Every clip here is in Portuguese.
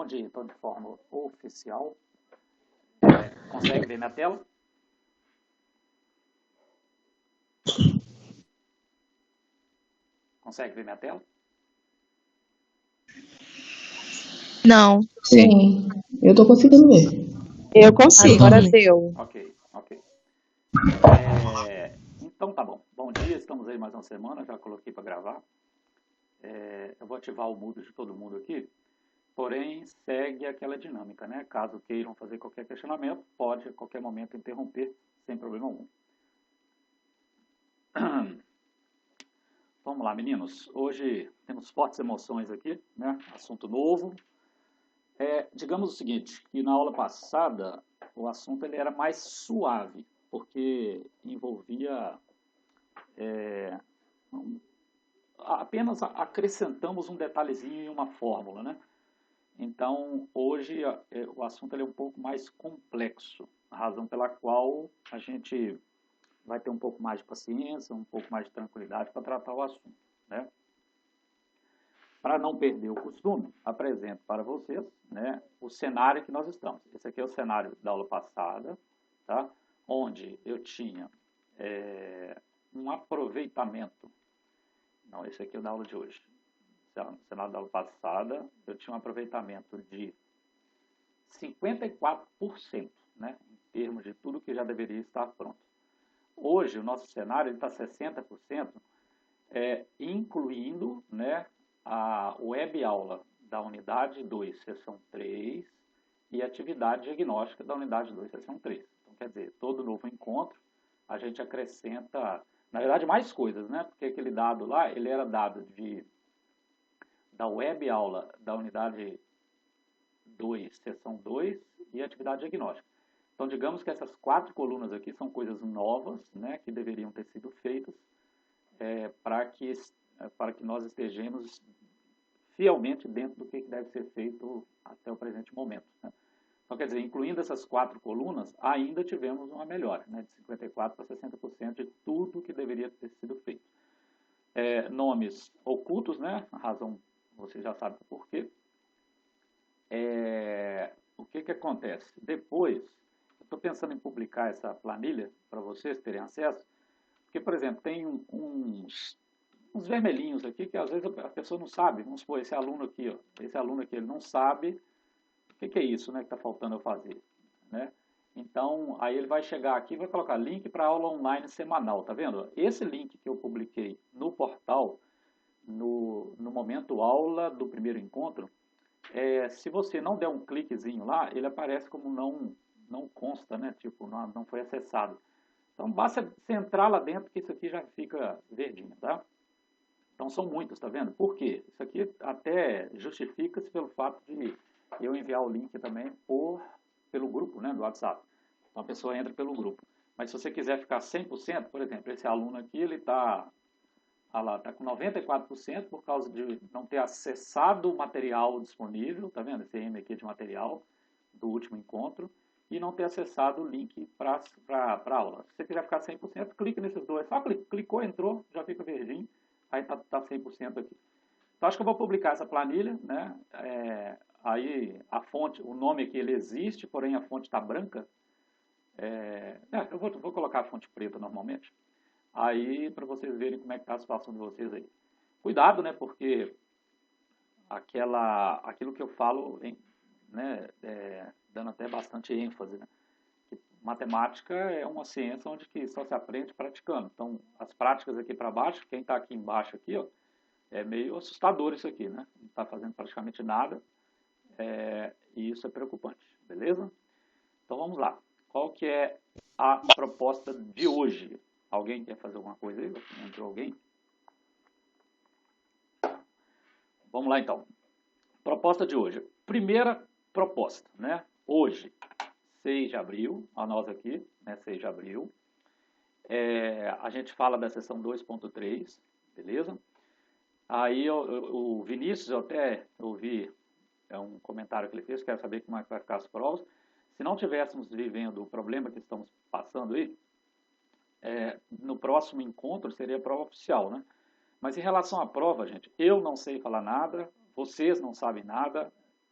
Bom dia, então, de forma oficial. Consegue ver minha tela? Consegue ver minha tela? Não. Sim, eu tô conseguindo ver. Eu consigo. Agora deu. Ok. Então tá bom. Bom dia, estamos aí mais uma semana, já coloquei para gravar. Eu vou ativar o mudo de todo mundo aqui, porém segue aquela dinâmica, né? Caso queiram fazer qualquer questionamento, pode a qualquer momento interromper, sem problema algum. Vamos lá, meninos. Hoje temos fortes emoções aqui, né? Assunto novo. Digamos o seguinte, que na aula passada o assunto ele era mais suave, porque envolvia apenas acrescentamos um detalhezinho em uma fórmula, né? Então, hoje o assunto ele é um pouco mais complexo, a razão pela qual a gente vai ter um pouco mais de paciência, um pouco mais de tranquilidade para tratar o assunto, né? Para não perder o costume, apresento para vocês, né, o cenário que nós estamos. Esse aqui é o cenário da aula passada, tá? Onde eu tinha um aproveitamento. Não, esse aqui é o da aula de hoje. No cenário da aula passada, eu tinha um aproveitamento de 54%, né, em termos de tudo que já deveria estar pronto. Hoje, o nosso cenário está 60%, incluindo, né, a web aula da unidade 2, seção 3, e atividade diagnóstica da unidade 2, seção 3. Então, quer dizer, todo novo encontro, a gente acrescenta, na verdade, mais coisas, né? Porque aquele dado lá, ele era dado da web aula da unidade 2, seção 2, e atividade diagnóstica. Então, digamos que essas 4 colunas aqui são coisas novas, né, que deveriam ter sido feitas para que nós estejamos fielmente dentro do que deve ser feito até o presente momento, né? Então, quer dizer, incluindo essas 4 colunas, ainda tivemos uma melhora, né, de 54% para 60% de tudo que deveria ter sido feito. Nomes ocultos, né, a razão você já sabe por quê. O que acontece? Depois, eu estou pensando em publicar essa planilha para vocês terem acesso, porque, por exemplo, tem uns vermelhinhos aqui que às vezes a pessoa não sabe. Vamos supor, esse aluno aqui, ó, ele não sabe o que é isso, né, que está faltando eu fazer, né? Então, aí ele vai chegar aqui e vai colocar link para aula online semanal, tá vendo? Esse link que eu publiquei no portal, no momento aula do primeiro encontro, se você não der um cliquezinho lá, ele aparece como não consta, né? Tipo, não foi acessado. Então, basta você entrar lá dentro que isso aqui já fica verdinho, tá? Então, são muitos, tá vendo? Por quê? Isso aqui até justifica-se pelo fato de eu enviar o link também pelo grupo, né, do WhatsApp. Então, a pessoa entra pelo grupo. Mas se você quiser ficar 100%, por exemplo, esse aluno aqui, ele está com 94% por causa de não ter acessado o material disponível, tá vendo? Esse M aqui de material do último encontro, e não ter acessado o link para a aula. Se você quiser ficar 100%, clique nesses dois. Só clicou, entrou, já fica verdinho. Aí está 100% aqui. Então, acho que eu vou publicar essa planilha, né? Aí a fonte, o nome aqui ele existe, porém a fonte está branca. Eu vou colocar a fonte preta normalmente. Aí, para vocês verem como é que está a situação de vocês aí. Cuidado, né? Porque aquilo que eu falo, né, dando até bastante ênfase, né? Que matemática é uma ciência onde que só se aprende praticando. Então, as práticas aqui para baixo, quem está aqui embaixo aqui, ó, é meio assustador isso aqui, né? Não está fazendo praticamente nada, e isso é preocupante, beleza? Então vamos lá. Qual que é a proposta de hoje? Alguém quer fazer alguma coisa aí? Entrou alguém? Vamos lá então. Proposta de hoje. Primeira proposta, né? Hoje, 6 de abril, a nós aqui, né? 6 de abril. A gente fala da seção 2.3, beleza? Aí o Vinícius, eu até ouvi um comentário que ele fez, quero saber como é que vai ficar as provas. Se não tivéssemos vivendo o problema que estamos passando aí, no próximo encontro seria a prova oficial, né? Mas em relação à prova, gente, eu não sei falar nada, vocês não sabem nada,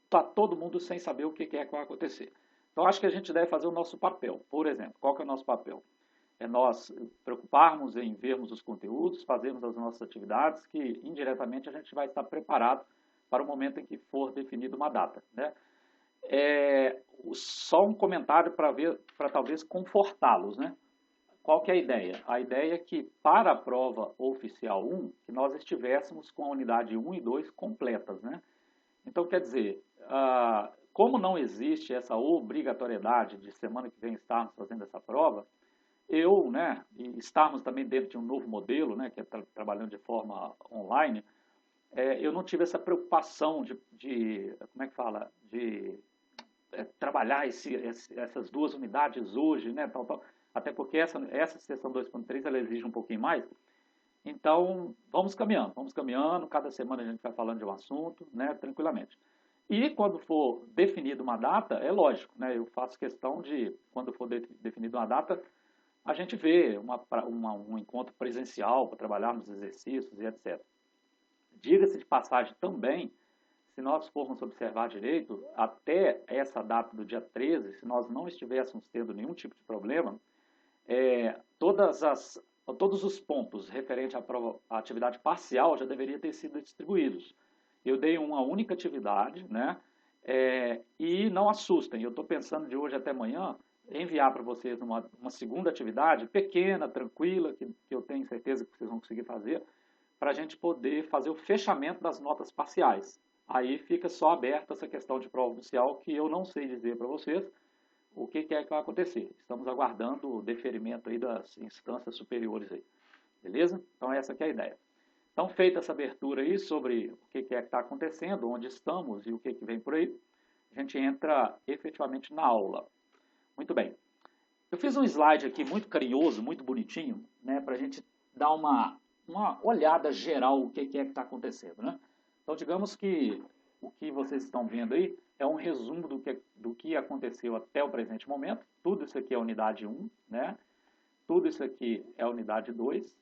está todo mundo sem saber o que é que vai acontecer. Então, acho que a gente deve fazer o nosso papel. Por exemplo, qual que é o nosso papel? É nós preocuparmos em vermos os conteúdos, fazermos as nossas atividades, que indiretamente a gente vai estar preparado para o momento em que for definida uma data, né? Só um comentário para talvez confortá-los, né? Qual que é a ideia? A ideia é que para a prova oficial 1, que nós estivéssemos com a unidade 1 e 2 completas, né? Então, quer dizer, como não existe essa obrigatoriedade de semana que vem estarmos fazendo essa prova, né, e estarmos também dentro de um novo modelo, né, que é trabalhando de forma online, eu não tive essa preocupação como é que fala, de trabalhar essas duas unidades hoje, né, tal. Até porque essa sessão 2.3 ela exige um pouquinho mais. Então, vamos caminhando, cada semana a gente vai falando de um assunto, né, tranquilamente. E quando for definida uma data, é lógico, né, eu faço questão de, quando for definida uma data, a gente vê um encontro presencial para trabalharmos exercícios e etc. Diga-se de passagem também, se nós formos observar direito, até essa data do dia 13, se nós não estivéssemos tendo nenhum tipo de problema, todos os pontos referentes à atividade parcial já deveriam ter sido distribuídos. Eu dei uma única atividade, né? E não assustem, eu estou pensando de hoje até amanhã enviar para vocês uma segunda atividade pequena, tranquila, que eu tenho certeza que vocês vão conseguir fazer, para a gente poder fazer o fechamento das notas parciais. Aí fica só aberta essa questão de prova oficial, que eu não sei dizer para vocês o que é que vai acontecer. Estamos aguardando o deferimento aí das instâncias superiores aí. Beleza? Então essa que é a ideia. Então, feita essa abertura aí sobre o que é que está acontecendo, onde estamos e o que vem por aí, a gente entra efetivamente na aula. Muito bem. Eu fiz um slide aqui muito carinhoso, muito bonitinho, né, para a gente dar uma olhada geral o que é que está acontecendo, né? Então, digamos que o que vocês estão vendo aí é um resumo do que aconteceu até o presente momento. Tudo isso aqui é a unidade 1, né? Tudo isso aqui é a unidade 2.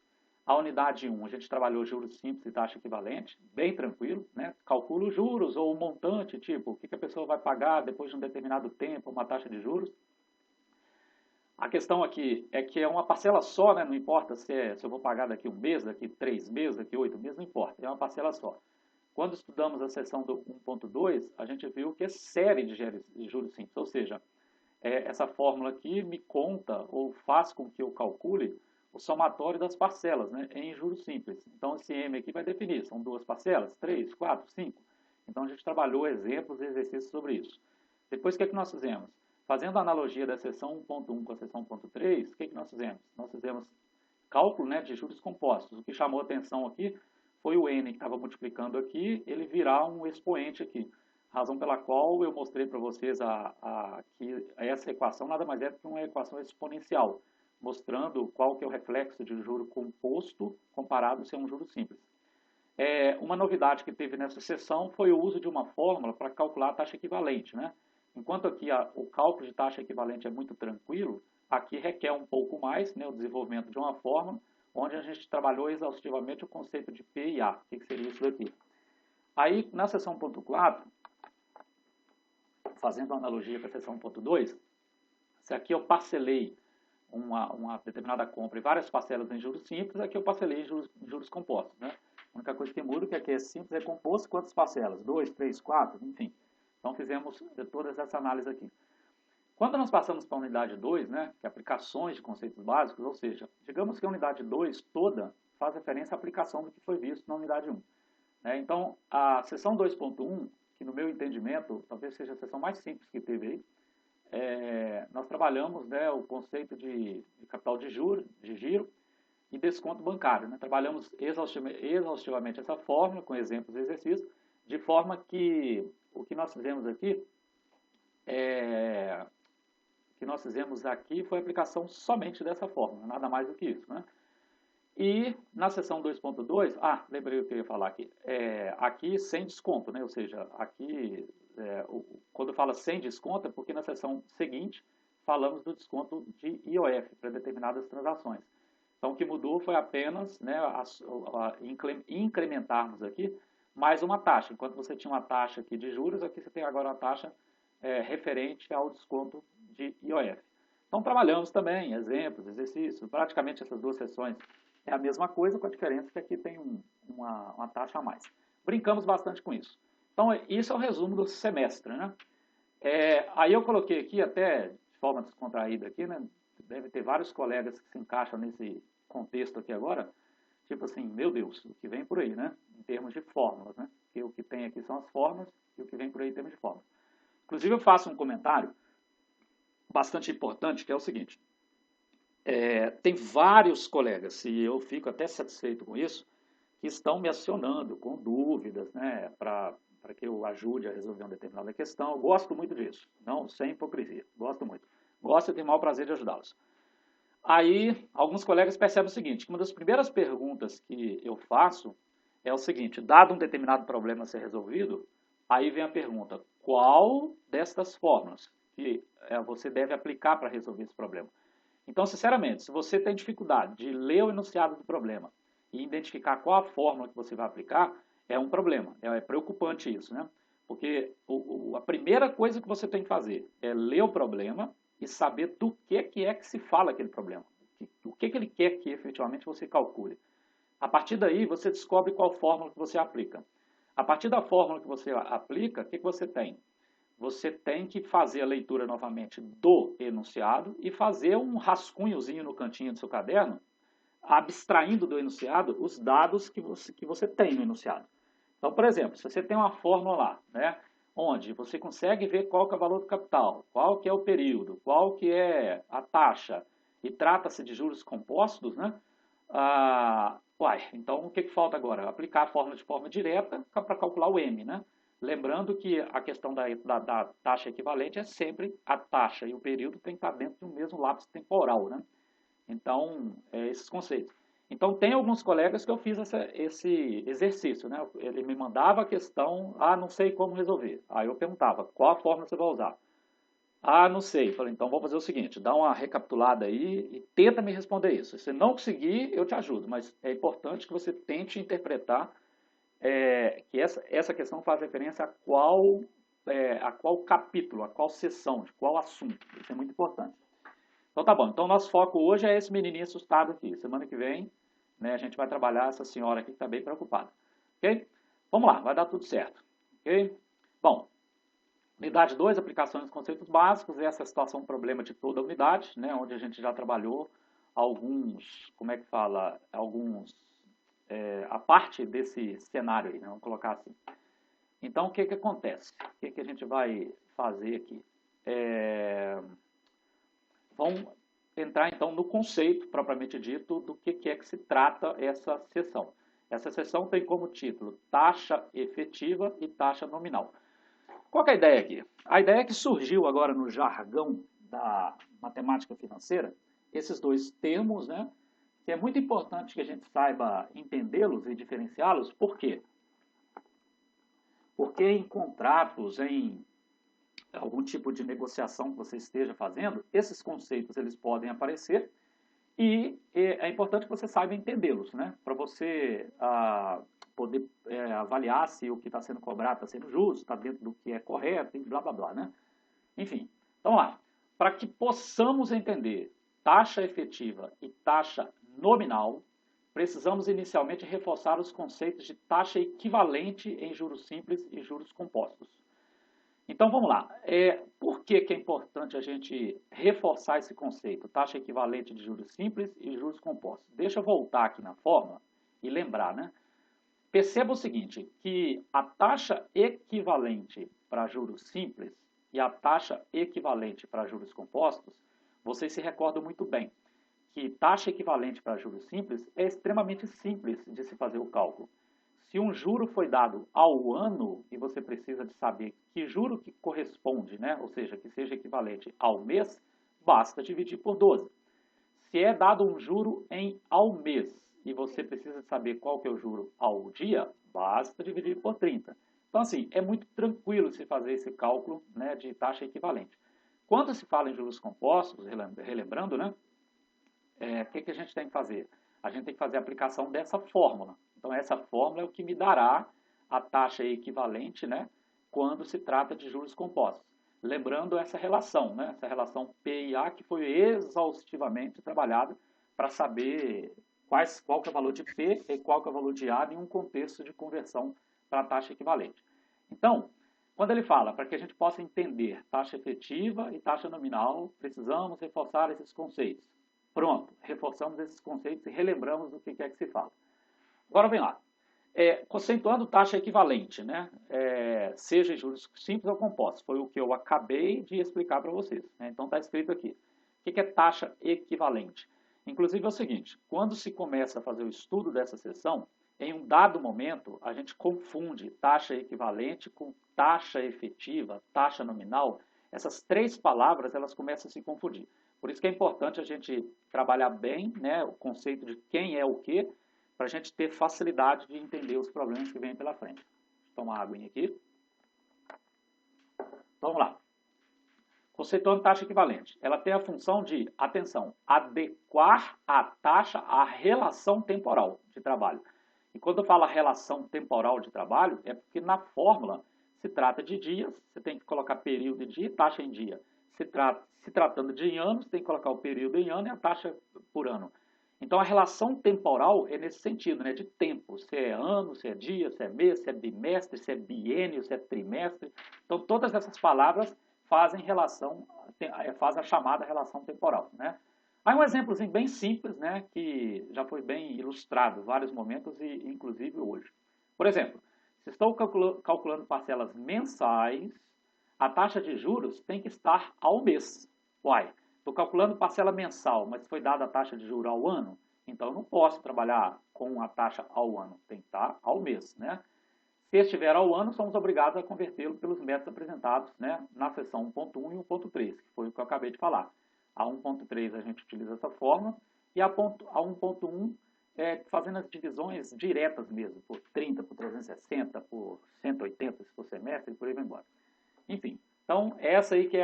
A unidade 1, a gente trabalhou juros simples e taxa equivalente, bem tranquilo, né? Calcula os juros ou o montante, tipo, o que a pessoa vai pagar depois de um determinado tempo, uma taxa de juros. A questão aqui é que é uma parcela só, né? Não importa se eu vou pagar daqui 1 mês, daqui 3 meses, daqui 8 meses, não importa, é uma parcela só. Quando estudamos a seção do 1.2, a gente viu que é série de juros simples, ou seja, essa fórmula aqui me conta ou faz com que eu calcule o somatório das parcelas, né, em juros simples. Então, esse M aqui vai definir, são 2 parcelas, 3, 4, 5. Então, a gente trabalhou exemplos e exercícios sobre isso. Depois, o que é que nós fizemos? Fazendo a analogia da seção 1.1 com a seção 1.3, o que é que nós fizemos? Nós fizemos cálculo, né, de juros compostos. O que chamou a atenção aqui foi o N que estava multiplicando aqui, ele virar um expoente aqui. Razão pela qual eu mostrei para vocês que essa equação nada mais é do que uma equação exponencial, mostrando qual que é o reflexo de juro composto comparado a ser um juro simples. Uma novidade que teve nessa seção foi o uso de uma fórmula para calcular a taxa equivalente, né? Enquanto aqui o cálculo de taxa equivalente é muito tranquilo, aqui requer um pouco mais, né, o desenvolvimento de uma fórmula, onde a gente trabalhou exaustivamente o conceito de P e A. O que seria isso daqui? Aí, na seção 1.4, fazendo uma analogia com a seção 1.2, se aqui eu parcelei uma determinada compra em várias parcelas em juros simples, aqui eu parcelei em juros compostos, né? A única coisa que muda é que aqui é simples, é composto, quantas parcelas? 2, 3, 4, enfim. Então, fizemos toda essa análise aqui. Quando nós passamos para a unidade 2, né, que é aplicações de conceitos básicos, ou seja, digamos que a unidade 2 toda faz referência à aplicação do que foi visto na unidade 1. Né? Então, a seção 2.1, que no meu entendimento, talvez seja a seção mais simples que teve aí, nós trabalhamos, né, o conceito de capital de giro e desconto bancário. Né? Trabalhamos exaustivamente essa fórmula, com exemplos e exercícios, de forma que o que nós fizemos aqui foi a aplicação somente dessa fórmula, nada mais do que isso, né? E na seção 2.2, lembrei o que eu ia falar aqui, aqui sem desconto, né? Ou seja, aqui, quando fala sem desconto, é porque na seção seguinte falamos do desconto de IOF para determinadas transações. Então, o que mudou foi apenas, né, incrementarmos aqui mais uma taxa. Enquanto você tinha uma taxa aqui de juros, aqui você tem agora uma taxa referente ao desconto de IOF. Então, trabalhamos também exemplos, exercícios, praticamente essas duas sessões é a mesma coisa, com a diferença que aqui tem uma taxa a mais. Brincamos bastante com isso. Então, isso é o resumo do semestre, né? Aí eu coloquei aqui, até de forma descontraída aqui, né? Deve ter vários colegas que se encaixam nesse contexto aqui agora, tipo assim, meu Deus, o que vem por aí, né? Em termos de fórmulas, né? Porque o que tem aqui são as fórmulas e o que vem por aí em termos de fórmulas. Inclusive, eu faço um comentário bastante importante, que é o seguinte. Tem vários colegas, e eu fico até satisfeito com isso, que estão me acionando com dúvidas, né, para que eu ajude a resolver uma determinada questão. Eu gosto muito disso, não sem hipocrisia, gosto muito. Gosto e tenho o maior prazer de ajudá-los. Aí, alguns colegas percebem o seguinte, que uma das primeiras perguntas que eu faço é o seguinte, dado um determinado problema a ser resolvido, aí vem a pergunta, qual destas fórmulas que você deve aplicar para resolver esse problema? Então, sinceramente, se você tem dificuldade de ler o enunciado do problema e identificar qual a fórmula que você vai aplicar, é um problema. É preocupante isso, né? Porque a primeira coisa que você tem que fazer é ler o problema e saber do que é que se fala aquele problema. O que ele quer que efetivamente você calcule. A partir daí, você descobre qual fórmula que você aplica. A partir da fórmula que você aplica, o que você tem? Você tem que fazer a leitura novamente do enunciado e fazer um rascunhozinho no cantinho do seu caderno, abstraindo do enunciado os dados que você tem no enunciado. Então, por exemplo, se você tem uma fórmula lá, né, onde você consegue ver qual que é o valor do capital, qual que é o período, qual que é a taxa, e trata-se de juros compostos, né, então o que falta agora? Aplicar a fórmula de forma direta para calcular o M, né? Lembrando que a questão da taxa equivalente é sempre a taxa e o período tem que estar dentro de um mesmo lapso temporal, né? Então, esses conceitos. Então, tem alguns colegas que eu fiz esse exercício, né? Ele me mandava a questão, não sei como resolver. Aí eu perguntava, qual a fórmula você vai usar? Não sei. Falei, então vamos fazer o seguinte, dá uma recapitulada aí e tenta me responder isso. Se você não conseguir, eu te ajudo, mas é importante que você tente interpretar que essa questão faz referência a qual capítulo, a qual sessão, de qual assunto. Isso é muito importante. Então tá bom. Então nosso foco hoje é esse menininho assustado aqui. Semana que vem, né, a gente vai trabalhar essa senhora aqui que está bem preocupada. Ok? Vamos lá, vai dar tudo certo. Ok? Bom, unidade 2, aplicações dos conceitos básicos. Essa é a situação, problema de toda a unidade, né, onde a gente já trabalhou alguns, a parte desse cenário aí, né? Vamos colocar assim. Então, o que acontece? O que a gente vai fazer aqui? Vamos entrar, então, no conceito, propriamente dito, do que é que se trata essa seção. Essa seção tem como título taxa efetiva e taxa nominal. Qual que é a ideia aqui? A ideia é que surgiu agora no jargão da matemática financeira, esses dois termos, né? Que é muito importante que a gente saiba entendê-los e diferenciá-los. Por quê? Porque em contratos, em algum tipo de negociação que você esteja fazendo, esses conceitos eles podem aparecer e é importante que você saiba entendê-los, né? Para você poder avaliar se o que está sendo cobrado está sendo justo, está dentro do que é correto e blá blá blá, né? Enfim, então lá, para que possamos entender taxa efetiva e taxa nominal, precisamos inicialmente reforçar os conceitos de taxa equivalente em juros simples e juros compostos. Então, vamos lá. Por que é importante a gente reforçar esse conceito, taxa equivalente de juros simples e juros compostos? Deixa eu voltar aqui na fórmula e lembrar, né? Perceba o seguinte, que a taxa equivalente para juros simples e a taxa equivalente para juros compostos, vocês se recordam muito bem que taxa equivalente para juros simples é extremamente simples de se fazer o cálculo. Se um juro foi dado ao ano e você precisa de saber que juro que corresponde, né? Ou seja, que seja equivalente ao mês, basta dividir por 12. Se é dado um juro ao mês e você precisa de saber qual que é o juro ao dia, basta dividir por 30. Então, assim, é muito tranquilo se fazer esse cálculo, né, de taxa equivalente. Quando se fala em juros compostos, relembrando, né, o que a gente tem que fazer? A gente tem que fazer a aplicação dessa fórmula. Então, essa fórmula é o que me dará a taxa equivalente, né, quando se trata de juros compostos. Lembrando essa relação, né, essa relação P e A que foi exaustivamente trabalhada para saber qual que é o valor de P e qual que é o valor de A em um contexto de conversão para a taxa equivalente. Então, quando ele fala para que a gente possa entender taxa efetiva e taxa nominal, precisamos reforçar esses conceitos. Pronto, reforçamos esses conceitos e relembramos do que é que se fala. Agora vem lá. Conceituando taxa equivalente, né? Seja em juros simples ou compostos, foi o que eu acabei de explicar para vocês. Né? Então está escrito aqui. O que é taxa equivalente? Inclusive é o seguinte, quando se começa a fazer o estudo dessa seção, em um dado momento, a gente confunde taxa equivalente com taxa efetiva, taxa nominal. Essas três palavras, elas começam a se confundir. Por isso que é importante a gente trabalhar bem, né, o conceito de quem é o quê, para a gente ter facilidade de entender os problemas que vêm pela frente. Vou tomar uma aguinha aqui. Vamos lá. Conceituando taxa equivalente. Ela tem a função de, atenção, adequar a taxa à relação temporal de trabalho. E quando eu falo relação temporal de trabalho, é porque na fórmula se trata de dias, você tem que colocar período de dia e taxa em dia. Se tratando de anos, tem que colocar o período em ano e a taxa por ano. Então, a relação temporal é nesse sentido, né, de tempo. Se é ano, se é dia, se é mês, se é bimestre, se é biênio, se é trimestre. Então, todas essas palavras fazem a chamada relação temporal. Né? Aí um exemplozinho bem simples, né, que já foi bem ilustrado em vários momentos, e inclusive hoje. Por exemplo, se estou calculando parcelas mensais, a taxa de juros tem que estar ao mês. Uai, estou calculando parcela mensal, mas foi dada a taxa de juros ao ano, então eu não posso trabalhar com a taxa ao ano, tem que estar ao mês. Né? Se estiver ao ano, somos obrigados a convertê-lo pelos métodos apresentados, né, na seção 1.1 e 1.3, que foi o que eu acabei de falar. A 1.3 a gente utiliza essa fórmula, e a 1.1 fazendo as divisões diretas mesmo, por 30, por 360, por 180 se for semestre, e por aí vai embora. Enfim, então essa aí que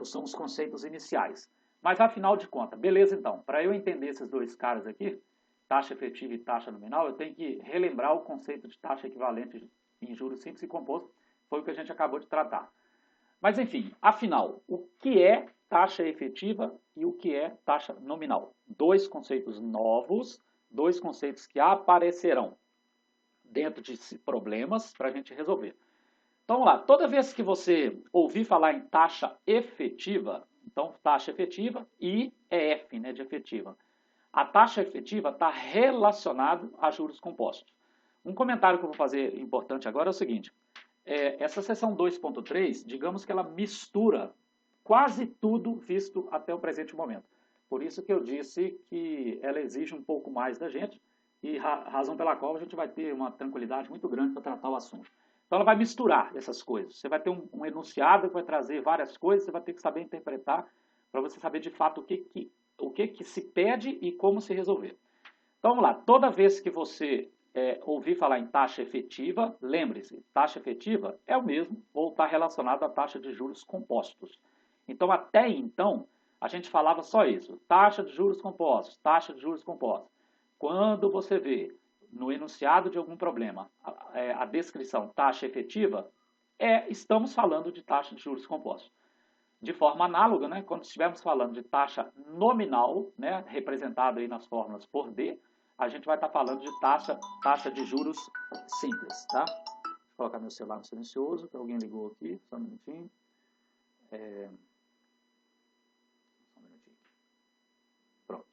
são os conceitos iniciais. Mas afinal de contas, beleza então, para eu entender esses dois caras aqui, taxa efetiva e taxa nominal, eu tenho que relembrar o conceito de taxa equivalente em juros simples e compostos, foi o que a gente acabou de tratar. Mas enfim, afinal, o que é taxa efetiva e o que é taxa nominal? Dois conceitos novos, dois conceitos que aparecerão dentro de problemas para a gente resolver. Então vamos lá, toda vez que você ouvir falar em taxa efetiva, então taxa efetiva e EF, né, de efetiva. A taxa efetiva está relacionada a juros compostos. Um comentário que eu vou fazer importante agora é o seguinte, essa seção 2.3, digamos que ela mistura quase tudo visto até o presente momento. Por isso que eu disse que ela exige um pouco mais da gente e razão pela qual a gente vai ter uma tranquilidade muito grande para tratar o assunto. Então ela vai misturar essas coisas. Você vai ter um enunciado que vai trazer várias coisas, você vai ter que saber interpretar para você saber de fato o que se pede e como se resolver. Então vamos lá, toda vez que você ouvir falar em taxa efetiva, lembre-se, taxa efetiva é o mesmo ou está relacionado à taxa de juros compostos. Então até então a gente falava só isso, taxa de juros compostos, taxa de juros compostos. Quando você vê no enunciado de algum problema a descrição taxa efetiva, estamos falando de taxa de juros compostos. De forma análoga, né, quando estivermos falando de taxa nominal, né, representada aí nas fórmulas por D, a gente vai estar falando de taxa de juros simples. Tá? Vou colocar meu celular no silencioso, que alguém ligou aqui, só um minutinho. Pronto.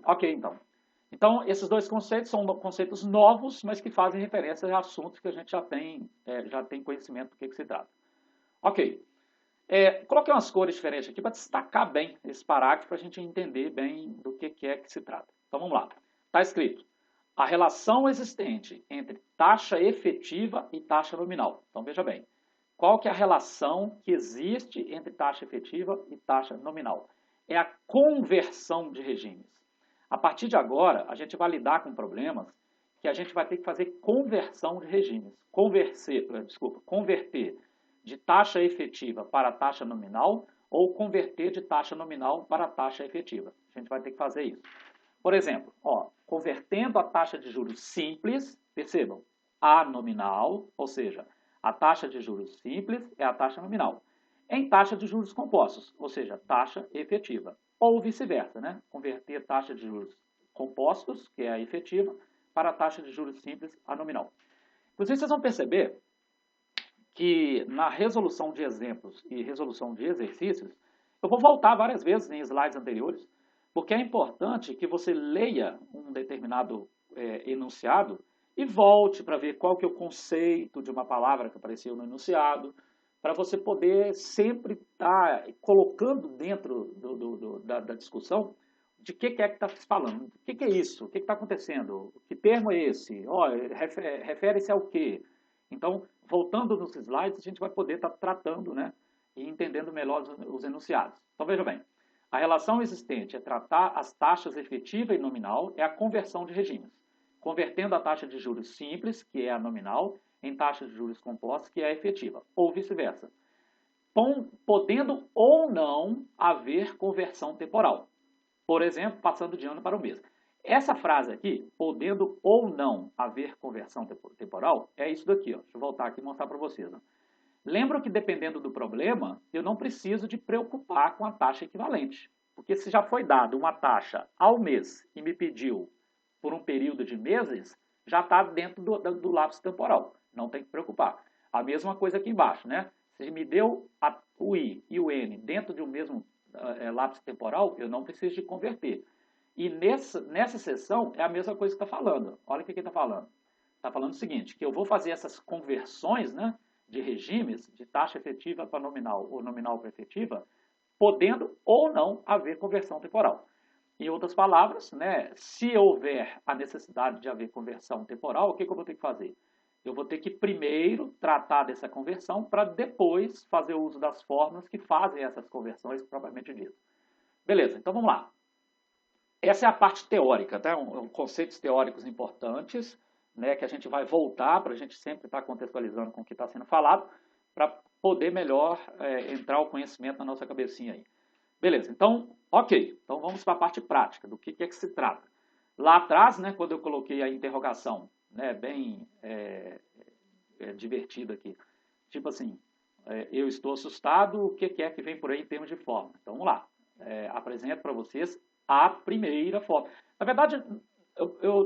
Ok, então. Então, esses dois conceitos são conceitos novos, mas que fazem referência a assuntos que a gente já tem conhecimento do que se trata. Ok. Coloquei umas cores diferentes aqui para destacar bem esse parágrafo, para a gente entender bem do que é que se trata. Então, vamos lá. Está escrito, a relação existente entre taxa efetiva e taxa nominal. Então, veja bem, qual que é a relação que existe entre taxa efetiva e taxa nominal? É a conversão de regimes. A partir de agora, a gente vai lidar com problemas que a gente vai ter que fazer conversão de regimes. Converter de taxa efetiva para taxa nominal ou converter de taxa nominal para taxa efetiva. A gente vai ter que fazer isso. Por exemplo, ó, convertendo a taxa de juros simples, percebam, a nominal, ou seja, a taxa de juros simples é a taxa nominal, em taxa de juros compostos, ou seja, taxa efetiva. Ou vice-versa, né? Converter taxa de juros compostos, que é a efetiva, para a taxa de juros simples, a nominal. Inclusive, vocês vão perceber que na resolução de exemplos e resolução de exercícios, eu vou voltar várias vezes em slides anteriores, porque é importante que você leia um determinado enunciado e volte para ver qual que é o conceito de uma palavra que apareceu no enunciado, para você poder sempre estar colocando dentro da discussão de que é que está se falando, o que é isso, o que está acontecendo, que termo é esse, refere-se ao quê? Então, voltando nos slides, a gente vai poder estar tratando, né, e entendendo melhor os enunciados. Então, veja bem, a relação existente é tratar as taxas efetiva e nominal, é a conversão de regimes, convertendo a taxa de juros simples, que é a nominal, em taxa de juros compostos, que é a efetiva, ou vice-versa, podendo ou não haver conversão temporal. Por exemplo, passando de ano para o mês. Essa frase aqui, podendo ou não haver conversão temporal, é isso daqui. Ó. Deixa eu voltar aqui e mostrar para vocês. Ó. Lembra que dependendo do problema, eu não preciso de preocupar com a taxa equivalente. Porque se já foi dada uma taxa ao mês e me pediu por um período de meses, já está dentro do lapso temporal. Não tem que preocupar. A mesma coisa aqui embaixo, né? Se me deu o I e o N dentro de um mesmo lapso temporal, eu não preciso de converter. E nessa seção é a mesma coisa que está falando. Olha o que está falando. Está falando o seguinte, que eu vou fazer essas conversões, né, de regimes, de taxa efetiva para nominal ou nominal para efetiva, podendo ou não haver conversão temporal. Em outras palavras, né, se houver a necessidade de haver conversão temporal, o que eu vou ter que fazer? Eu vou ter que primeiro tratar dessa conversão para depois fazer uso das fórmulas que fazem essas conversões propriamente dito. Beleza, então vamos lá. Essa é a parte teórica, tá? Conceitos teóricos importantes, né, que a gente vai voltar para a gente sempre estar contextualizando com o que está sendo falado, para poder melhor entrar o conhecimento na nossa cabecinha aí. Beleza, então, ok. Então vamos para a parte prática, do que é que se trata. Lá atrás, né, quando eu coloquei a interrogação, né, bem divertida aqui, tipo assim, eu estou assustado, o que é que vem por aí em termos de forma? Então vamos lá, apresento para vocês a primeira forma. Na verdade,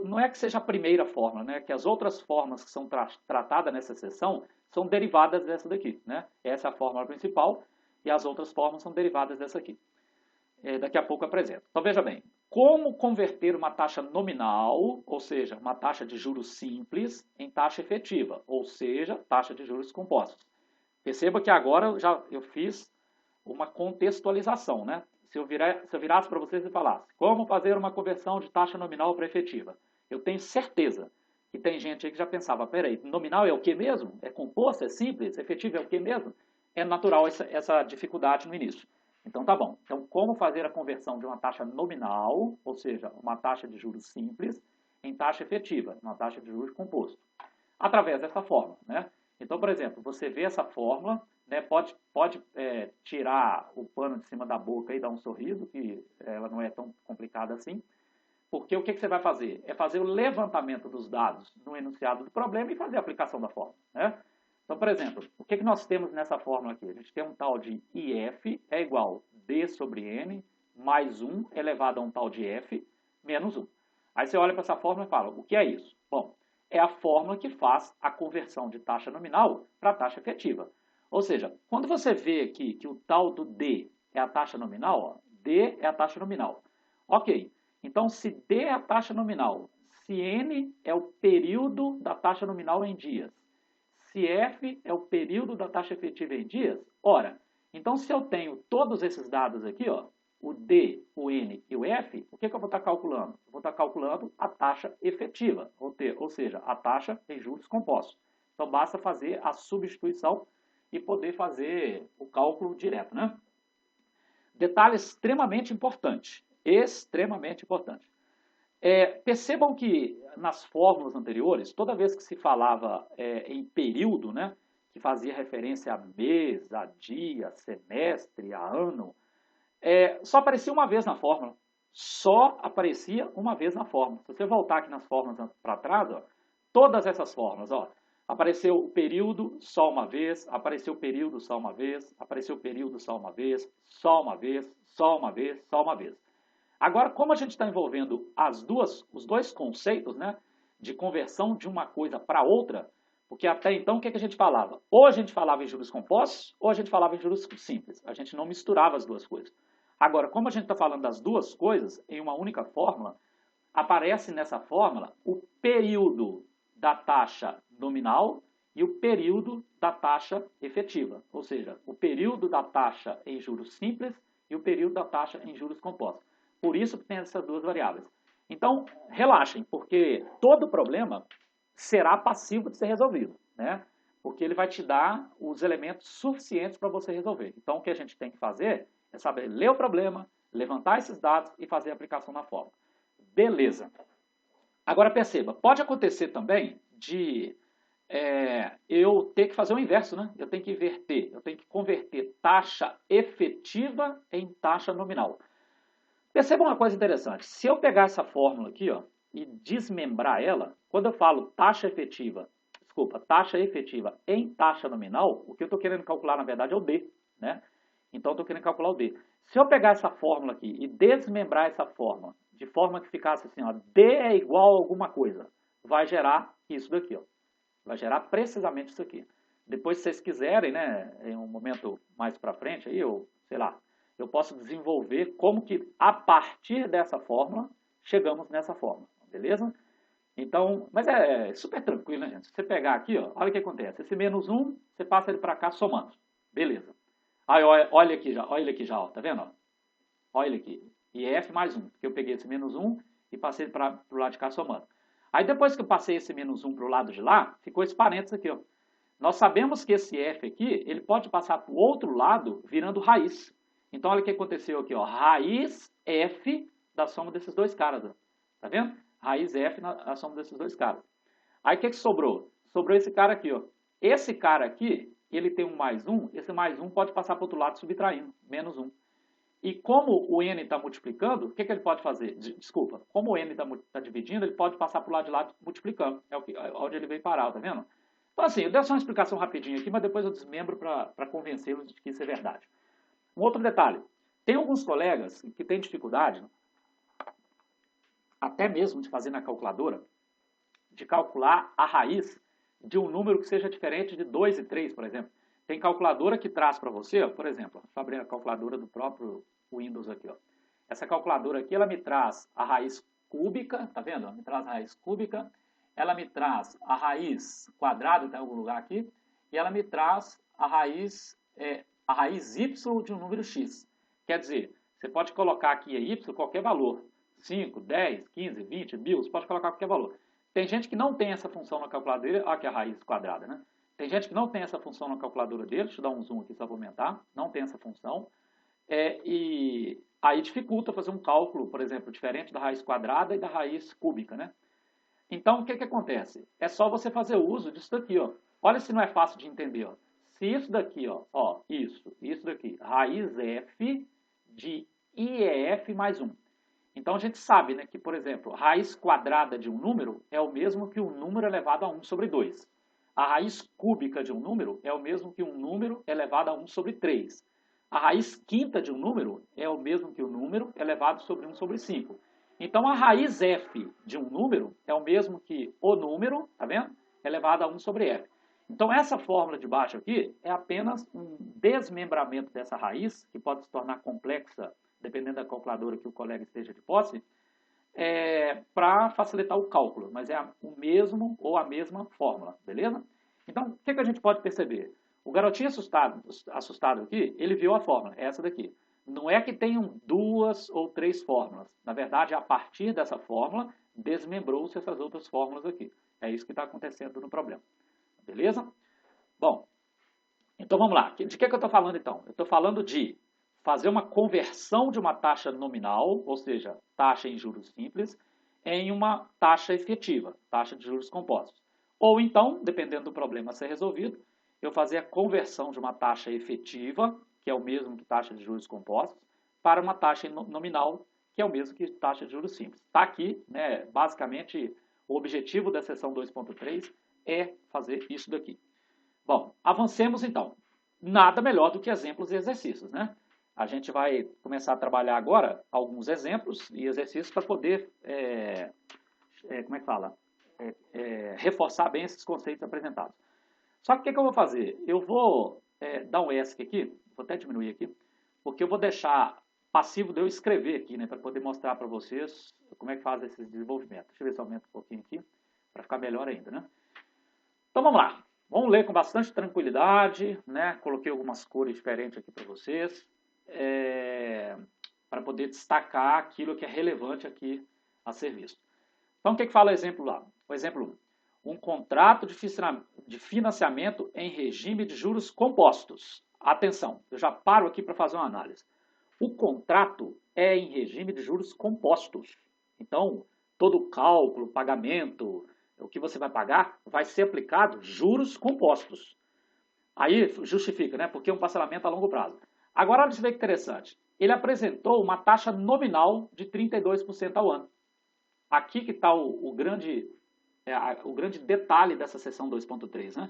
não é que seja a primeira fórmula, né? Que as outras formas que são tratadas nessa seção são derivadas dessa daqui, né? Essa é a fórmula principal e as outras fórmulas são derivadas dessa aqui. Daqui a pouco eu apresento. Então veja bem, como converter uma taxa nominal, ou seja, uma taxa de juros simples, em taxa efetiva, ou seja, taxa de juros compostos. Perceba que agora eu fiz uma contextualização, né? Se eu virasse para vocês e falasse como fazer uma conversão de taxa nominal para efetiva, eu tenho certeza que tem gente aí que já pensava, peraí, nominal é o que mesmo? É composto? É simples? Efetivo é o que mesmo? É natural essa dificuldade no início. Então tá bom. Então como fazer a conversão de uma taxa nominal, ou seja, uma taxa de juros simples, em taxa efetiva, uma taxa de juros composto? Através dessa fórmula, né? Então, por exemplo, você vê essa fórmula, né, pode tirar o pano de cima da boca e dar um sorriso, que ela não é tão complicada assim, porque o que você vai fazer? É fazer o levantamento dos dados no enunciado do problema e fazer a aplicação da fórmula, né? Então, por exemplo, o que nós temos nessa fórmula aqui? A gente tem um tal de IF é igual a D sobre N mais 1 elevado a um tal de F menos 1. Aí você olha para essa fórmula e fala, o que é isso? Bom, é a fórmula que faz a conversão de taxa nominal para taxa efetiva. Ou seja, quando você vê aqui que o tal do D é a taxa nominal, ó, D é a taxa nominal. Ok, então se D é a taxa nominal, se N é o período da taxa nominal em dias, se F é o período da taxa efetiva em dias, ora, então se eu tenho todos esses dados aqui, ó, o D, o N e o F, o que eu vou estar calculando? Eu vou estar calculando a taxa efetiva, ou seja, a taxa em juros compostos. Então, basta fazer a substituição e poder fazer o cálculo direto, né? Detalhe extremamente importante, percebam que nas fórmulas anteriores, toda vez que se falava em período, né, que fazia referência a mês, a dia, semestre, a ano, só aparecia uma vez na fórmula. só aparecia uma vez na fórmula. Se você voltar aqui nas fórmulas para trás, ó, todas essas fórmulas, ó, apareceu o período só uma vez, apareceu o período só uma vez, apareceu o período só uma vez, só uma vez, só uma vez, só uma vez. Agora, como a gente está envolvendo os dois conceitos, né, de conversão de uma coisa para outra, porque até então o que a gente falava? Ou a gente falava em juros compostos, ou a gente falava em juros simples. A gente não misturava as duas coisas. Agora, como a gente está falando das duas coisas em uma única fórmula, aparece nessa fórmula o período da taxa nominal e o período da taxa efetiva. Ou seja, o período da taxa em juros simples e o período da taxa em juros compostos. Por isso que tem essas duas variáveis. Então, relaxem, porque todo problema será passivo de ser resolvido, né? Porque ele vai te dar os elementos suficientes para você resolver. Então, o que a gente tem que fazer é saber ler o problema, levantar esses dados e fazer a aplicação na fórmula. Beleza. Agora perceba, pode acontecer também de eu ter que fazer o inverso, né? Eu tenho que inverter, eu tenho que converter taxa efetiva em taxa nominal. Perceba uma coisa interessante. Se eu pegar essa fórmula aqui, ó, e desmembrar ela, quando eu falo taxa efetiva em taxa nominal, o que eu estou querendo calcular, na verdade, é o D, né? Então, eu estou querendo calcular o D. Se eu pegar essa fórmula aqui e desmembrar essa fórmula, de forma que ficasse assim, ó, D é igual a alguma coisa, vai gerar isso daqui, ó. Vai gerar precisamente isso aqui. Depois, se vocês quiserem, né, em um momento mais para frente, aí eu, sei lá, eu posso desenvolver como que, a partir dessa fórmula, chegamos nessa fórmula, beleza? Então, mas é super tranquilo, né, gente? Se você pegar aqui, ó, olha o que acontece. Esse menos 1, você passa ele para cá somando. Beleza. Aí, olha aqui já, ó, tá vendo? Ó? Olha ele aqui. E F mais 1, porque eu peguei esse menos 1 e passei ele para o lado de cá somando. Aí depois que eu passei esse menos 1 para o lado de lá, ficou esse parênteses aqui, ó. Nós sabemos que esse F aqui, ele pode passar para o outro lado virando raiz. Então, olha o que aconteceu aqui, ó. Raiz F da soma desses dois caras, ó. Tá vendo? Raiz F na soma desses dois caras. Aí, o que sobrou? Sobrou esse cara aqui, ó. Esse cara aqui, ele tem um mais 1, esse mais 1 pode passar para o outro lado subtraindo, menos 1. E como o n está multiplicando, o que ele pode fazer? Desculpa, como o n está dividindo, ele pode passar para o lado de lá multiplicando. É onde ele veio parar, tá vendo? Então, assim, eu dei só uma explicação rapidinha aqui, mas depois eu desmembro para convencê-los de que isso é verdade. Um outro detalhe. Tem alguns colegas que têm dificuldade, até mesmo de fazer na calculadora, de calcular a raiz de um número que seja diferente de 2 e 3, por exemplo. Tem calculadora que traz para você, ó, por exemplo, deixa eu abrir a calculadora do próprio Windows aqui. Ó. Essa calculadora aqui, ela me traz a raiz cúbica, tá vendo? Me traz a raiz cúbica, ela me traz a raiz quadrada, está em algum lugar aqui, e ela me traz a raiz y de um número x. Quer dizer, você pode colocar aqui y qualquer valor, 5, 10, 15, 20, 1000, você pode colocar qualquer valor. Tem gente que não tem essa função na calculadora, olha aqui a raiz quadrada, né? Tem gente que não tem essa função na calculadora dele, deixa eu dar um zoom aqui só para aumentar, não tem essa função, e aí dificulta fazer um cálculo, por exemplo, diferente da raiz quadrada e da raiz cúbica, né? Então, o que acontece? É só você fazer uso disso daqui, ó. Olha se não é fácil de entender, ó. Se isso daqui, ó, isso daqui, raiz f de IEF mais 1. Então, a gente sabe, né, que, por exemplo, raiz quadrada de um número é o mesmo que um número elevado a 1 sobre 2. A raiz cúbica de um número é o mesmo que um número elevado a 1 sobre 3. A raiz quinta de um número é o mesmo que o número elevado sobre 1 sobre 5. Então, a raiz f de um número é o mesmo que o número, tá vendo? Elevado a 1 sobre f. Então, essa fórmula de baixo aqui é apenas um desmembramento dessa raiz, que pode se tornar complexa, dependendo da calculadora que o colega esteja de posse, para facilitar o cálculo, mas é o mesmo ou a mesma fórmula, beleza? Então, o que a gente pode perceber? O garotinho assustado aqui, ele viu a fórmula, essa daqui. Não é que tenham 2 ou 3 fórmulas. Na verdade, a partir dessa fórmula, desmembrou-se essas outras fórmulas aqui. É isso que está acontecendo no problema. Beleza? Bom, então vamos lá. De que eu estou falando então? Eu estou falando de fazer uma conversão de uma taxa nominal, ou seja, taxa em juros simples, em uma taxa efetiva, taxa de juros compostos. Ou então, dependendo do problema a ser resolvido, eu fazer a conversão de uma taxa efetiva, que é o mesmo que taxa de juros compostos, para uma taxa nominal, que é o mesmo que taxa de juros simples. Está aqui, né, basicamente, o objetivo da seção 2.3 é fazer isso daqui. Bom, avancemos então. Nada melhor do que exemplos e exercícios, né? A gente vai começar a trabalhar agora alguns exemplos e exercícios para poder, como é que fala? Reforçar bem esses conceitos apresentados. Só que o que eu vou fazer? Eu vou dar um ESC aqui, vou até diminuir aqui, porque eu vou deixar passivo de eu escrever aqui, né, para poder mostrar para vocês como é que faz esse desenvolvimento. Deixa eu ver se eu aumento um pouquinho aqui, para ficar melhor ainda, né? Então vamos lá. Vamos ler com bastante tranquilidade, né? Coloquei algumas cores diferentes aqui para vocês, para poder destacar aquilo que é relevante aqui a ser visto. Então, o que fala o exemplo lá? O exemplo 1. Um contrato de financiamento em regime de juros compostos. Atenção, eu já paro aqui para fazer uma análise. O contrato é em regime de juros compostos. Então, todo o cálculo, pagamento, o que você vai pagar, vai ser aplicado juros compostos. Aí justifica, né? Porque é um parcelamento a longo prazo. Agora, olha que interessante. Ele apresentou uma taxa nominal de 32% ao ano. Aqui que está o grande detalhe dessa seção 2.3, né?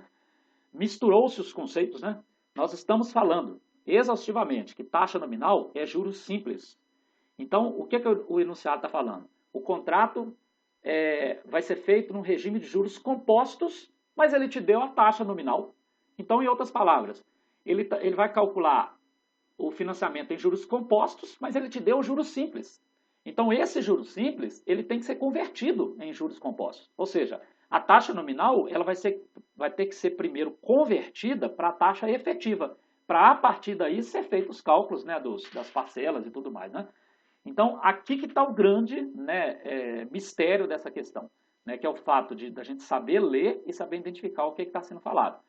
Misturou-se os conceitos, né? Nós estamos falando exaustivamente que taxa nominal é juros simples. Então, o que o enunciado está falando? O contrato vai ser feito num regime de juros compostos, mas ele te deu a taxa nominal. Então, em outras palavras, ele vai calcular o financiamento em juros compostos, mas ele te deu o juros simples. Então, esse juros simples, ele tem que ser convertido em juros compostos. Ou seja, a taxa nominal ela vai ter que ser primeiro convertida para a taxa efetiva, para a partir daí ser feitos os cálculos, né, das parcelas e tudo mais, né? Então, aqui que está o grande, né, mistério dessa questão, né, que é o fato da gente saber ler e saber identificar o que está sendo falado.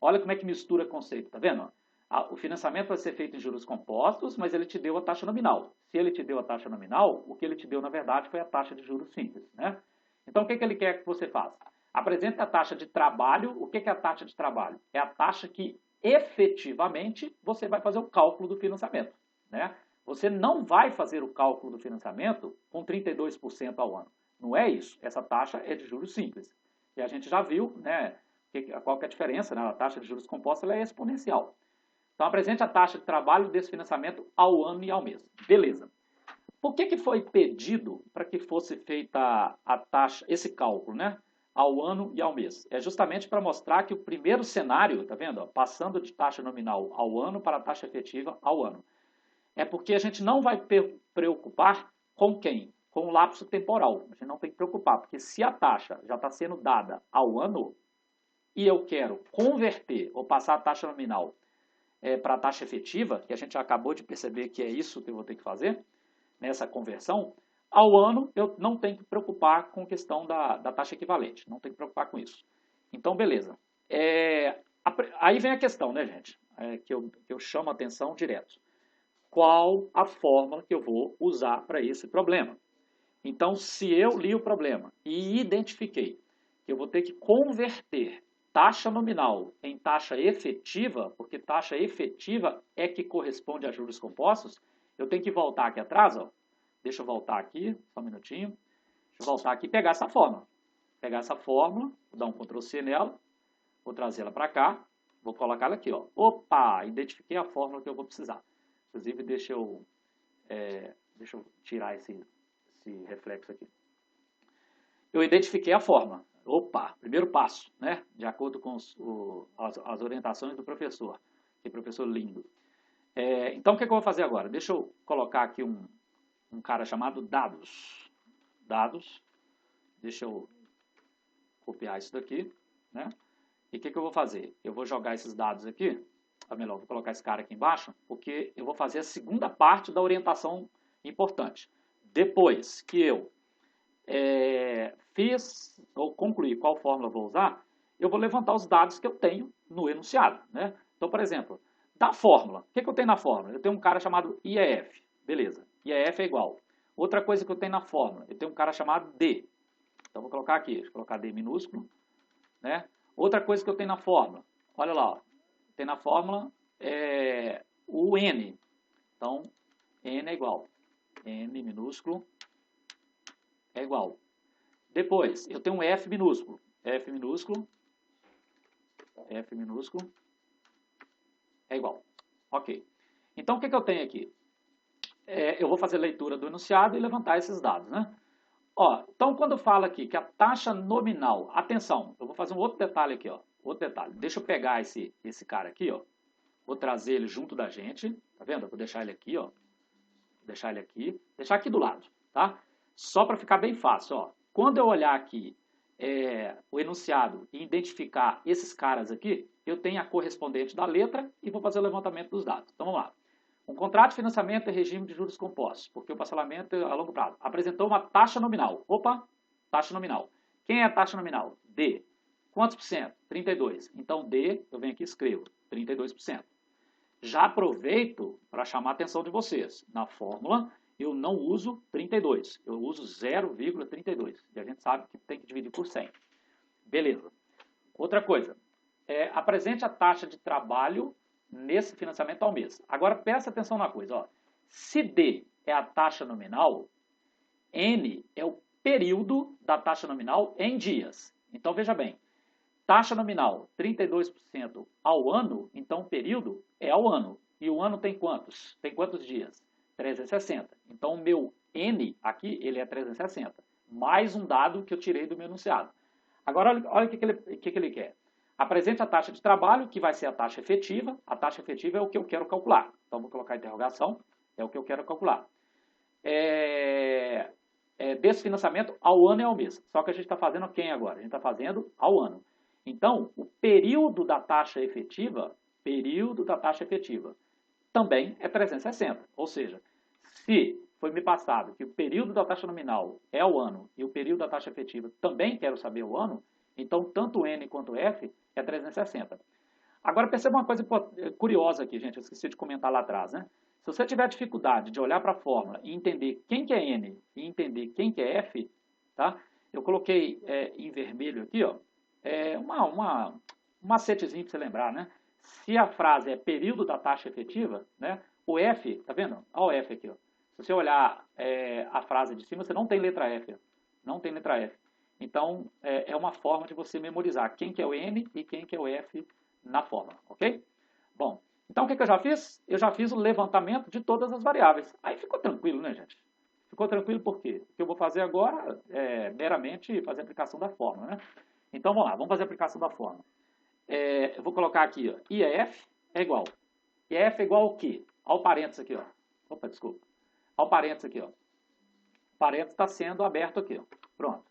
Olha como é que mistura conceito, tá vendo? O financiamento vai ser feito em juros compostos, mas ele te deu a taxa nominal. Se ele te deu a taxa nominal, o que ele te deu, na verdade, foi a taxa de juros simples, né? Então, o que ele quer que você faça? Apresente a taxa de trabalho. O que é a taxa de trabalho? É a taxa que, efetivamente, você vai fazer o cálculo do financiamento, né? Você não vai fazer o cálculo do financiamento com 32% ao ano. Não é isso. Essa taxa é de juros simples. E a gente já viu, né, qual que é a diferença, né? A taxa de juros composta ela é exponencial. Então, apresente a taxa de trabalho desse financiamento ao ano e ao mês. Beleza. Por que foi pedido para que fosse feita a taxa, esse cálculo, né? Ao ano e ao mês? É justamente para mostrar que o primeiro cenário, tá vendo? Passando de taxa nominal ao ano para a taxa efetiva ao ano. É porque a gente não vai preocupar com quem? Com o lapso temporal. A gente não tem que preocupar, porque se a taxa já está sendo dada ao ano e eu quero converter ou passar a taxa nominal para a taxa efetiva, que a gente já acabou de perceber que é isso que eu vou ter que fazer, nessa conversão, ao ano eu não tenho que preocupar com a questão da taxa equivalente, não tenho que preocupar com isso. Então, beleza. Aí vem a questão, né, gente, que eu chamo a atenção direto. Qual a fórmula que eu vou usar para esse problema? Então, se eu li o problema e identifiquei que eu vou ter que converter taxa nominal em taxa efetiva, porque taxa efetiva é que corresponde a juros compostos, eu tenho que voltar aqui atrás, ó. Deixa eu voltar aqui, só um minutinho. Deixa eu voltar aqui e pegar essa fórmula. Pegar essa fórmula, vou dar um Ctrl C nela, vou trazer ela para cá, vou colocar ela aqui, ó. Opa, identifiquei a fórmula que eu vou precisar. Inclusive, deixa eu tirar esse reflexo aqui. Eu identifiquei a fórmula. Opa, primeiro passo, né? De acordo com as orientações do professor. Que professor lindo. Então, o que eu vou fazer agora? Deixa eu colocar aqui um cara chamado dados. Dados. Deixa eu copiar isso daqui, né? E o que eu vou fazer? Eu vou jogar esses dados aqui, ou melhor, vou colocar esse cara aqui embaixo, porque eu vou fazer a segunda parte da orientação importante. Depois que eu fiz ou concluí qual fórmula eu vou usar, eu vou levantar os dados que eu tenho no enunciado, né? Então, por exemplo, da fórmula, o que eu tenho na fórmula? Eu tenho um cara chamado IEF, beleza, IEF é igual. Outra coisa que eu tenho na fórmula, eu tenho um cara chamado D. Então, vou colocar aqui, deixa eu colocar D minúsculo, né? Outra coisa que eu tenho na fórmula, olha lá, ó, tem na fórmula o N. Então, N é igual. N minúsculo é igual. Depois, eu tenho um F minúsculo. F minúsculo é igual. Ok. Então, o que eu tenho aqui? Eu vou fazer leitura do enunciado e levantar esses dados, né? Ó, então, quando fala aqui que a taxa nominal... Atenção, eu vou fazer um outro detalhe aqui, ó. Outro detalhe. Deixa eu pegar esse cara aqui, ó. Vou trazer ele junto da gente. Tá vendo? Eu vou deixar ele aqui, ó. Deixar ele aqui. Deixar aqui do lado, tá? Só para ficar bem fácil, ó. Quando eu olhar aqui o enunciado e identificar esses caras aqui, eu tenho a correspondente da letra e vou fazer o levantamento dos dados. Então, vamos lá. Um contrato de financiamento é regime de juros compostos, porque o parcelamento é a longo prazo. Apresentou uma taxa nominal. Opa, taxa nominal. Quem é a taxa nominal? D. Quantos por cento? 32. Então, D, eu venho aqui e escrevo 32%. Já aproveito para chamar a atenção de vocês. Na fórmula, eu não uso 32, eu uso 0,32. E a gente sabe que tem que dividir por 100. Beleza. Outra coisa, apresente a taxa de trabalho nesse financiamento ao mês. Agora, presta atenção na coisa. Ó. Se D é a taxa nominal, N é o período da taxa nominal em dias. Então, veja bem, taxa nominal 32% ao ano, então o período é ao ano. E o ano tem quantos? Tem quantos dias? 360. Então, o meu N aqui, ele é 360. Mais um dado que eu tirei do meu enunciado. Agora, olha o que ele quer. Apresente a taxa de trabalho, que vai ser a taxa efetiva. A taxa efetiva é o que eu quero calcular. Então, vou colocar a interrogação. É o que eu quero calcular. Desse financiamento ao ano e ao mês. Só que a gente está fazendo quem agora? A gente está fazendo ao ano. Então, o período da taxa efetiva também é 360. Ou seja, se foi me passado que o período da taxa nominal é o ano e o período da taxa efetiva também quero saber o ano, então tanto N quanto F é 360. Agora perceba uma coisa curiosa aqui, gente, eu esqueci de comentar lá atrás, né? Se você tiver dificuldade de olhar para a fórmula e entender quem que é N e entender quem que é F, tá? Eu coloquei em vermelho aqui, ó, um macetezinho para você lembrar, né? Se a frase é período da taxa efetiva, né? O F, tá vendo? Olha o F aqui, ó. Se você olhar a frase de cima, você não tem letra F. Não tem letra F. Então, é uma forma de você memorizar quem que é o N e quem que é o F na fórmula, ok? Bom, então o que eu já fiz? Eu já fiz o levantamento de todas as variáveis. Aí ficou tranquilo, né, gente? Ficou tranquilo por quê? O que eu vou fazer agora é meramente fazer a aplicação da fórmula, né? Então, vamos lá, vamos fazer a aplicação da fórmula. Eu vou colocar aqui, ó, IEF é igual. IEF é igual ao quê? Ao parênteses aqui, ó. Opa, desculpa. Ao parênteses aqui, ó. O parênteses está sendo aberto aqui, ó. Pronto.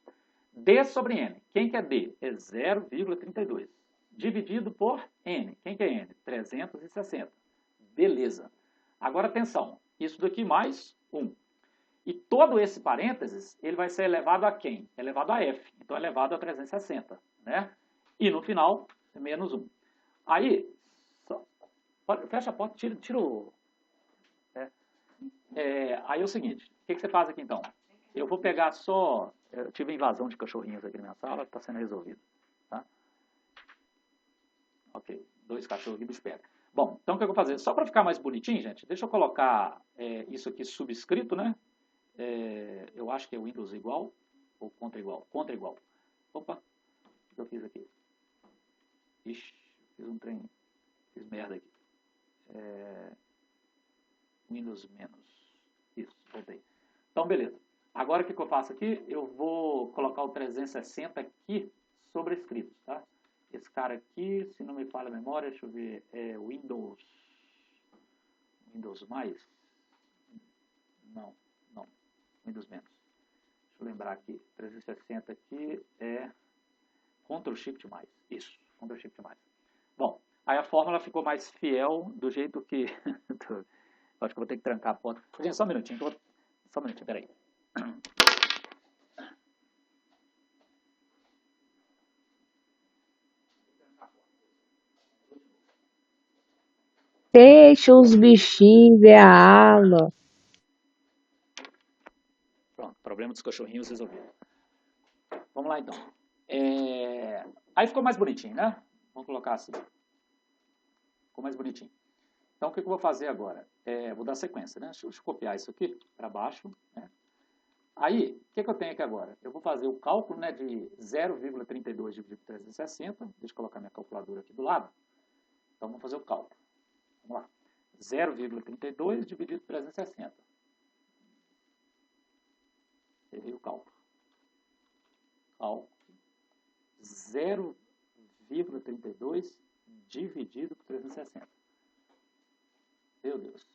D sobre N. Quem que é D? É 0,32. Dividido por N. Quem que é N? 360. Beleza. Agora, atenção. Isso daqui mais 1. E todo esse parênteses, ele vai ser elevado a quem? Elevado a F. Então, é elevado a 360. Né? E no final, menos 1. Aí, fecha a porta, tira o... aí é o seguinte. O que você faz aqui, então? Eu vou pegar só... Eu tive invasão de cachorrinhos aqui na minha sala, está sendo resolvido. Tá? Ok, 2 cachorros aqui, bicho pega. Bom, então o que eu vou fazer? Só para ficar mais bonitinho, gente, deixa eu colocar isso aqui subscrito, né? Eu acho que é Windows igual ou contra igual? Contra igual. Opa, o que eu fiz aqui? Ixi, fiz um trem, fiz merda aqui. Windows menos. Isso, voltei. Então, beleza. Agora, o que eu faço aqui? Eu vou colocar o 360 aqui sobrescrito, tá? Esse cara aqui, se não me falha a memória, deixa eu ver, é Windows mais? Não, Windows menos. Deixa eu lembrar aqui, 360 aqui é Ctrl Shift mais. Isso, Ctrl Shift mais. Bom, aí a fórmula ficou mais fiel do jeito que... Acho que eu vou ter que trancar a porta. Gente, só um minutinho, peraí. Deixa os bichinhos ver a aula. Pronto, problema dos cachorrinhos resolvido. Vamos lá, então. Aí ficou mais bonitinho, né? Vamos colocar assim. Ficou mais bonitinho. Então, o que eu vou fazer agora? Vou dar sequência, né? Deixa eu copiar isso aqui para baixo, né? Aí, o que eu tenho aqui agora? Eu vou fazer o cálculo, né, de 0,32 dividido por 360. Deixa eu colocar minha calculadora aqui do lado. Então, vamos fazer o cálculo. Vamos lá. 0,32 dividido por 360. Errei o cálculo. Cálculo. 0,32 dividido por 360. Meu Deus.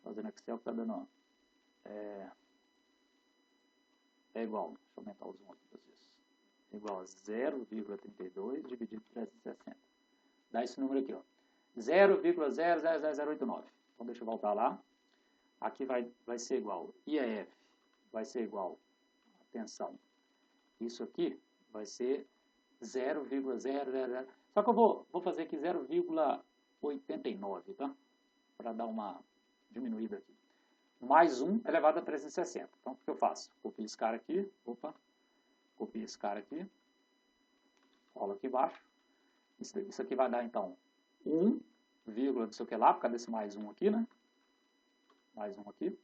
Fazendo Excel que está dando... É igual, deixa eu aumentar os 1 aqui para vocês. É igual a 0,32 dividido por 360. Dá esse número aqui, ó. 0,000089. Então, deixa eu voltar lá. Aqui vai ser igual. IEF vai ser igual. Atenção. Isso aqui vai ser 0,000. Só que eu vou fazer aqui 0,89, tá? Para dar uma diminuída aqui. Mais 1 elevado a 360. Então, o que eu faço? Copio esse cara aqui. Opa. Copio esse cara aqui. Cola aqui embaixo. Isso aqui vai dar, então, 1, não sei o que lá, por causa desse mais 1 aqui, né? Mais 1 aqui.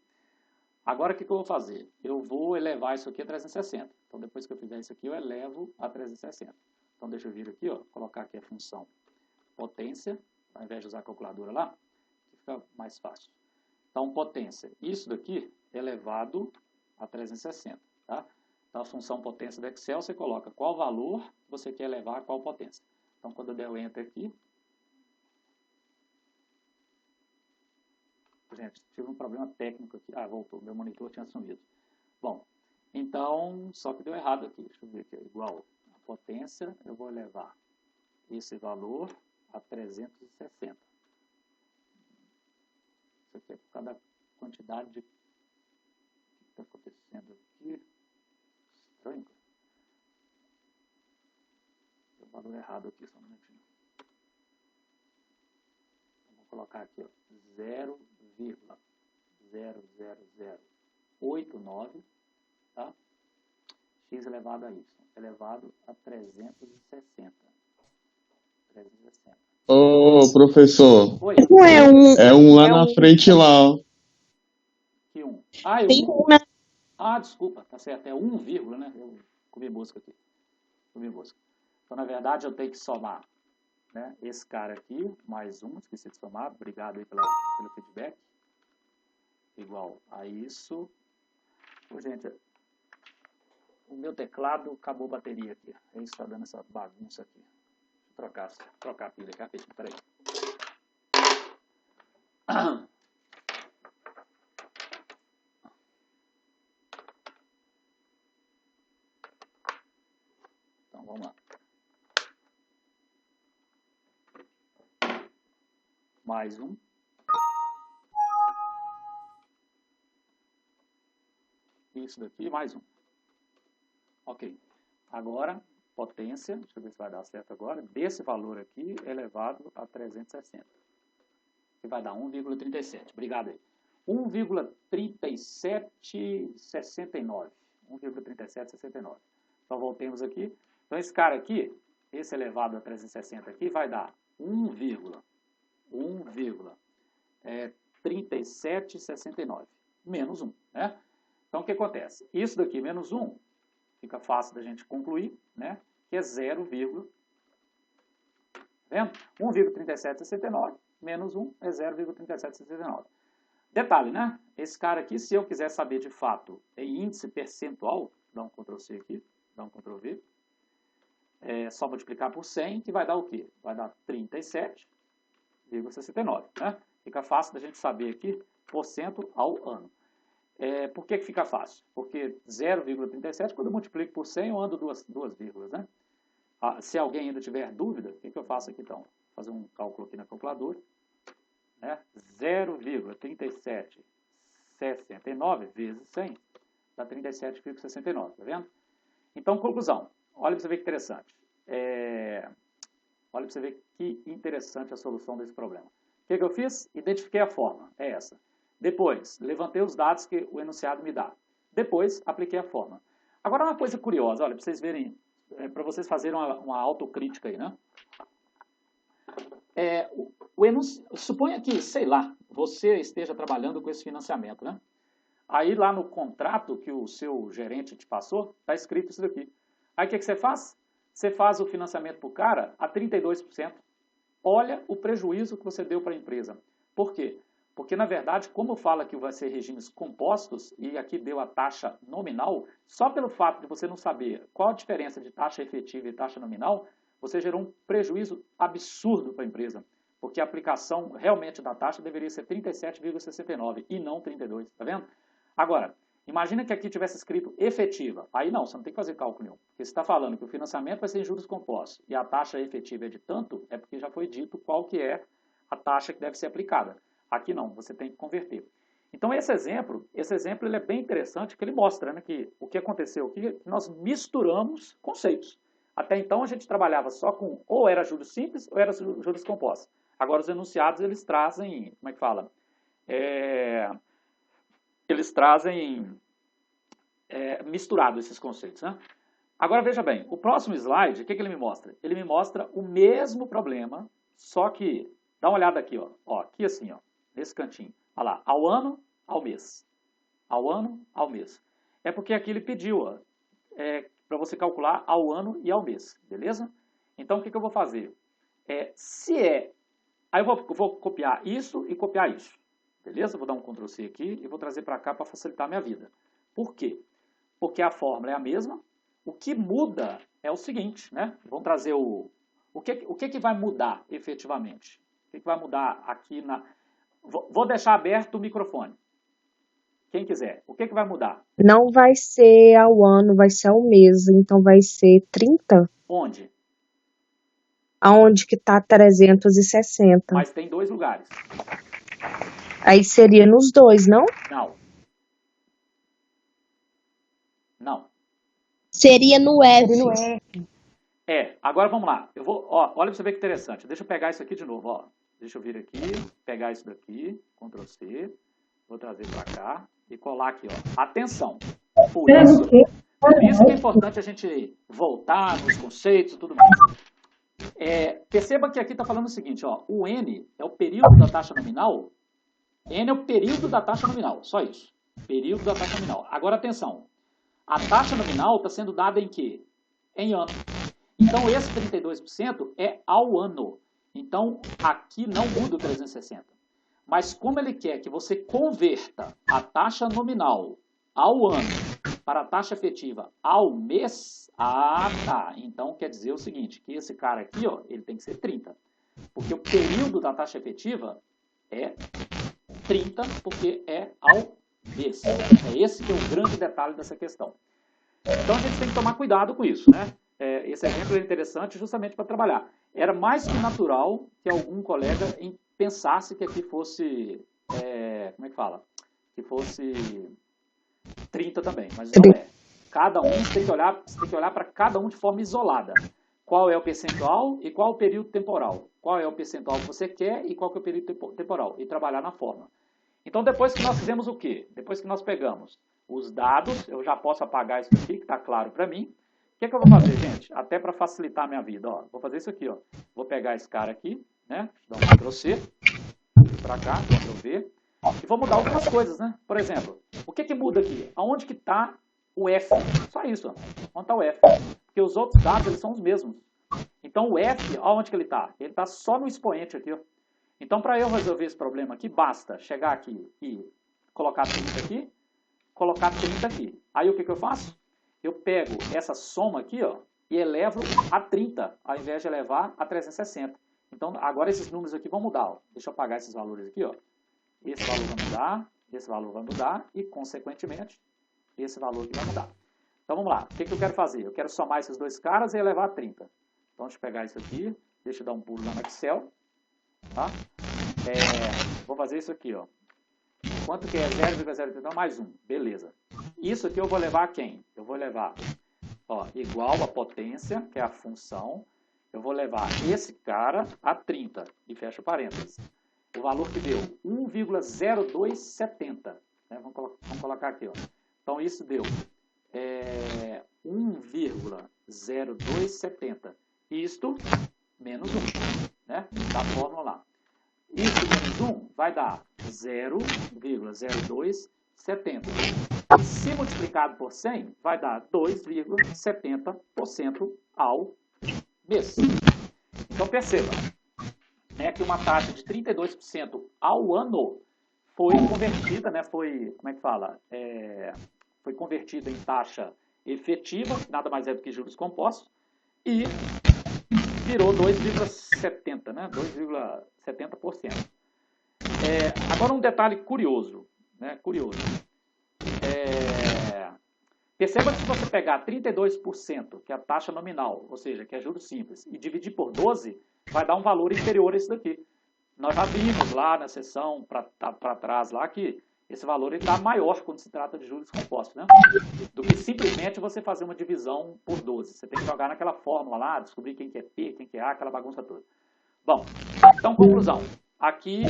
Agora, o que eu vou fazer? Eu vou elevar isso aqui a 360. Então, depois que eu fizer isso aqui, eu elevo a 360. Então, deixa eu vir aqui, ó, colocar aqui a função potência, ao invés de usar a calculadora lá, que fica mais fácil. Então, potência, isso daqui elevado a 360, tá? Então, a função potência do Excel, você coloca qual valor você quer elevar a qual potência. Então, quando eu der o Enter aqui... Gente, tive um problema técnico aqui. Ah, voltou, meu monitor tinha sumido. Bom, então, só que deu errado aqui. Deixa eu ver aqui, igual a potência, eu vou elevar esse valor a 360. Isso aqui é por causa da quantidade de... O que está acontecendo aqui? Estranho. Tem um valor errado aqui, só um minutinho. Então, vou colocar aqui, ó, 0,00089, tá? X elevado a Y, elevado a 360. 360. Ô, professor, Oi, Não é um. é um lá É na um. frente lá, ó. que 1? Ah, é Tem 1. um na. Ah, desculpa, tá certo, é 1, né? Eu comi mosca aqui. Então, na verdade, eu tenho que somar, né, esse cara aqui, mais 1, esqueci de somar, obrigado aí pelo feedback, igual a isso. Pô, gente, o meu teclado acabou a bateria aqui, é isso que está dando essa bagunça aqui. Deixa eu trocar a pilha aqui, rapidinho, peraí. Então, vamos lá. Mais 1. Isso daqui, mais 1. Ok. Agora, potência, deixa eu ver se vai dar certo agora, desse valor aqui elevado a 360. Que vai dar 1,37. Obrigado aí. 1,3769. 1,3769. Então, voltemos aqui. Então, esse cara aqui, esse elevado a 360 aqui, vai dar 1,3769. Menos 1, né? Então, o que acontece? Isso daqui, menos 1, fica fácil da gente concluir, né? Que é 0, tá vendo? 1,3769 menos 1 é 0,3769. Detalhe, né? Esse cara aqui, se eu quiser saber de fato em índice percentual, dá um Ctrl+C aqui, dá um Ctrl+V, é só multiplicar por 100, que vai dar o quê? Vai dar 37,69, né? Fica fácil da gente saber aqui, % ao ano. Por que fica fácil? Porque 0,37, quando eu multiplico por 100, eu ando duas vírgulas, né? Se alguém ainda tiver dúvida, o que eu faço aqui então? Vou fazer um cálculo aqui na calculadora, né? 0,3769 vezes 100 dá 37,69, tá vendo? Então, conclusão. Olha para você ver que interessante. Olha para você ver que interessante a solução desse problema. O que eu fiz? Identifiquei a fórmula, é essa. Depois, levantei os dados que o enunciado me dá. Depois, apliquei a fórmula. Agora, uma coisa curiosa, olha, para vocês verem, para vocês fazerem uma autocrítica aí, né? Suponha que, sei lá, você esteja trabalhando com esse financiamento, né? Aí lá no contrato que o seu gerente te passou, está escrito isso daqui. Aí o que você faz? Você faz o financiamento para o cara a 32%. Olha o prejuízo que você deu para a empresa. Por quê? Porque, na verdade, como fala que vai ser regimes compostos, e aqui deu a taxa nominal, só pelo fato de você não saber qual a diferença de taxa efetiva e taxa nominal, você gerou um prejuízo absurdo para a empresa. Porque a aplicação realmente da taxa deveria ser 37,69 e não 32, tá vendo? Agora, imagina que aqui tivesse escrito efetiva. Aí não, você não tem que fazer cálculo nenhum. Porque você está falando que o financiamento vai ser em juros compostos e a taxa efetiva é de tanto, é porque já foi dito qual que é a taxa que deve ser aplicada. Aqui não, você tem que converter. Então esse exemplo ele é bem interessante, porque ele mostra, né, que o que aconteceu aqui, que nós misturamos conceitos. Até então a gente trabalhava só com ou era juros simples ou era juros compostos. Agora os enunciados eles trazem, como é que fala? Eles trazem misturado esses conceitos, né? Agora veja bem, o próximo slide, o que ele me mostra? Ele me mostra o mesmo problema, só que, dá uma olhada aqui, ó, aqui assim, ó, nesse cantinho, olha lá, ao ano, ao mês. Ao ano, ao mês. É porque aqui ele pediu, para você calcular ao ano e ao mês, beleza? Então o que eu vou fazer? Aí eu vou copiar isso e copiar isso. Beleza? Vou dar um Ctrl C aqui e vou trazer para cá para facilitar a minha vida. Por quê? Porque a fórmula é a mesma. O que muda é o seguinte, né? Vamos trazer o que vai mudar efetivamente? O que vai mudar aqui na... Vou deixar aberto o microfone. Quem quiser. O que vai mudar? Não vai ser ao ano, vai ser ao mês. Então vai ser 30? Onde? Aonde que tá 360? Mas tem 2 lugares. Aí seria nos dois, não? Não. Não. Seria no F. Agora vamos lá. Eu vou, olha para você ver que interessante. Deixa eu pegar isso aqui de novo, ó. Deixa eu vir aqui, pegar isso daqui, Ctrl C, vou trazer para cá e colar aqui, ó. Atenção. Por isso que é importante a gente voltar nos conceitos e tudo mais. Perceba que aqui está falando o seguinte, ó. O N é o período da taxa nominal. N é o período da taxa nominal, só isso. Período da taxa nominal. Agora, atenção. A taxa nominal está sendo dada em quê? Em ano. Então, esse 32% é ao ano. Então, aqui não muda o 360. Mas como ele quer que você converta a taxa nominal ao ano para a taxa efetiva ao mês, tá. Então, quer dizer o seguinte, que esse cara aqui, ó, ele tem que ser 30. Porque o período da taxa efetiva é 30, porque é ao mês. É esse que é o grande detalhe dessa questão. Então a gente tem que tomar cuidado com isso, né? Esse exemplo é interessante justamente para trabalhar. Era mais que natural que algum colega pensasse que aqui fosse, como é que fala? Que fosse 30 também, mas não é. Cada um você tem que olhar para cada um de forma isolada. Qual é o percentual e qual é o período temporal? Qual é o percentual que você quer e qual que é o período temporal? E trabalhar na forma. Então, depois que nós fizemos o quê? Depois que nós pegamos os dados, eu já posso apagar isso aqui, que está claro para mim. O que eu vou fazer, gente? Até para facilitar a minha vida. Ó, vou fazer isso aqui. Ó. Vou pegar esse cara aqui, né? Dar um Ctrl C, para cá, Ctrl V. E vou mudar algumas coisas, né? Por exemplo, o que muda aqui? Aonde que está o F? Só isso. Ó. Onde está o F? Porque os outros dados eles são os mesmos. Então, o F, onde que ele está? Ele está só no expoente aqui, ó. Então, para eu resolver esse problema aqui, basta chegar aqui e colocar 30 aqui, colocar 30 aqui. Aí, o que eu faço? Eu pego essa soma aqui, ó, e elevo a 30, ao invés de elevar a 360. Então, agora esses números aqui vão mudar, ó. Deixa eu apagar esses valores aqui, ó. Esse valor vai mudar, esse valor vai mudar e, consequentemente, esse valor aqui vai mudar. Então, vamos lá. O que eu quero fazer? Eu quero somar esses dois caras e elevar a 30. Então, deixa eu pegar isso aqui, deixa eu dar um pulo lá no Excel. Tá? Vou fazer isso aqui, ó. Quanto que é 0,031 mais 1? Beleza. Isso aqui eu vou levar a quem? Eu vou levar, ó, igual a potência, que é a função. Eu vou levar esse cara a 30. E fecha o parênteses. O valor que deu 1,0270. Né? Vamos colocar aqui, ó. Então, isso deu 1,0270. Isto menos 1. né? Da fórmula lá. Isso menos 1 vai dar 0,0270. Se multiplicado por 100, vai dar 2,70% ao mês. Então, perceba, né, que uma taxa de 32% ao ano foi convertida, né, foi convertida em taxa efetiva, nada mais é do que juros compostos, e virou 2,70%, né, 2,70%. Agora um detalhe curioso, né, perceba que se você pegar 32%, que é a taxa nominal, ou seja, que é juros simples, e dividir por 12, vai dar um valor inferior a esse daqui. Nós já vimos lá na sessão para trás lá que esse valor está maior quando se trata de juros compostos, né? Do que simplesmente você fazer uma divisão por 12. Você tem que jogar naquela fórmula lá, descobrir quem que é P, quem que é A, aquela bagunça toda. Bom, então conclusão. Aqui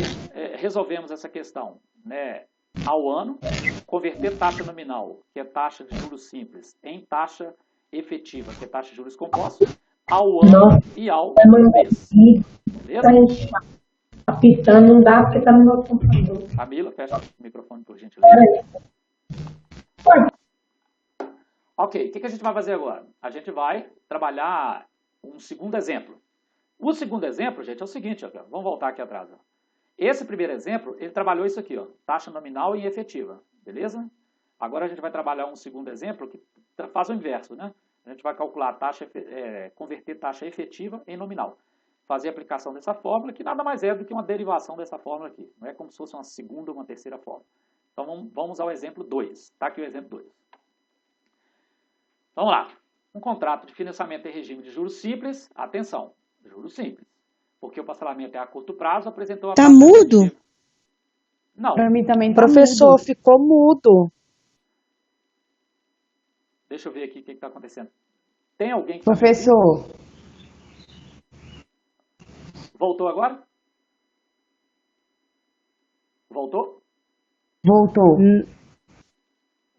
resolvemos essa questão, né, ao ano, converter taxa nominal, que é taxa de juros simples, em taxa efetiva, que é taxa de juros compostos, ao ano e ao mês. Beleza? Apitando, não dá porque tá no meu computador. Camila, fecha o microfone por gentileza. Ok, o que a gente vai fazer agora? A gente vai trabalhar um segundo exemplo. O segundo exemplo, gente, é o seguinte, ó, vamos voltar aqui atrás. Ó. Esse primeiro exemplo, ele trabalhou isso aqui, ó, taxa nominal e efetiva, beleza? Agora a gente vai trabalhar um segundo exemplo que faz o inverso, né? A gente vai calcular a taxa, converter taxa efetiva em nominal. Fazer a aplicação dessa fórmula, que nada mais é do que uma derivação dessa fórmula aqui. Não é como se fosse uma segunda ou uma terceira fórmula. Então vamos ao exemplo 2. Está aqui o exemplo 2. Vamos lá. Um contrato de financiamento em regime de juros simples. Atenção, juros simples. Porque o parcelamento é a curto prazo, apresentou a... Tá mudo? Não. Pra mim também tá Professor, mudo. ficou mudo. Deixa eu ver aqui o que está acontecendo. Tem alguém que... Professor, Voltou agora? Voltou? voltou.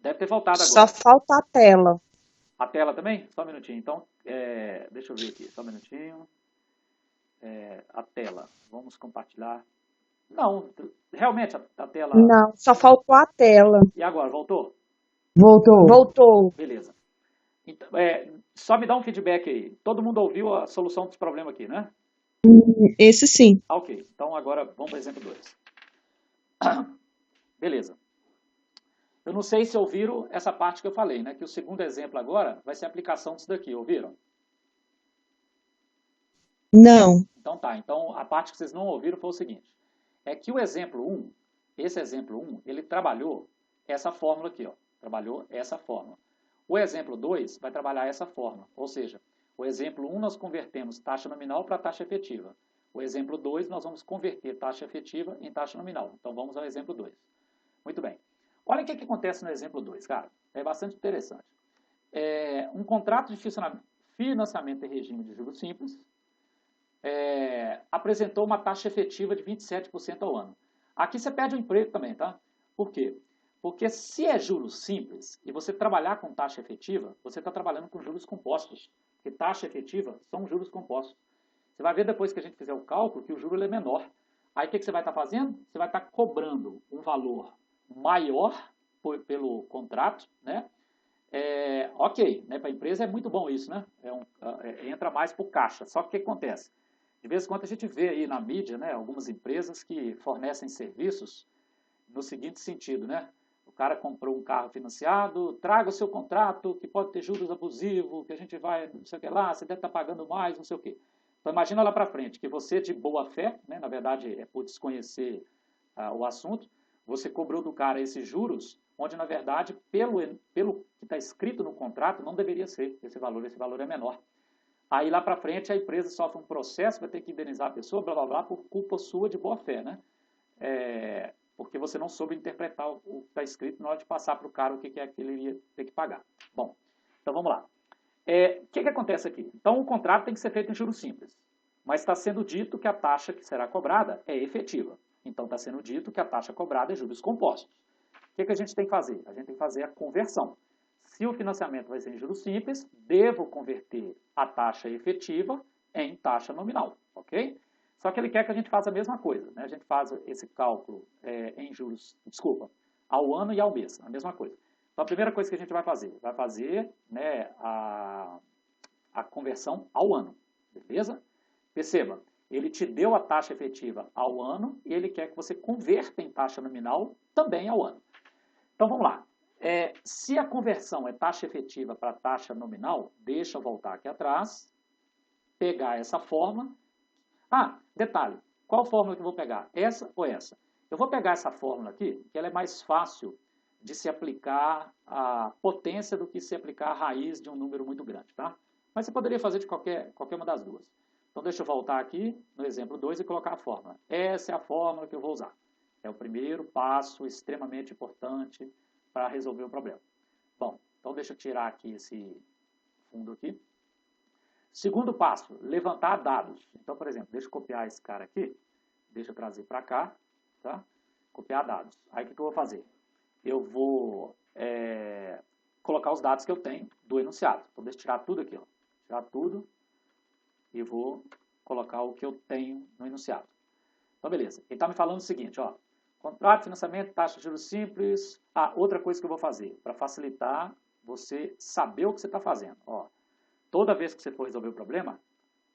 Deve ter voltado agora. Só falta a tela. A tela também? Só um minutinho. Então, deixa eu ver aqui. Só um minutinho. A tela. Vamos compartilhar. Não, realmente a tela... Não, só faltou a tela. E agora, voltou? Voltou. Voltou. Beleza. Então, só me dá um feedback aí. Todo mundo ouviu a solução desse problema aqui, né? Esse sim. Ok. Então, agora vamos para o exemplo 2. Beleza. Eu não sei se ouviram essa parte que eu falei, né? Que o segundo exemplo agora vai ser a aplicação disso daqui. Ouviram? Não. Então tá. Então, a parte que vocês não ouviram foi o seguinte. É que o exemplo 1, esse exemplo 1, ele trabalhou essa fórmula aqui, ó. Trabalhou essa fórmula. O exemplo 2 vai trabalhar essa fórmula. Ou seja, o exemplo 1 nós convertemos taxa nominal para taxa efetiva. O exemplo 2 nós vamos converter taxa efetiva em taxa nominal. Então vamos ao exemplo 2. Muito bem. Olha o que acontece no exemplo 2, cara. É bastante interessante. Um contrato de financiamento em regime de juros simples apresentou uma taxa efetiva de 27% ao ano. Aqui você perde o emprego também, tá? Por quê? Porque se é juros simples e você trabalhar com taxa efetiva, você está trabalhando com juros compostos. Porque taxa efetiva são juros compostos. Você vai ver depois que a gente fizer o cálculo que o juro é menor. Aí o que você vai estar fazendo? Você vai estar cobrando um valor maior pelo contrato, né? Ok, né? Para a empresa é muito bom isso, né? Entra mais por caixa. Só que o que acontece? De vez em quando a gente vê aí na mídia, né, algumas empresas que fornecem serviços no seguinte sentido, né? O cara comprou um carro financiado, traga o seu contrato, que pode ter juros abusivos, que a gente vai, não sei o que lá, você deve estar pagando mais, não sei o que. Então imagina lá para frente, que você de boa fé, né, na verdade é por desconhecer o assunto, você cobrou do cara esses juros, onde na verdade, pelo que está escrito no contrato, não deveria ser esse valor é menor. Aí lá para frente a empresa sofre um processo, vai ter que indenizar a pessoa, blá blá blá, por culpa sua de boa fé, né? Porque você não soube interpretar o que está escrito na hora de passar para o cara o que é que ele iria ter que pagar. Bom, então vamos lá. O que acontece aqui? Então o contrato tem que ser feito em juros simples, mas está sendo dito que a taxa que será cobrada é efetiva. Então está sendo dito que a taxa cobrada é juros compostos. O que a gente tem que fazer? A gente tem que fazer a conversão. Se o financiamento vai ser em juros simples, devo converter a taxa efetiva em taxa nominal, ok? Só que ele quer que a gente faça a mesma coisa, né? A gente faz esse cálculo em juros, desculpa, ao ano e ao mês, a mesma coisa. Então, a primeira coisa que a gente vai fazer, né, a conversão ao ano, beleza? Perceba, ele te deu a taxa efetiva ao ano e ele quer que você converta em taxa nominal também ao ano. Então, vamos lá. Se a conversão é taxa efetiva para taxa nominal, deixa eu voltar aqui atrás, pegar essa fórmula. Ah, detalhe, qual fórmula que eu vou pegar? Essa ou essa? Eu vou pegar essa fórmula aqui, que ela é mais fácil de se aplicar a potência do que se aplicar a raiz de um número muito grande, tá? Mas você poderia fazer de qualquer uma das duas. Então, deixa eu voltar aqui no exemplo 2 e colocar a fórmula. Essa é a fórmula que eu vou usar. É o primeiro passo extremamente importante para resolver o problema. Bom, então deixa eu tirar aqui esse fundo aqui. Segundo passo, levantar dados. Então, por exemplo, deixa eu copiar esse cara aqui. Deixa eu trazer para cá. Tá? Copiar dados. Aí, o que eu vou fazer? Eu vou colocar os dados que eu tenho do enunciado. Então, deixa eu tirar tudo aqui. Ó. Tirar tudo. E vou colocar o que eu tenho no enunciado. Então, beleza. Ele está me falando o seguinte, ó. Contrato, financiamento, taxa de juros simples. Ah, outra coisa que eu vou fazer, para facilitar você saber o que você está fazendo. Ó, toda vez que você for resolver o problema,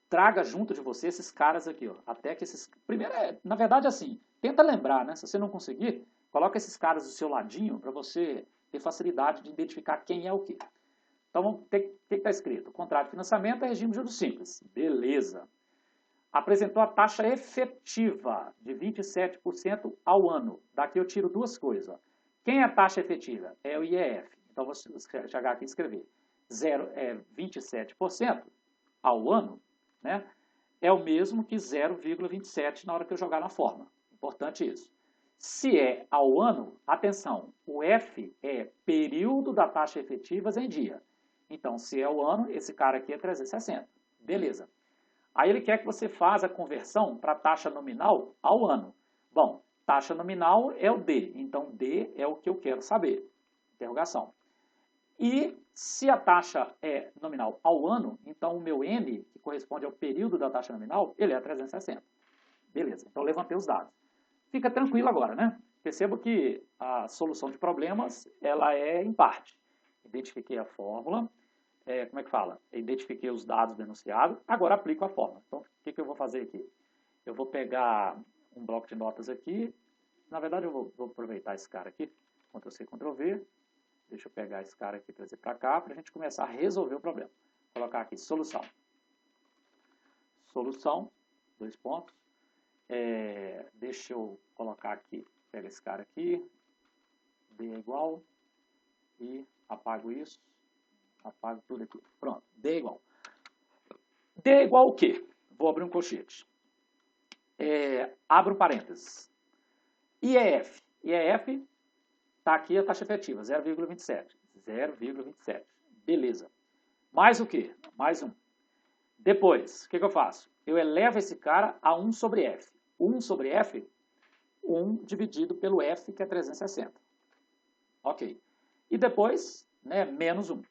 traga junto de você esses caras aqui. Ó, até que esses... Primeiro, na verdade, assim, tenta lembrar, né? Se você não conseguir, coloca esses caras do seu ladinho para você ter facilidade de identificar quem é o quê. Então, o que está escrito? Contrato de financiamento é regime de juros simples. Beleza. Apresentou a taxa efetiva de 27% ao ano. Daqui eu tiro duas coisas. Quem é a taxa efetiva? É o IEF. Então, vou chegar aqui e escrever. 27% ao ano, né? É o mesmo que 0,27 na hora que eu jogar na forma. Importante isso. Se é ao ano, atenção, o F é período da taxa efetiva em dia. Então, se é o ano, esse cara aqui é 360. Beleza. Aí ele quer que você faça a conversão para a taxa nominal ao ano. Bom, taxa nominal é o D, então D é o que eu quero saber. Interrogação. E se a taxa é nominal ao ano, então o meu N, que corresponde ao período da taxa nominal, ele é 360. Beleza, então levantei os dados. Fica tranquilo agora, né? Perceba que a solução de problemas, ela é em parte. Identifiquei a fórmula. Como é que fala? Identifiquei os dados do enunciado, agora aplico a fórmula. Então, o que eu vou fazer aqui? Eu vou pegar um bloco de notas aqui. Na verdade, eu vou aproveitar esse cara aqui. Ctrl+C, Ctrl+V. Deixa eu pegar esse cara aqui e trazer para cá, para a gente começar a resolver o problema. Vou colocar aqui, solução. Solução, 2 pontos. Deixa eu colocar aqui, pega esse cara aqui. D é igual. E apago isso. Apago tudo aqui. Pronto. D é igual. D é igual o quê? Vou abrir um colchete. Abro parênteses. IEF. IEF está aqui a taxa efetiva, 0,27. 0,27. Beleza. Mais o quê? Mais 1. Depois, o que eu faço? Eu elevo esse cara a 1 sobre F. 1 sobre F, 1 dividido pelo F, que é 360. Ok. E depois, né, menos 1.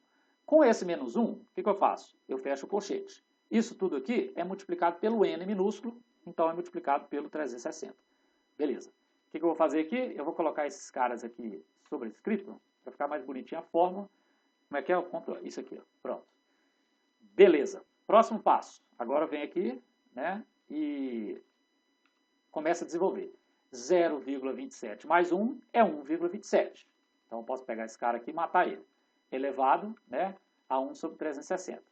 Com esse menos 1, o que eu faço? Eu fecho o colchete. Isso tudo aqui é multiplicado pelo N minúsculo, então é multiplicado pelo 360. Beleza. O que eu vou fazer aqui? Eu vou colocar esses caras aqui sobrescrito, para ficar mais bonitinha a fórmula. Como é que é? Isso aqui, ó. Pronto. Beleza. Próximo passo. Agora vem aqui, né, e começa a desenvolver. 0,27 mais 1 é 1,27. Então, eu posso pegar esse cara aqui e matar ele. Elevado, né, a 1 sobre 360.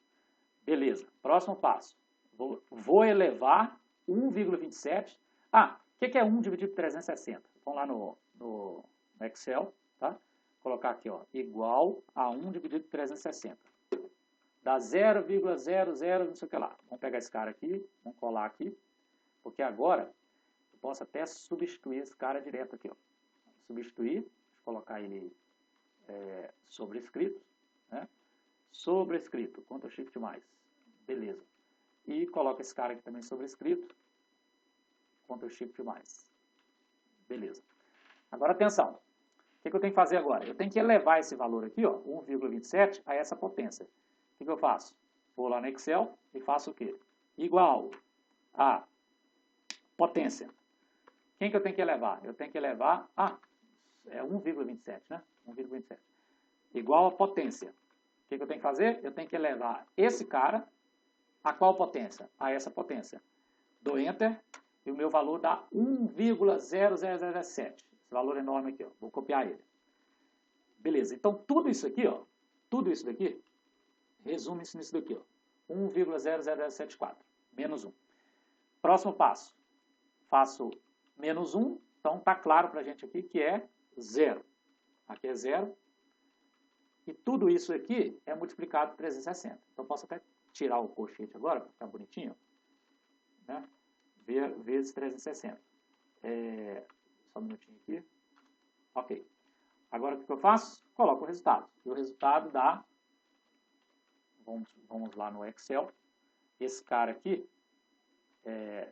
Beleza. Próximo passo. Vou elevar 1,27. Ah, o que é 1 dividido por 360? Vamos lá no Excel, tá? Colocar aqui, ó, igual a 1 dividido por 360. Dá 0,00, não sei o que lá. Vamos pegar esse cara aqui, vamos colar aqui, porque agora eu posso até substituir esse cara direto aqui, ó. Substituir, deixa eu colocar ele sobrescrito, né? Sobrescrito, Ctrl Shift mais. Beleza. E coloca esse cara aqui também sobrescrito, Ctrl Shift mais. Beleza. Agora atenção. O que eu tenho que fazer agora? Eu tenho que elevar esse valor aqui, ó, 1,27 a essa potência. O que eu faço? Vou lá no Excel e faço o quê? Igual a potência. Quem que eu tenho que elevar? Eu tenho que elevar a... é 1,27, né? 1,27. Igual a potência. O que eu tenho que fazer? Eu tenho que elevar esse cara a qual potência? A essa potência. Dou Enter e o meu valor dá 1,0007. Esse valor enorme aqui, ó. Vou copiar ele. Beleza. Então, tudo isso aqui, ó, tudo isso daqui, resume-se nisso daqui, ó. 1,0074. Menos 1. Próximo passo. Faço menos 1. Então, está claro para a gente aqui que é 0. Aqui é 0. E tudo isso aqui é multiplicado por 360. Então, posso até tirar o colchete agora, para ficar bonitinho. Né? Vezes 360. Só um minutinho aqui. Ok. Agora, o que eu faço? Coloco o resultado. E o resultado dá... Vamos lá no Excel. Esse cara aqui,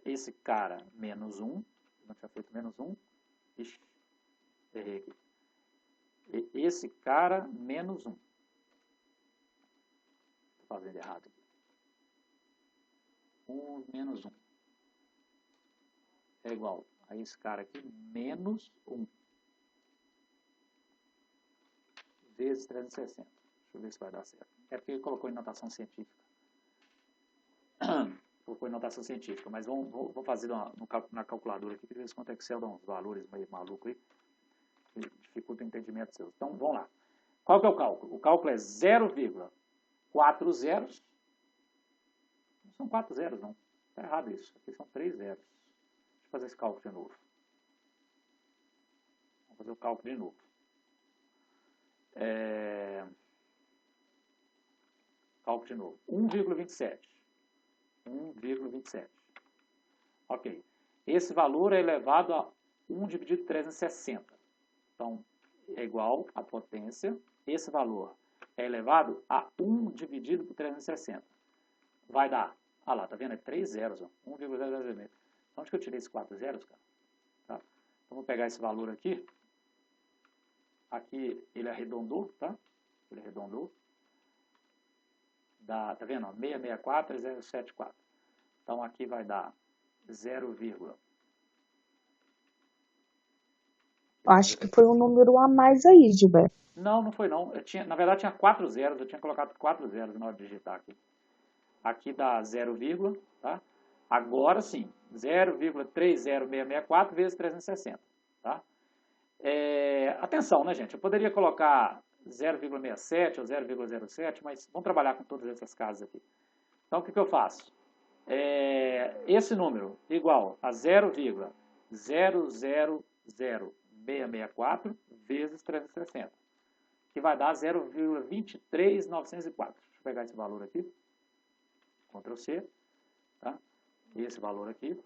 esse cara menos 1. Não tinha feito menos 1. Ixi, errei aqui. Esse cara menos 1. Estou fazendo errado aqui. 1 menos 1. É igual a esse cara aqui menos 1. Vezes 360. Deixa eu ver se vai dar certo. É porque ele colocou em notação científica. Colocou em notação científica, mas vou fazer na calculadora aqui, que ver quanto é que Excel dá uns valores meio malucos aí. Dificulta o entendimento seu. Então, vamos lá. Qual que é o cálculo? O cálculo é 0,4 zeros. Não são 4 zeros, não. Está errado isso. Aqui são 3 zeros. Deixa eu fazer esse cálculo de novo. Vamos fazer o cálculo de novo. Cálculo de novo. 1,27. 1,27. Ok. Esse valor é elevado a 1 dividido por 360. Então, é igual a potência. Esse valor é elevado a 1 dividido por 360. Vai dar... Ah lá, tá vendo? É 3 zeros. 1,006. Onde que eu tirei esses 4 zeros, cara? Tá? Então, vou pegar esse valor aqui. Aqui ele arredondou, tá? Ele arredondou. Dá, tá vendo? 664 e 074. Então, aqui vai dar 0, Acho que foi um número a mais aí, Gilberto. não foi não. Na verdade, tinha 4 zeros. Eu tinha colocado 4 zeros na hora de digitar aqui. Aqui dá 0, tá? Agora sim, 0,30664 vezes 360, tá? Atenção, né, gente? Eu poderia colocar 0,67 ou 0,07, mas vamos trabalhar com todas essas casas aqui. Então, o que eu faço? Esse número igual a 0,000664 vezes 360, que vai dar 0,23904. Deixa eu pegar esse valor aqui. Ctrl C. Tá? Esse valor aqui.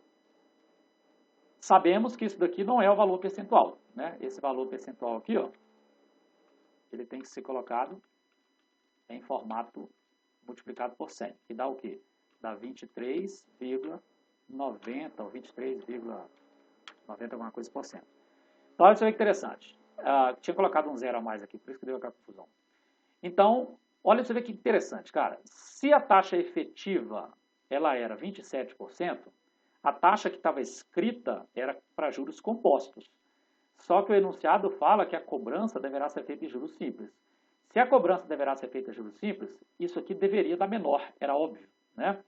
Sabemos que isso daqui não é o valor percentual, né? Esse valor percentual aqui, ó, ele tem que ser colocado em formato multiplicado por 100, que dá o quê? Dá 23,90 ou 23,90 alguma coisa por cento. Então, olha isso aí que interessante. Tinha colocado um zero a mais aqui, por isso que deu aquela confusão. Então, olha isso aí que interessante, cara. Se a taxa efetiva ela era 27%, a taxa que estava escrita era para juros compostos. Só que o enunciado fala que a cobrança deverá ser feita em juros simples. Se a cobrança deverá ser feita em juros simples, isso aqui deveria dar menor, era óbvio, né?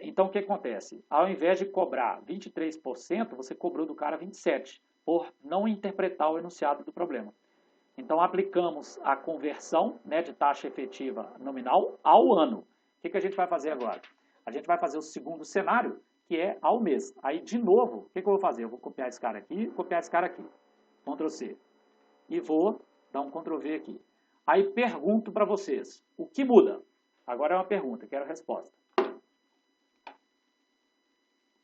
Então, o que acontece? Ao invés de cobrar 23%, você cobrou do cara 27%, por não interpretar o enunciado do problema. Então, aplicamos a conversão, né, de taxa efetiva nominal ao ano. O que a gente vai fazer agora? A gente vai fazer o segundo cenário, que é ao mês. Aí, de novo, o que eu vou fazer? Eu vou copiar esse cara aqui, copiar esse cara aqui. Ctrl C. E vou dar um Ctrl V aqui. Aí, pergunto para vocês, o que muda? Agora é uma pergunta, quero a resposta. O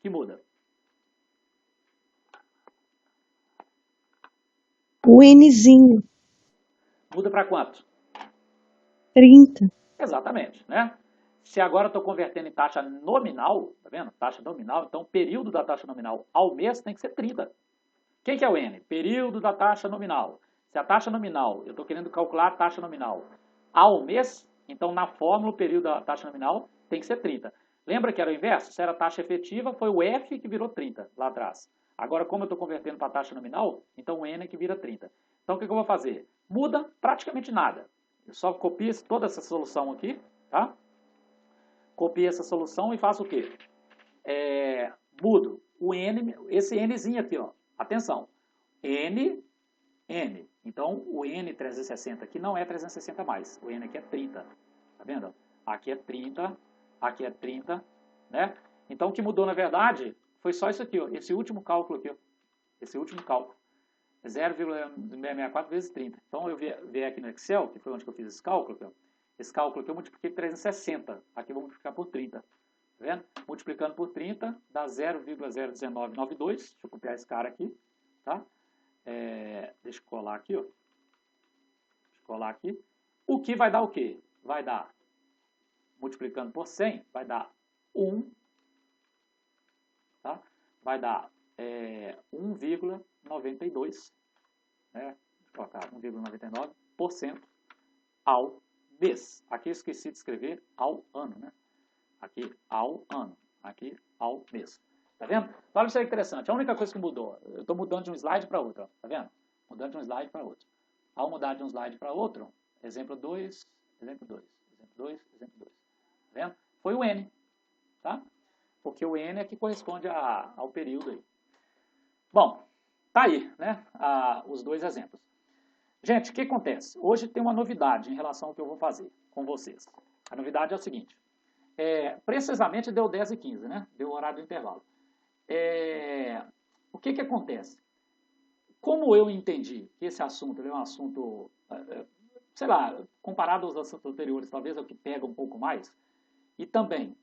que muda? O Nzinho. Muda para quanto? 30. Exatamente, né? Se agora eu estou convertendo em taxa nominal, tá vendo? Taxa nominal, então o período da taxa nominal ao mês tem que ser 30. Quem que é o N? Período da taxa nominal. Se a taxa nominal, eu estou querendo calcular a taxa nominal ao mês, então na fórmula o período da taxa nominal tem que ser 30. Lembra que era o inverso? Se era a taxa efetiva, foi o F que virou 30 lá atrás. Agora, como eu estou convertendo para a taxa nominal, então o N é que vira 30. Então, o que eu vou fazer? Muda praticamente nada. Eu só copio toda essa solução aqui, tá? Copio essa solução e faço o quê? Mudo o N, esse Nzinho aqui, ó. Atenção. N. Então, o N 360 aqui não é 360 mais. O N aqui é 30. Tá vendo? Aqui é 30, aqui é 30, né? Então, o que mudou, na verdade, foi só isso aqui, ó. Esse último cálculo aqui, ó. Esse último cálculo. 0,664 vezes 30. Então, eu vier aqui no Excel, que foi onde eu fiz esse cálculo aqui, ó. Esse cálculo aqui eu multipliquei por 360. Aqui eu vou multiplicar por 30. Tá vendo? Multiplicando por 30 dá 0,01992. Deixa eu copiar esse cara aqui, tá? Deixa eu colar aqui, ó. Deixa eu colar aqui. O que vai dar o quê? Vai dar, multiplicando por 100, vai dar 1, tá? Vai dar 1,92, né? Deixa eu colocar 1,99% ao mês. Aqui eu esqueci de escrever ao ano, né? Aqui ao ano, aqui ao mês. Tá vendo? Olha isso aí interessante. A única coisa que mudou, eu estou mudando de um slide para outro, ó. Tá vendo? Mudando de um slide para outro. Ao mudar de um slide para outro, exemplo 2, exemplo 2, exemplo 2, exemplo 2. Tá vendo? Foi o N, tá? Porque o N é que corresponde ao período aí. Bom, tá aí, né? Os dois exemplos. Gente, o que acontece? Hoje tem uma novidade em relação ao que eu vou fazer com vocês. A novidade é o seguinte. Precisamente deu 10 e 15, né? Deu o horário do intervalo. O que acontece? Como eu entendi que esse assunto é um assunto, sei lá, comparado aos assuntos anteriores, talvez é o que pega um pouco mais, e também,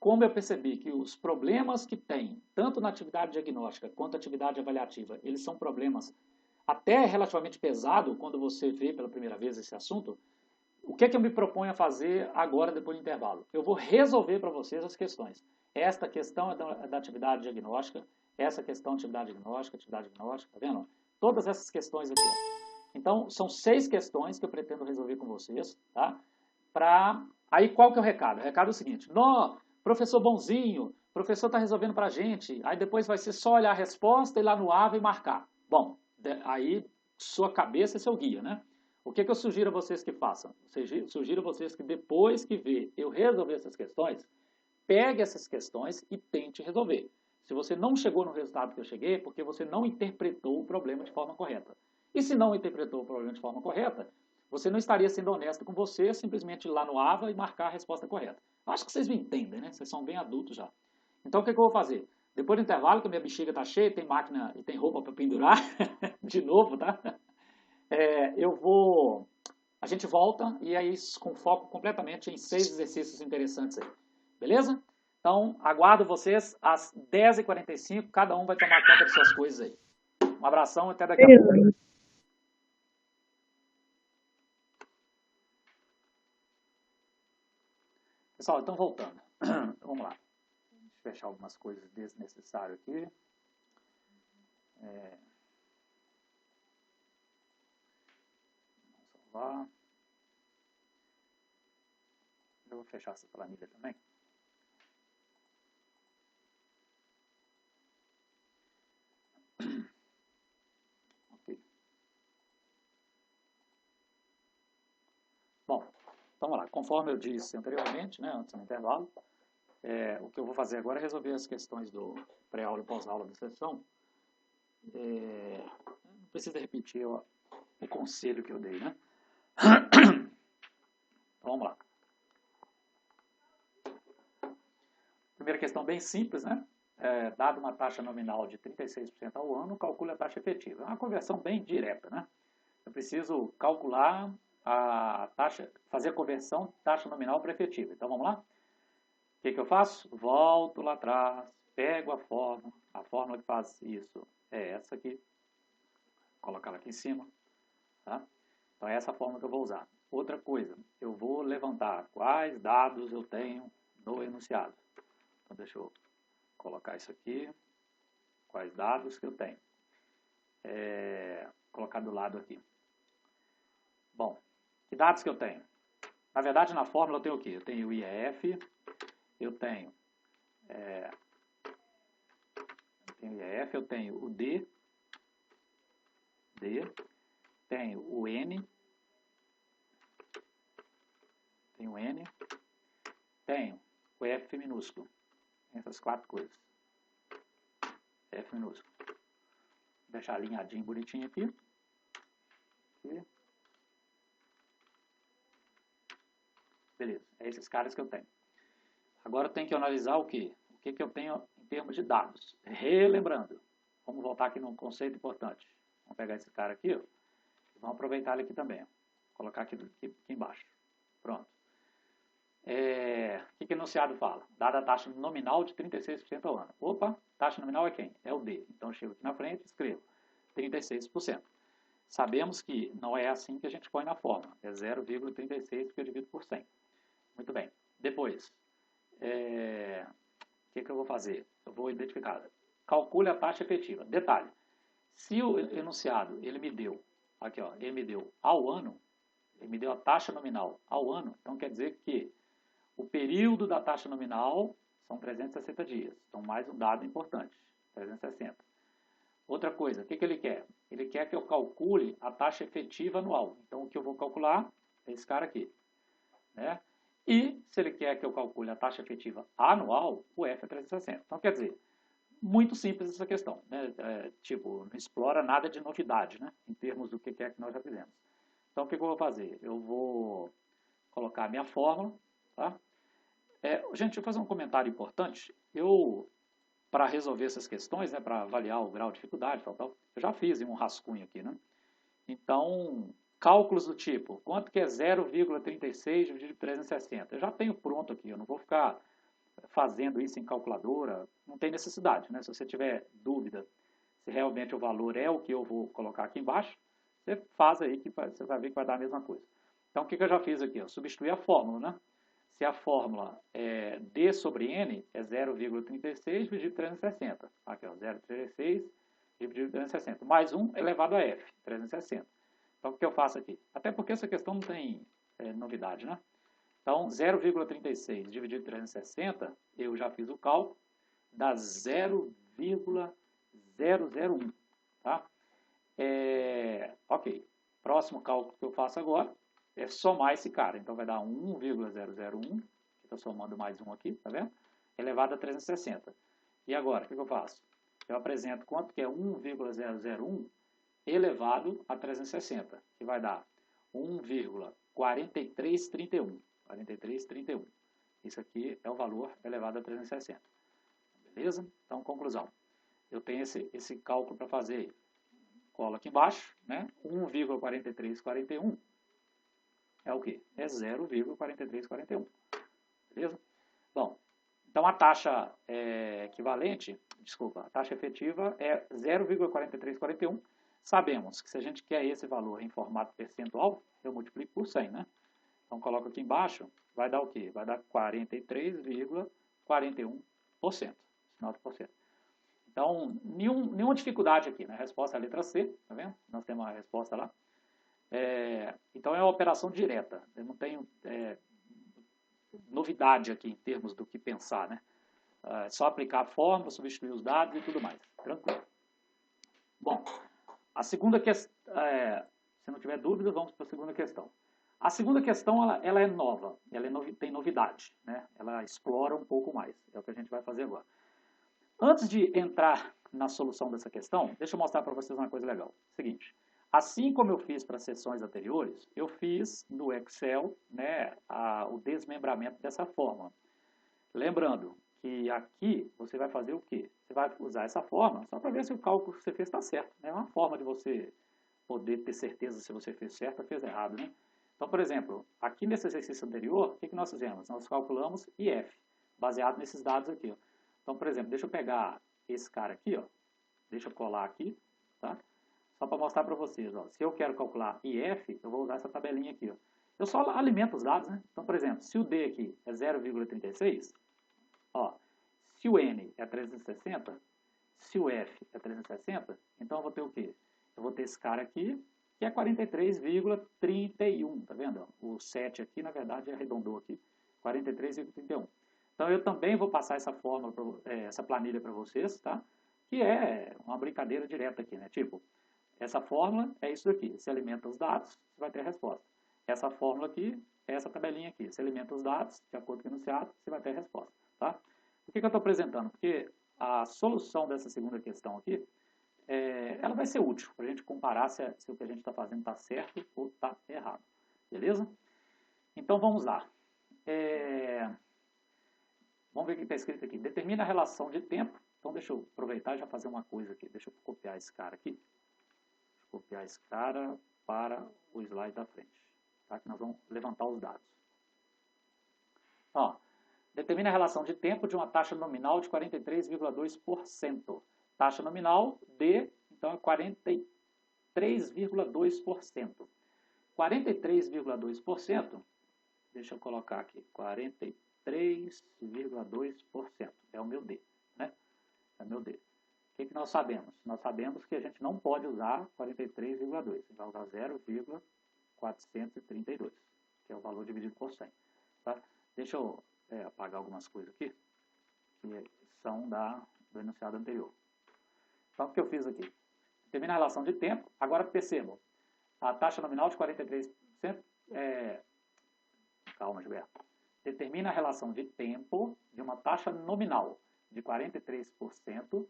como eu percebi que os problemas que tem, tanto na atividade diagnóstica quanto na atividade avaliativa, eles são problemas até relativamente pesados quando você vê pela primeira vez esse assunto, o que eu me proponho a fazer agora, depois do intervalo? Eu vou resolver para vocês as questões. Esta questão é da atividade diagnóstica, essa questão é atividade diagnóstica, tá vendo? Todas essas questões aqui. Então, são 6 questões que eu pretendo resolver com vocês, tá? Aí, qual que é o recado? O recado é o seguinte, professor bonzinho, o professor está resolvendo para a gente, aí depois vai ser só olhar a resposta, ir lá no AVA e marcar. Bom, aí sua cabeça é seu guia, né? O que eu sugiro a vocês que façam? Sugiro a vocês que depois que ver eu resolver essas questões, pegue essas questões e tente resolver. Se você não chegou no resultado que eu cheguei, é porque você não interpretou o problema de forma correta. E se não interpretou o problema de forma correta, você não estaria sendo honesto com você, simplesmente ir lá no AVA e marcar a resposta correta. Acho que vocês me entendem, né? Vocês são bem adultos já. Então, o que eu vou fazer? Depois do intervalo, que a minha bexiga está cheia, tem máquina e tem roupa para pendurar, de novo, tá? A gente volta e aí com foco completamente em 6 exercícios interessantes aí. Beleza? Então, aguardo vocês às 10h45, cada um vai tomar conta de suas coisas aí. Um abração e até daqui a pouco. Pessoal, então voltando. Vamos lá. Deixa eu fechar algumas coisas desnecessárias aqui. Vamos salvar. Eu vou fechar essa planilha também. Ok. Bom, vamos lá. Conforme eu disse anteriormente, né, antes do intervalo, o que eu vou fazer agora é resolver as questões do pré-aula e pós-aula da sessão. Não precisa repetir o conselho que eu dei, né? Então, vamos lá. Primeira questão bem simples, né? Dado uma taxa nominal de 36% ao ano, calcule a taxa efetiva. É uma conversão bem direta, né? Eu preciso calcular a taxa, fazer a conversão de taxa nominal para efetiva. Então, vamos lá? O que eu faço? Volto lá atrás, pego a fórmula que faz isso é essa aqui, vou colocar ela aqui em cima, tá? Então, é essa a fórmula que eu vou usar. Outra coisa, eu vou levantar quais dados eu tenho no enunciado. Então, deixa eu colocar isso aqui, quais dados que eu tenho. Colocar do lado aqui. Bom, que dados que eu tenho? Na verdade, na fórmula eu tenho o quê? Eu tenho o IEF, eu tenho Eu tenho o IF, eu tenho o D, tenho o N, tenho o F minúsculo. Essas 4 coisas. F minúsculo. Vou deixar alinhadinho, bonitinho aqui. Beleza, é esses caras que eu tenho. Agora eu tenho que analisar o quê? O que eu tenho em termos de dados. Relembrando, vamos voltar aqui num conceito importante. Vamos pegar esse cara aqui, ó, e vamos aproveitar ele aqui também. Ó. Vou colocar aqui embaixo. Pronto. O que o enunciado fala? Dada a taxa nominal de 36% ao ano. Opa, taxa nominal é quem? É o D. Então eu chego aqui na frente e escrevo 36%. Sabemos que não é assim que a gente põe na fórmula. É 0,36 que eu divido por 100. Muito bem. Depois, o que eu vou fazer? Eu vou identificar. Calcule a taxa efetiva. Detalhe. Se o enunciado, ele me deu, aqui ó, ele me deu ao ano, ele me deu a taxa nominal ao ano, então quer dizer que o período da taxa nominal são 360 dias. Então, mais um dado importante, 360. Outra coisa, o que ele quer? Ele quer que eu calcule a taxa efetiva anual. Então, o que eu vou calcular é esse cara aqui. Né? E, se ele quer que eu calcule a taxa efetiva anual, o F é 360. Então, quer dizer, muito simples essa questão. Né? Tipo, não explora nada de novidade, né? Em termos do que é que nós já fizemos. Então, o que eu vou fazer? Eu vou colocar a minha fórmula. Tá? Gente, deixa eu fazer um comentário importante. Para resolver essas questões, né, para avaliar o grau de dificuldade, eu já fiz um rascunho aqui. Né? Então, cálculos do tipo, quanto que é 0,36 dividido por 360? Eu já tenho pronto aqui, eu não vou ficar fazendo isso em calculadora, não tem necessidade. Né? Se você tiver dúvida se realmente o valor é o que eu vou colocar aqui embaixo, você faz aí que você vai ver que vai dar a mesma coisa. Então, o que eu já fiz aqui? Eu substituí a fórmula, né? Se a fórmula é D sobre N, é 0,36 dividido por 360. Aqui, ó, 0,36 dividido por 360. Mais 1 elevado a F, 360. Então, o que eu faço aqui? Até porque essa questão não tem novidade, né? Então, 0,36 dividido por 360, eu já fiz o cálculo, dá 0,001. Tá? Ok. Próximo cálculo que eu faço agora é somar esse cara. Então, vai dar 1,001, estou somando mais um aqui, tá vendo? Elevado a 360. E agora, o que eu faço? Eu apresento quanto que é 1,001 elevado a 360, que vai dar 1,4331. 4331. Isso aqui é o valor elevado a 360. Beleza? Então, conclusão. Eu tenho esse cálculo para fazer aí. Colo aqui embaixo, né? 1,4341 é o quê? É 0,4341. Beleza? Bom, então a taxa equivalente, desculpa, a taxa efetiva é 0,4341. Sabemos que se a gente quer esse valor em formato percentual, eu multiplico por 100, né? Então, coloco aqui embaixo, vai dar o quê? Vai dar 43,41%. Então, nenhuma dificuldade aqui, né? A resposta é a letra C, tá vendo? Nós temos a resposta lá. Então, é uma operação direta. Eu não tenho novidade aqui em termos do que pensar, né? É só aplicar a fórmula, substituir os dados e tudo mais. Tranquilo. Bom, a segunda questão, se não tiver dúvida, vamos para a segunda questão. A segunda questão, ela é nova, tem novidade, né? Ela explora um pouco mais, é o que a gente vai fazer agora. Antes de entrar na solução dessa questão, deixa eu mostrar para vocês uma coisa legal. Seguinte, assim como eu fiz para as sessões anteriores, eu fiz no Excel, né, o desmembramento dessa fórmula. Lembrando que aqui você vai fazer o quê? Você vai usar essa fórmula só para ver se o cálculo que você fez está certo. É uma forma de você poder ter certeza se você fez certo ou fez errado, né? Então, por exemplo, aqui nesse exercício anterior, o que nós fizemos? Nós calculamos IF, baseado nesses dados aqui. Ó. Então, por exemplo, deixa eu pegar esse cara aqui, ó, deixa eu colar aqui, tá? Só para mostrar para vocês. Ó, se eu quero calcular IF, eu vou usar essa tabelinha aqui. Ó. Eu só alimento os dados, né? Então, por exemplo, se o D aqui é 0,36, ó, se o N é 360, se o F é 360, então eu vou ter o quê? Eu vou ter esse cara aqui, que é 43,31, tá vendo? O 7 aqui, na verdade, arredondou aqui, 43,31. Então, eu também vou passar essa fórmula, essa planilha para vocês, tá? Que é uma brincadeira direta aqui, né? Tipo, essa fórmula é isso daqui. Você alimenta os dados, você vai ter a resposta. Essa fórmula aqui é essa tabelinha aqui. Você alimenta os dados, de acordo com o enunciado, você vai ter a resposta, tá? Por que eu estou apresentando? Porque a solução dessa segunda questão aqui, ela vai ser útil para a gente comparar se o que a gente está fazendo está certo ou está errado. Beleza? Então, vamos lá. Vamos ver o que está escrito aqui. Determina a relação de tempo. Então, deixa eu aproveitar e já fazer uma coisa aqui. Deixa eu copiar esse cara aqui. Deixa eu copiar esse cara para o slide da frente. Tá? Que nós vamos levantar os dados. Ó, determina a relação de tempo de uma taxa nominal de 43,2%. Taxa nominal de, então, é 43,2%. 43,2%, deixa eu colocar aqui, 43,2%. É o meu D, né? É o meu D. O que nós sabemos? Nós sabemos que a gente não pode usar 43,2. A gente vai usar 0,432, que é o valor dividido por 100. Tá? Deixa eu apagar algumas coisas aqui, que são do enunciado anterior. Então, o que eu fiz aqui? Determina a relação de tempo. Agora, percebam. A taxa nominal de 43%... Calma, Gilberto. Determina a relação de tempo de uma taxa nominal de 43%,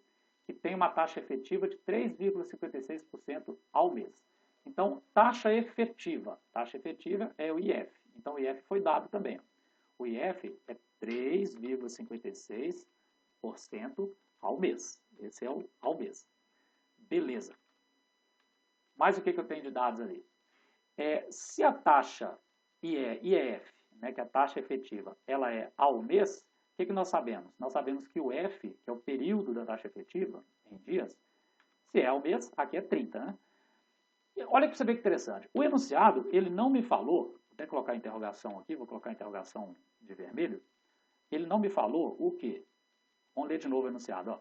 que tem uma taxa efetiva de 3,56% ao mês. Então, taxa efetiva. Taxa efetiva é o IF. Então, o IF foi dado também. O IF é 3,56% ao mês. Esse é o ao mês. Beleza. Mas o que eu tenho de dados ali? Se a taxa IEF, né, que é a taxa efetiva, ela é ao mês, o que nós sabemos? Nós sabemos que o F, que é o período da taxa efetiva, em dias, se é ao mês, aqui é 30, né? E olha para você ver que interessante. O enunciado, ele não me falou, vou até colocar a interrogação aqui, vou colocar a interrogação de vermelho, ele não me falou o quê? Vamos ler de novo o enunciado, ó.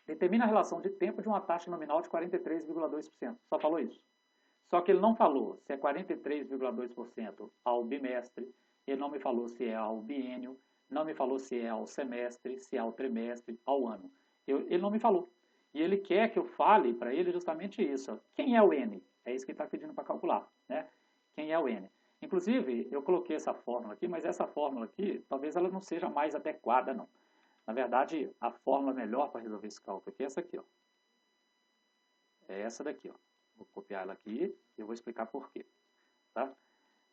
Determina a relação de tempo de uma taxa nominal de 43,2%. Só falou isso. Só que ele não falou se é 43,2% ao bimestre, ele não me falou se é ao biênio, não me falou se é ao semestre, se é ao trimestre, ao ano. Ele não me falou. E ele quer que eu fale para ele justamente isso. Ó. Quem é o N? É isso que ele está pedindo para calcular. Né? Quem é o N? Inclusive, eu coloquei essa fórmula aqui, mas essa fórmula aqui, talvez ela não seja mais adequada, não. Na verdade, a fórmula melhor para resolver esse cálculo aqui é essa aqui. Ó. É essa daqui. Ó. Vou copiar ela aqui e eu vou explicar por quê. Tá?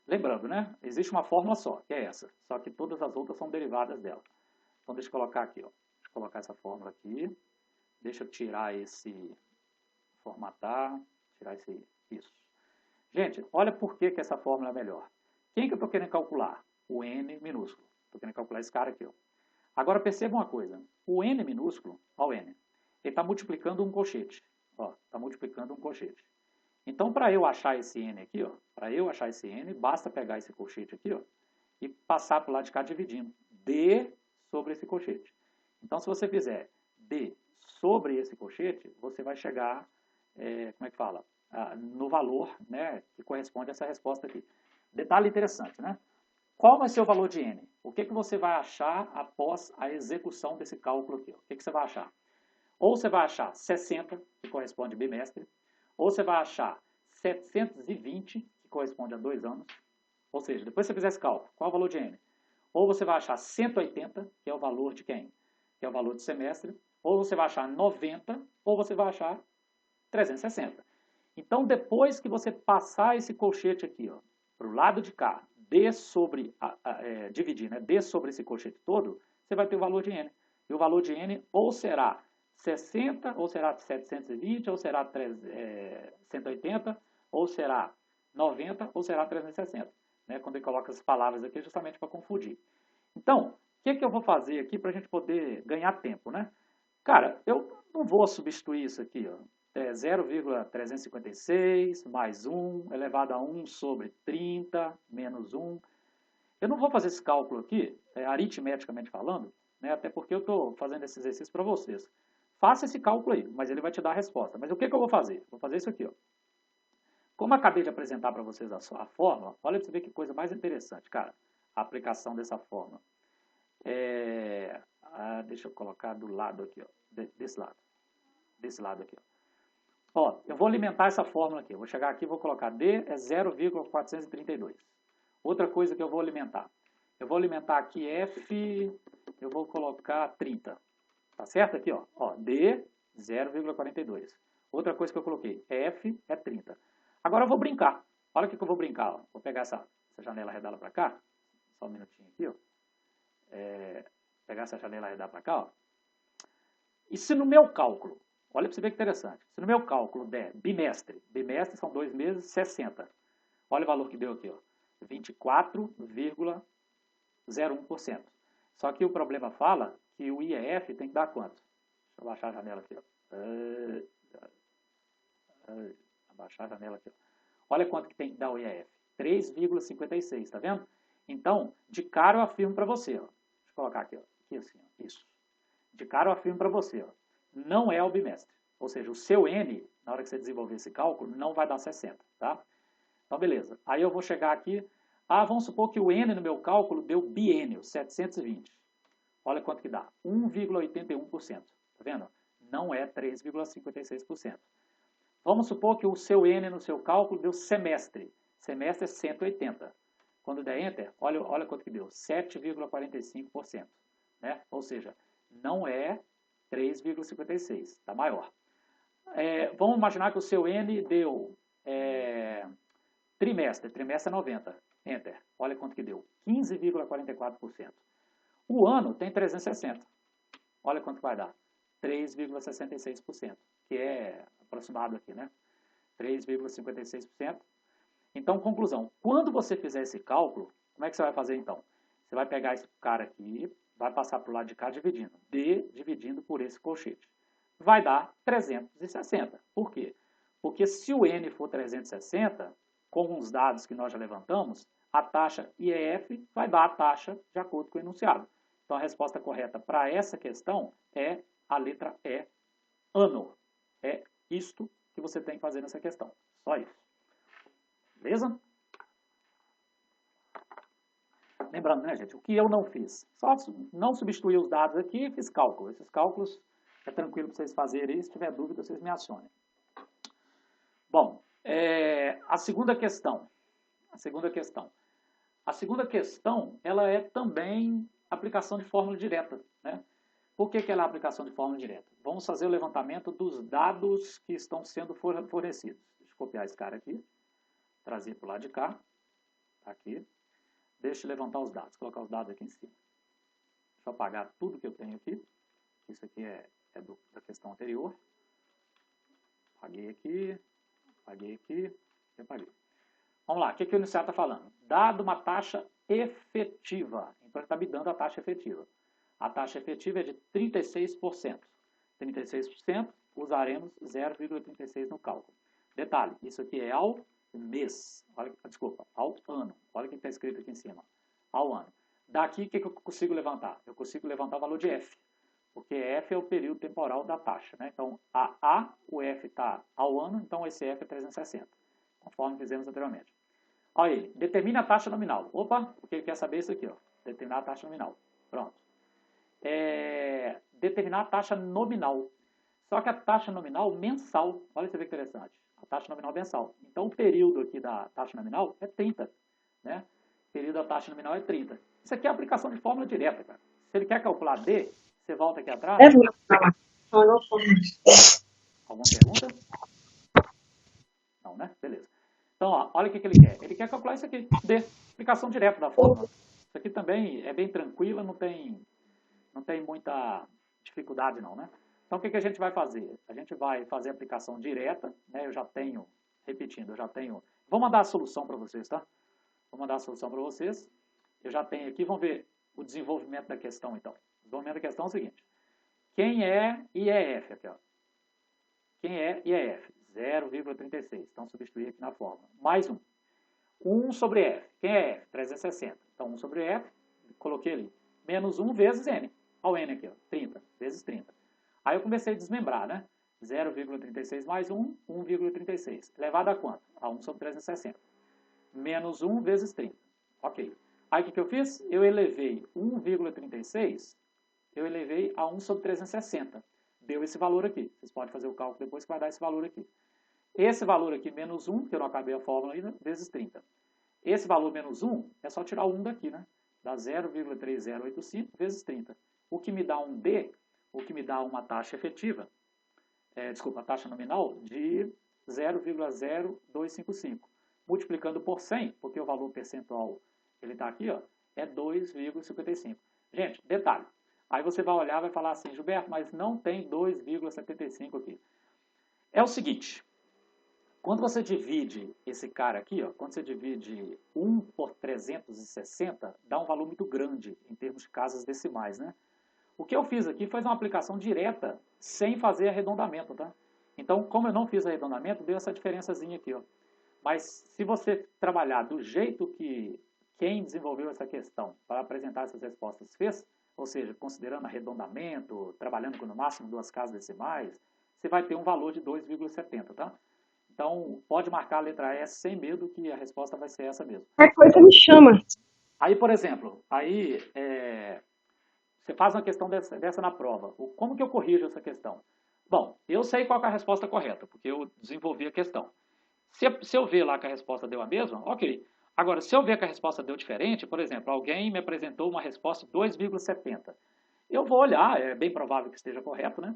Lembrando, né? Existe uma fórmula só, que é essa. Só que todas as outras são derivadas dela. Então, deixa eu colocar aqui. Ó. Deixa eu colocar essa fórmula aqui. Deixa eu tirar esse... Formatar. Tirar esse... Isso. Gente, olha por que essa fórmula é melhor. Quem que eu estou querendo calcular? O N minúsculo. Estou querendo calcular esse cara aqui. Ó. Agora, perceba uma coisa. O N minúsculo, ó, o N, ele está multiplicando um colchete. Está multiplicando um colchete. Então, para eu achar esse N aqui, para eu achar esse N, basta pegar esse colchete aqui, ó, e passar para o lado de cá dividindo. D sobre esse colchete. Então, se você fizer D sobre esse colchete, você vai chegar, como é que fala? No valor, né, que corresponde a essa resposta aqui. Detalhe interessante, né? Qual vai ser o valor de N? O que você vai achar após a execução desse cálculo aqui? O que você vai achar? Ou você vai achar 60, que corresponde a bimestre, ou você vai achar 720, que corresponde a 2 anos. Ou seja, depois que você fizer esse cálculo, qual é o valor de N? Ou você vai achar 180, que é o valor de quem? Que é o valor de semestre. Ou você vai achar 90, ou você vai achar 360. Então, depois que você passar esse colchete aqui, para o lado de cá, D sobre, dividir, né? D sobre esse colchete todo, você vai ter o valor de N. E o valor de N ou será 60, ou será 720, ou será 180, ou será 90, ou será 360. Né? Quando ele coloca as palavras aqui, justamente para confundir. Então, o que eu vou fazer aqui para a gente poder ganhar tempo? Né? Cara, eu não vou substituir isso aqui. Ó. 0,356 mais 1 elevado a 1 sobre 30 menos 1. Eu não vou fazer esse cálculo aqui, aritmeticamente falando, né? Até porque eu estou fazendo esse exercício para vocês. Faça esse cálculo aí, mas ele vai te dar a resposta. Mas o que eu vou fazer? Vou fazer isso aqui. Ó. Como eu acabei de apresentar para vocês a fórmula, olha para você ver que coisa mais interessante, cara, a aplicação dessa fórmula. Deixa eu colocar do lado aqui, ó, desse lado aqui. Ó, eu vou alimentar essa fórmula aqui. Eu vou chegar aqui e vou colocar D é 0,432. Outra coisa que eu vou alimentar. Eu vou alimentar aqui F, eu vou colocar 30. Tá certo aqui, ó? Ó, D, 0,42. Outra coisa que eu coloquei, F é 30. Agora eu vou brincar. Olha o que eu vou brincar. Ó. Vou pegar essa janela arredada para cá. Só um minutinho aqui, ó. Pegar essa janela arredada para cá, ó. E se no meu cálculo, olha para você ver que interessante. Se no meu cálculo der bimestre são 2 meses, 60. Olha o valor que deu aqui, ó. 24,01%. Só que o problema fala que o IEF tem que dar quanto? Deixa eu baixar a janela aqui, ó. Abaixar a janela aqui, ó. Olha quanto que tem que dar o IEF. 3,56, tá vendo? Então, de cara eu afirmo para você, ó. Deixa eu colocar aqui, ó. Aqui assim, ó. Isso. De cara eu afirmo para você, ó. Não é o bimestre. Ou seja, o seu N, na hora que você desenvolver esse cálculo, não vai dar 60, tá? Então, beleza. Aí eu vou chegar aqui. Vamos supor que o N no meu cálculo deu biênio, 720. Olha quanto que dá. 1,81%. Tá vendo? Não é 3,56%. Vamos supor que o seu N no seu cálculo deu semestre. Semestre é 180. Quando der Enter, olha quanto que deu. 7,45%. Né? Ou seja, não é 3,56%. Está maior. Vamos imaginar que o seu N deu trimestre. Trimestre é 90. Enter. Olha quanto que deu. 15,44%. O ano tem 360. Olha quanto vai dar. 3,66%. Que é aproximado aqui, né? 3,56%. Então, conclusão. Quando você fizer esse cálculo, como é que você vai fazer então? Você vai pegar esse cara aqui, vai passar para o lado de cá dividindo. D dividindo por esse colchete. Vai dar 360. Por quê? Porque se o N for 360, com os dados que nós já levantamos, a taxa IEF vai dar a taxa de acordo com o enunciado. Então, a resposta correta para essa questão é a letra E, ano. É isto que você tem que fazer nessa questão. Só isso. Beleza? Lembrando, né, gente, o que eu não fiz? Só não substituí os dados aqui e fiz cálculo. Esses cálculos é tranquilo para vocês fazerem. Se tiver dúvida, vocês me acionem. Bom, a segunda questão. A segunda questão, ela é também aplicação de fórmula direta, né? Por que ela é aplicação de fórmula direta? Vamos fazer o levantamento dos dados que estão sendo fornecidos. Deixa eu copiar esse cara aqui, trazer para o lado de cá, aqui. Deixa eu levantar os dados, colocar os dados aqui em cima. Deixa eu apagar tudo que eu tenho aqui. Isso aqui é da questão anterior. Apaguei aqui e apaguei. Vamos lá, o que o enunciado está falando? Dado uma taxa efetiva. Então, ele está me dando a taxa efetiva. A taxa efetiva é de 36%. 36%, usaremos 0,36 no cálculo. Detalhe, isso aqui é ao mês. Olha, desculpa, ao ano. Olha o que está escrito aqui em cima. Ao ano. Daqui, o que eu consigo levantar? Eu consigo levantar o valor de F. Porque F é o período temporal da taxa. Né? Então, o F está ao ano, então esse F é 360. Conforme fizemos anteriormente. Olha aí, determina a taxa nominal. Opa, porque ele quer saber isso aqui, ó. Determinar a taxa nominal. Pronto. Determinar a taxa nominal. Só que a taxa nominal mensal. Olha você vê que interessante. A taxa nominal mensal. Então, o período aqui da taxa nominal é 30. Né? O período da taxa nominal é 30. Isso aqui é aplicação de fórmula direta, cara. Se ele quer calcular D, você volta aqui atrás. Alguma pergunta? Não, né? Beleza. Então, ó, olha o que ele quer. Ele quer calcular isso aqui, D, aplicação direta da fórmula. Isso aqui também é bem tranquila, não tem muita dificuldade não, né? Então, o que a gente vai fazer? A gente vai fazer a aplicação direta, né? Eu já tenho. Vou mandar a solução para vocês, tá? Vou mandar a solução para vocês. Eu já tenho aqui, vamos ver o desenvolvimento da questão, então. O desenvolvimento da questão é o seguinte. Quem é IEF aqui, ó? Quem é IEF? 0,36. Então, substituir aqui na fórmula. Mais 1. 1 sobre F. Quem é F? 360. Então, 1 sobre F, coloquei ali. Menos 1 vezes N. Olha o N aqui, ó. 30 vezes 30. Aí eu comecei a desmembrar, né? 0,36 mais 1, 1,36. Elevado a quanto? A 1 sobre 360. Menos 1 vezes 30. Ok. Aí o que eu fiz? Eu elevei 1,36, eu elevei a 1 sobre 360. Deu esse valor aqui. Vocês podem fazer o cálculo depois que vai dar esse valor aqui. Esse valor aqui, menos 1, que eu não acabei a fórmula ainda, vezes 30. Esse valor menos 1, é só tirar o 1 daqui, né? Dá 0,3085 vezes 30. O que me dá um D, o que me dá uma taxa efetiva, a taxa nominal de 0,0255. Multiplicando por 100, porque o valor percentual, ele está aqui, ó, é 2,55. Gente, detalhe. Aí você vai olhar e vai falar assim, Gilberto, mas não tem 2,75 aqui. É o seguinte, quando você divide esse cara aqui, ó, quando você divide 1 por 360, dá um valor muito grande em termos de casas decimais, né? O que eu fiz aqui foi uma aplicação direta, sem fazer arredondamento, tá? Então, como eu não fiz arredondamento, deu essa diferençazinha aqui, ó. Mas se você trabalhar do jeito que quem desenvolveu essa questão para apresentar essas respostas fez, ou seja, considerando arredondamento, trabalhando com no máximo 2 casas decimais, você vai ter um valor de 2,70, tá? Então, pode marcar a letra S sem medo que a resposta vai ser essa mesmo. Qualquer coisa me chama. Aí, por exemplo, você faz uma questão dessa na prova. Como que eu corrijo essa questão? Bom, eu sei qual é a resposta correta, porque eu desenvolvi a questão. Se eu ver lá que a resposta deu a mesma, ok. Agora, se eu ver que a resposta deu diferente, por exemplo, alguém me apresentou uma resposta de 2,70. Eu vou olhar, é bem provável que esteja correto, né?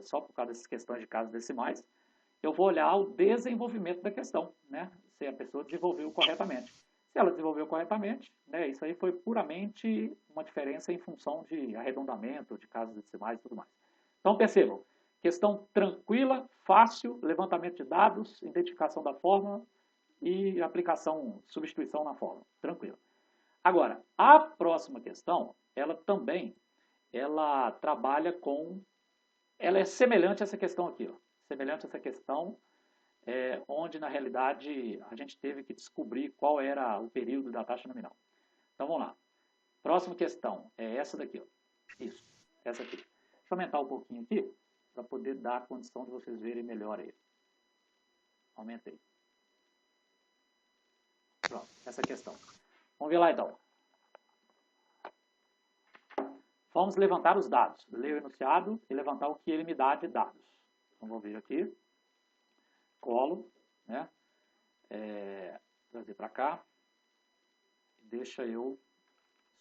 Só por causa dessas questões de casas decimais. Eu vou olhar o desenvolvimento da questão, né? Se a pessoa desenvolveu corretamente. Se ela desenvolveu corretamente, né, isso aí foi puramente uma diferença em função de arredondamento, de casas decimais e tudo mais. Então, percebam, questão tranquila, fácil, levantamento de dados, identificação da fórmula e aplicação, substituição na fórmula. Tranquilo. Agora, a próxima questão, ela trabalha com... Ela é semelhante a essa questão aqui, ó. Semelhante a essa questão, onde, na realidade, a gente teve que descobrir qual era o período da taxa nominal. Então, vamos lá. Próxima questão é essa daqui, ó. Isso, essa aqui. Deixa eu aumentar um pouquinho aqui, para poder dar a condição de vocês verem melhor aí. Aumentei. Pronto, essa questão. Vamos ver lá, então. Vamos levantar os dados. Ler o enunciado e levantar o que ele me dá de dados. Então, vou vir aqui. Colo, né? Trazer para cá. Deixa eu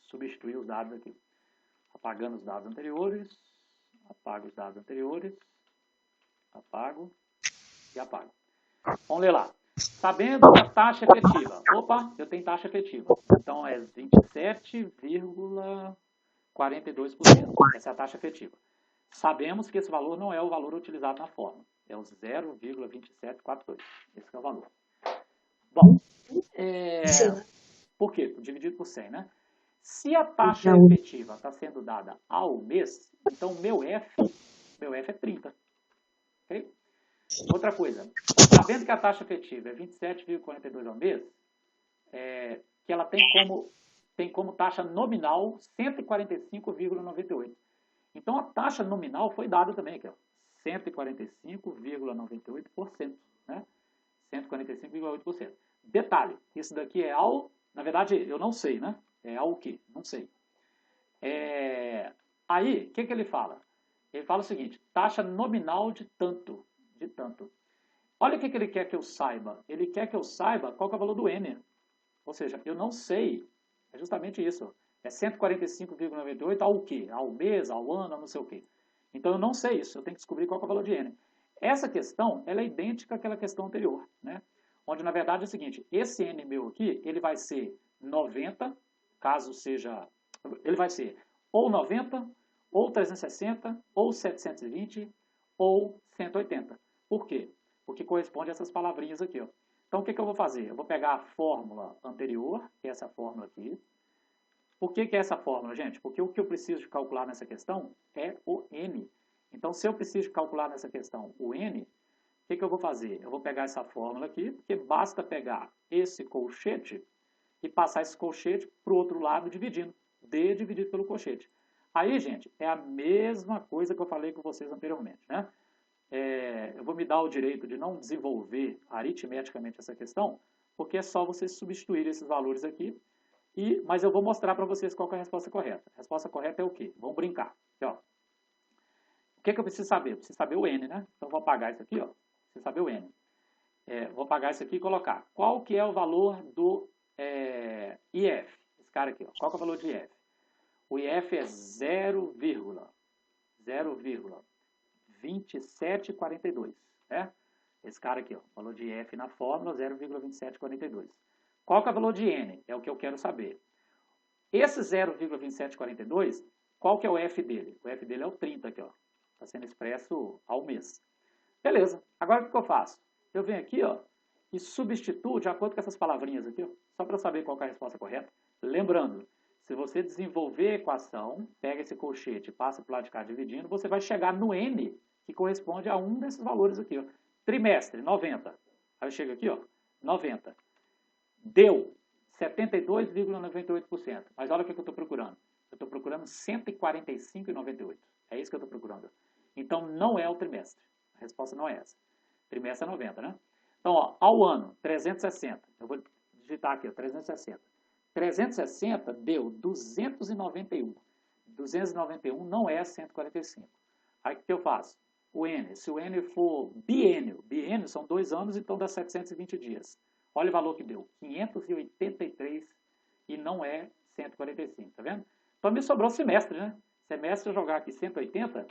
substituir os dados aqui. Apagando os dados anteriores. Apago os dados anteriores. Apago e apago. Vamos ler lá. Sabendo a taxa efetiva. Opa, eu tenho taxa efetiva. Então, é 27,42%. Essa é a taxa efetiva. Sabemos que esse valor não é o valor utilizado na fórmula. É o 0,2742. Esse é o valor. Bom, por quê? Dividido por 100, né? Se a taxa efetiva está sendo dada ao mês, então meu F é 30. Ok? Outra coisa, sabendo que a taxa efetiva é 27,42 ao mês, que ela tem como taxa nominal 145,98. Então, a taxa nominal foi dada também aqui, ó, 145,98%, né? 145,8%. Detalhe, isso daqui é ao... Na verdade, eu não sei, né? É ao quê? Não sei. Aí, o que ele fala? Ele fala o seguinte, taxa nominal de tanto. Olha o que ele quer que eu saiba. Ele quer que eu saiba qual que é o valor do N. Ou seja, eu não sei. É justamente isso. É 145,98 ao quê? Ao mês, ao ano, não sei o quê. Então, eu não sei isso. Eu tenho que descobrir qual que é o valor de N. Essa questão, ela é idêntica àquela questão anterior, né? Onde, na verdade, é o seguinte. Esse N meu aqui, ele vai ser 90, caso seja... Ele vai ser ou 90, ou 360, ou 720, ou 180. Por quê? Porque corresponde a essas palavrinhas aqui, ó. Então, o que eu vou fazer? Eu vou pegar a fórmula anterior, que é essa fórmula aqui. Por que é essa fórmula, gente? Porque o que eu preciso de calcular nessa questão é o N. Então, se eu preciso de calcular nessa questão o N, o que eu vou fazer? Eu vou pegar essa fórmula aqui, porque basta pegar esse colchete e passar esse colchete para o outro lado dividindo. D dividido pelo colchete. Aí, gente, é a mesma coisa que eu falei com vocês anteriormente, né? Eu vou me dar o direito de não desenvolver aritmeticamente essa questão, porque é só vocês substituírem esses valores aqui Mas eu vou mostrar para vocês qual que é a resposta correta. A resposta correta é o quê? Vamos brincar. Aqui, ó. O que eu preciso saber? Eu preciso saber o N, né? Então, vou apagar isso aqui, ó. Preciso saber o N. Vou apagar isso aqui e colocar. Qual que é o valor do IF? Esse cara aqui, ó. Qual que é o valor de IF? O IF é 0,2742, né? Esse cara aqui, ó. Valor de IF na fórmula, 0,2742. Qual que é o valor de N? É o que eu quero saber. Esse 0,2742, qual que é o F dele? O F dele é o 30 aqui, ó. Está sendo expresso ao mês. Beleza. Agora o que eu faço? Eu venho aqui, ó, e substituo de acordo com essas palavrinhas aqui, ó, só para eu saber qual que é a resposta correta. Lembrando, se você desenvolver a equação, pega esse colchete e passa para o lado de cá dividindo, você vai chegar no N, que corresponde a um desses valores aqui, ó. Trimestre, 90. Aí eu chego aqui, ó, 90. Deu 72,98%. Mas olha o que eu estou procurando. Eu estou procurando 145,98. É isso que eu estou procurando. Então, não é o trimestre. A resposta não é essa. Trimestre é 90, né? Então, ó, ao ano, 360. Eu vou digitar aqui, ó, 360. 360 deu 291. 291 não é 145. Aí o que eu faço? O N. Se o N for biênio, biênio são 2 anos, então dá 720 dias. Olha o valor que deu, 583 e não é 145, tá vendo? Então me sobrou semestre, né? Semestre eu jogar aqui 180,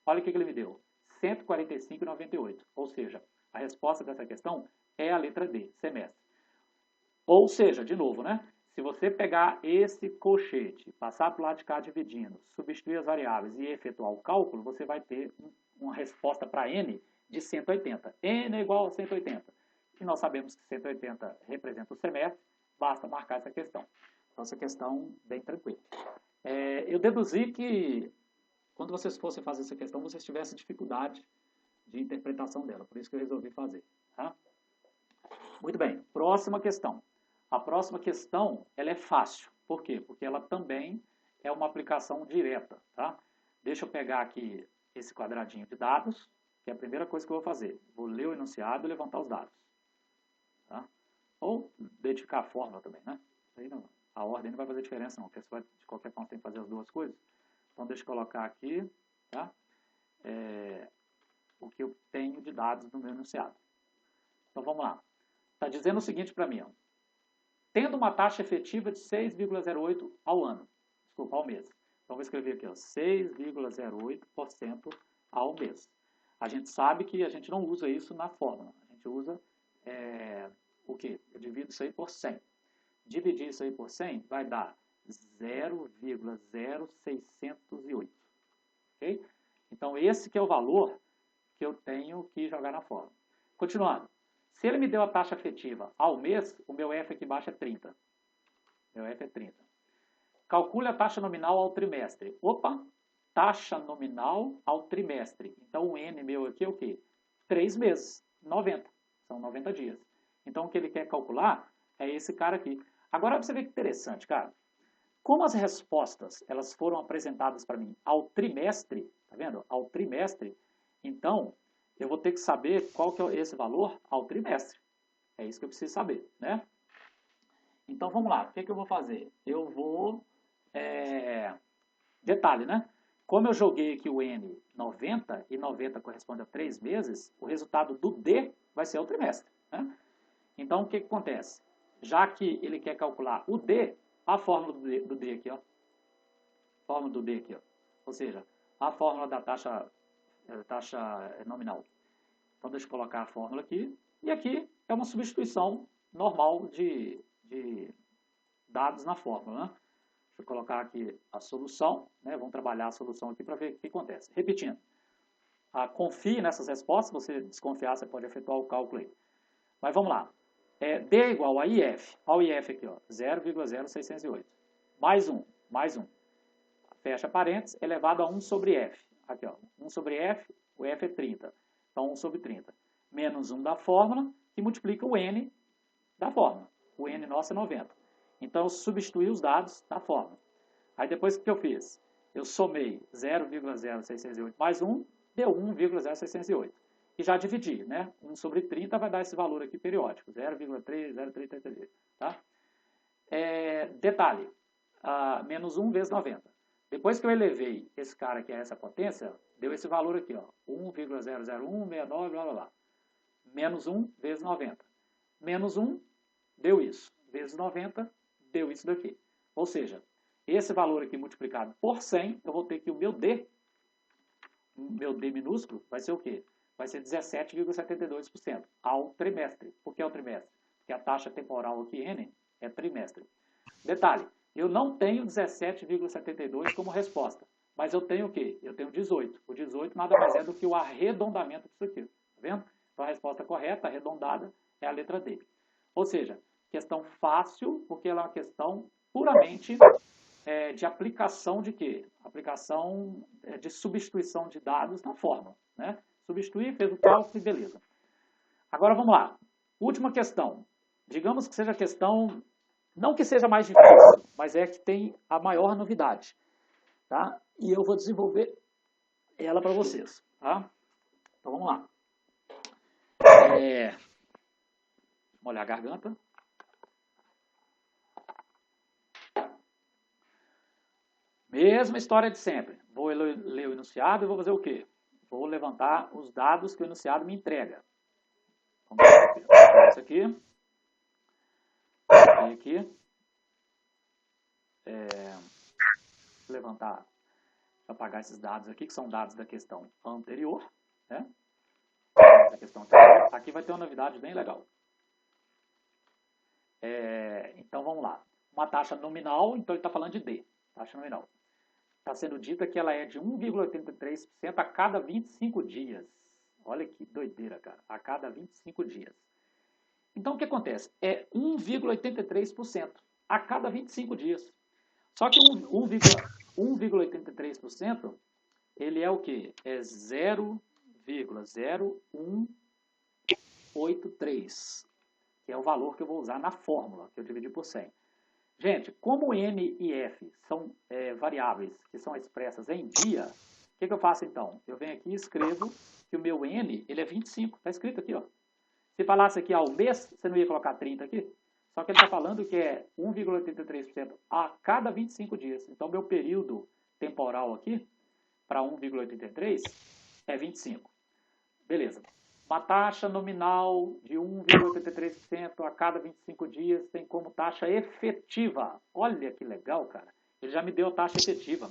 olha o que ele me deu, 145,98. Ou seja, a resposta dessa questão é a letra D, semestre. Ou seja, de novo, né? Se você pegar esse colchete, passar para o lado de cá dividindo, substituir as variáveis e efetuar o cálculo, você vai ter uma resposta para N de 180. N é igual a 180. E nós sabemos que 180 representa o semestre, basta marcar essa questão. Então, essa questão bem tranquila. Eu deduzi que, quando vocês fossem fazer essa questão, vocês tivessem dificuldade de interpretação dela. Por isso que eu resolvi fazer. Tá? Muito bem. Próxima questão. A próxima questão, ela é fácil. Por quê? Porque ela também é uma aplicação direta. Tá? Deixa eu pegar aqui esse quadradinho de dados, que é a primeira coisa que eu vou fazer. Vou ler o enunciado e levantar os dados. Tá? Ou identificar a fórmula também, né? Aí não, a ordem não vai fazer diferença não, porque você vai, de qualquer forma, tem que fazer as duas coisas. Então, deixa eu colocar aqui, tá? O que eu tenho de dados no meu enunciado. Então, vamos lá. Está dizendo o seguinte para mim, ó. Tendo uma taxa efetiva de 6,08 ao ano. Desculpa, ao mês. Então, vou escrever aqui, ó, 6,08% ao mês. A gente sabe que a gente não usa isso na fórmula. A gente usa o quê? Eu divido isso aí por 100. Dividir isso aí por 100 vai dar 0,0608. Ok? Então, esse que é o valor que eu tenho que jogar na fórmula. Continuando. Se ele me deu a taxa efetiva ao mês, o meu F aqui embaixo é 30. Meu F é 30. Calcule a taxa nominal ao trimestre. Opa! Taxa nominal ao trimestre. Então, o N meu aqui é o quê? 3 meses. 90. São 90 dias. Então, o que ele quer calcular é esse cara aqui. Agora, você vê que interessante, cara. Como as respostas elas foram apresentadas para mim ao trimestre, tá vendo? Ao trimestre, então, eu vou ter que saber qual que é esse valor ao trimestre. É isso que eu preciso saber, né? Então, vamos lá. O que eu vou fazer? Eu vou... Detalhe, né? Como eu joguei aqui o N 90, e 90 corresponde a 3 meses, o resultado do D vai ser o trimestre, né? Então, o que acontece? Já que ele quer calcular o D, a fórmula do D aqui, ó. Fórmula do D aqui, ó. Ou seja, a fórmula da taxa nominal. Então, deixa eu colocar a fórmula aqui. E aqui é uma substituição normal de dados na fórmula, né? Deixa eu colocar aqui a solução, né? Vamos trabalhar a solução aqui para ver o que acontece. Repetindo. Confie nessas respostas. Se você desconfiar, você pode efetuar o cálculo aí. Mas vamos lá. D é igual a IF. Olha o IF aqui, ó, 0,0608. Mais 1. Fecha parênteses, elevado a 1 sobre F. Aqui, ó, 1 sobre F, o F é 30. Então, 1 sobre 30. Menos 1 da fórmula, que multiplica o N da fórmula. O N nosso é 90. Então, eu substituí os dados da fórmula. Aí, depois, o que eu fiz? Eu somei 0,0608 mais 1, deu 1,0608. E já dividi, né? 1 sobre 30 vai dar esse valor aqui periódico, 0,30333, tá? Detalhe, menos 1 vezes 90. Depois que eu elevei esse cara aqui a essa potência, deu esse valor aqui, ó, 1,00169, blá, blá, blá. Menos 1 vezes 90. Menos 1 deu isso. Vezes 90 deu isso daqui. Ou seja, esse valor aqui multiplicado por 100, eu vou ter que o meu D minúsculo, vai ser o quê? Vai ser 17,72% ao trimestre. Por que ao trimestre? Porque a taxa temporal aqui, N, é trimestre. Detalhe, eu não tenho 17,72 como resposta, mas eu tenho o quê? Eu tenho 18. O 18 nada mais é do que o arredondamento disso aqui. Tá vendo? Então a resposta correta, arredondada, é a letra D. Ou seja, questão fácil, porque ela é uma questão puramente de aplicação de quê? Aplicação de substituição de dados na fórmula. Né? Substituir, fez o cálculo e beleza. Agora vamos lá. Última questão. Digamos que seja a questão, não que seja mais difícil, mas é que tem a maior novidade. Tá? E eu vou desenvolver ela para vocês. Tá? Então vamos lá. Molhar a garganta. Mesma história de sempre. Vou ler o enunciado e vou fazer o quê? Vou levantar os dados que o enunciado me entrega. Vamos ver isso aqui. Aqui. Vou levantar, vou apagar esses dados aqui, que são dados da questão anterior. Né? Da questão anterior. Aqui vai ter uma novidade bem legal. Então vamos lá. Uma taxa nominal, então ele está falando de D. Taxa nominal. Está sendo dita que ela é de 1,83% a cada 25 dias. Olha que doideira, cara. A cada 25 dias. Então, o que acontece? É 1,83% a cada 25 dias. Só que 1,83% ele é o quê? É 0,0183, que é o valor que eu vou usar na fórmula, que eu dividi por 100. Gente, como N e F são variáveis que são expressas em dia, o que eu faço então? Eu venho aqui e escrevo que o meu N ele é 25. Está escrito aqui, ó. Se falasse aqui ao mês, você não ia colocar 30 aqui? Só que ele está falando que é 1,83% a cada 25 dias. Então, meu período temporal aqui, para 1,83, é 25. Beleza. Uma taxa nominal de 1,83% a cada 25 dias tem como taxa efetiva. Olha que legal, cara. Ele já me deu a taxa efetiva.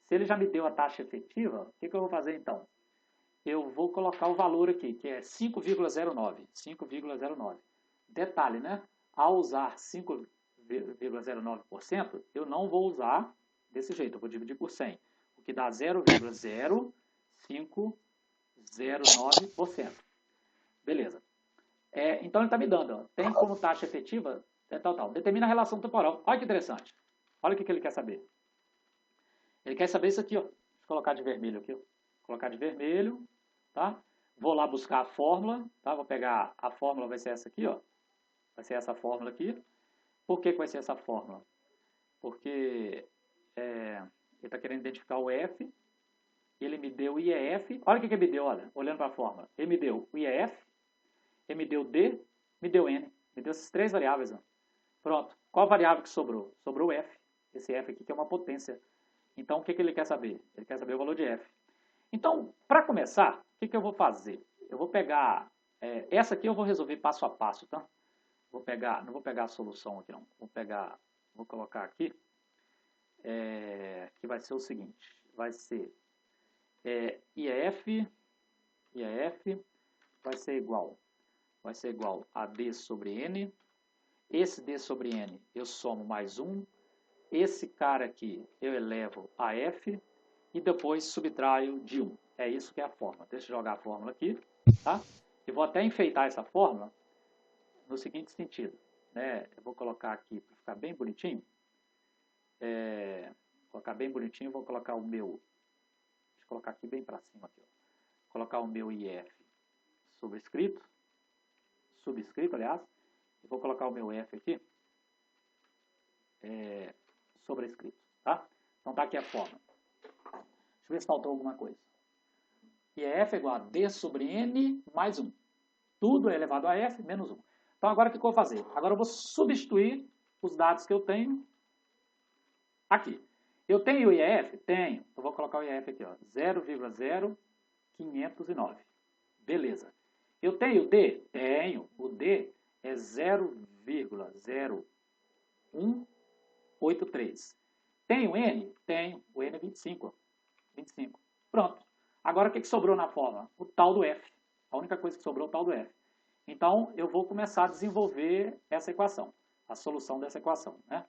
Se ele já me deu a taxa efetiva, o que eu vou fazer então? Eu vou colocar o valor aqui, que é 5,09. 5,09. Detalhe, né? Ao usar 5,09%, eu não vou usar desse jeito. Eu vou dividir por 100, o que dá 0,0509%. Beleza. Então ele está me dando, ó, tem como taxa efetiva, tal. Determina a relação temporal. Olha que interessante. Olha o que ele quer saber. Ele quer saber isso aqui, ó. Deixa eu colocar de vermelho aqui, ó. Colocar de vermelho, tá? Vou lá buscar a fórmula, tá? Vou pegar a fórmula, vai ser essa aqui, ó. Vai ser essa fórmula aqui. Por que vai ser essa fórmula? Porque ele está querendo identificar o F. Ele me deu o IEF. Olha o que ele me deu, olha, olhando para a fórmula. Ele me deu o IEF, ele me deu D, me deu N. Me deu essas três variáveis. Ó. Pronto. Qual variável que sobrou? Sobrou o F. Esse F aqui que é uma potência. Então, o que ele quer saber? Ele quer saber o valor de F. Então, para começar, o que eu vou fazer? Eu vou pegar... essa aqui eu vou resolver passo a passo, tá? Não vou pegar a solução aqui, não. Vou colocar aqui, que vai ser o seguinte. Vai ser IEF vai ser igual a D sobre N. Esse D sobre N eu somo mais 1. Esse cara aqui eu elevo a F e depois subtraio de 1. É isso que é a fórmula. Deixa eu jogar a fórmula aqui, tá? Eu vou até enfeitar essa fórmula no seguinte sentido, né? Eu vou colocar aqui para ficar bem bonitinho. Vou colocar o meu... Deixa eu colocar aqui bem para cima. Aqui, ó. Colocar o meu IF subscrito, aliás. E vou colocar o meu F aqui, sobrescrito, tá? Então tá aqui a fórmula. Deixa eu ver se faltou alguma coisa. IF é igual a D sobre N mais 1. Tudo é elevado a F menos 1. Então agora o que eu vou fazer? Agora eu vou substituir os dados que eu tenho aqui. Eu tenho o IEF? Tenho. Eu vou colocar o IEF aqui, ó, 0,0509. Beleza. Eu tenho o D? Tenho. O D é 0,0183. Tenho N? Tenho. O N é 25. Ó. 25. Pronto. Agora o que sobrou na forma? O tal do F. A única coisa que sobrou é o tal do F. Então, eu vou começar a desenvolver essa equação, a solução dessa equação. Né?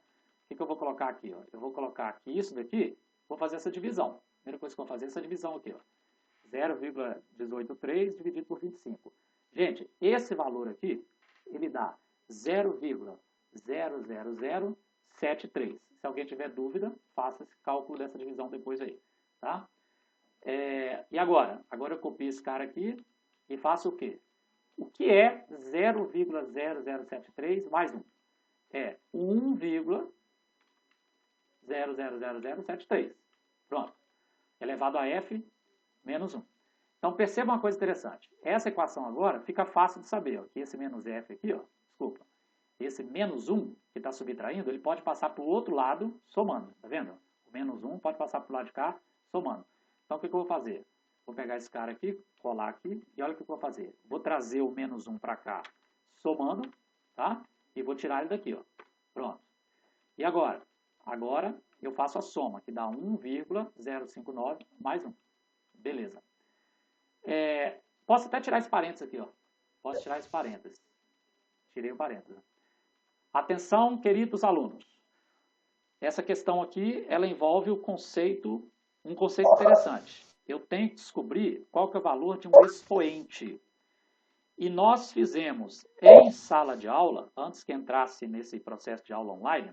O que eu vou colocar aqui? Ó? Eu vou colocar aqui isso daqui, vou fazer essa divisão. A primeira coisa que eu vou fazer é essa divisão aqui. 0,183 dividido por 25. Gente, esse valor aqui, ele dá 0,00073. Se alguém tiver dúvida, faça esse cálculo dessa divisão depois aí. Tá? E agora? Agora eu copio esse cara aqui e faço o quê? O que é 0,0073 mais 1? É 1,000073. Pronto. Elevado a f menos 1. Então, perceba uma coisa interessante. Essa equação agora fica fácil de saber. Ó, que esse menos f aqui, ó, desculpa, esse menos 1 que está subtraindo, ele pode passar para o outro lado somando. Tá vendo? O menos 1 pode passar para o lado de cá somando. Então, o que eu vou fazer? Vou pegar esse cara aqui, colar aqui, e olha o que eu vou fazer. Vou trazer o menos 1 para cá, somando, tá? E vou tirar ele daqui, ó. Pronto. E agora? Agora eu faço a soma, que dá 1,059 mais 1. Beleza. Posso até tirar esse parênteses aqui, ó. Posso tirar esse parênteses. Tirei o parênteses. Atenção, queridos alunos. Essa questão aqui, ela envolve um conceito interessante. Eu tenho que descobrir qual que é o valor de um expoente. E nós fizemos em sala de aula, antes que entrasse nesse processo de aula online,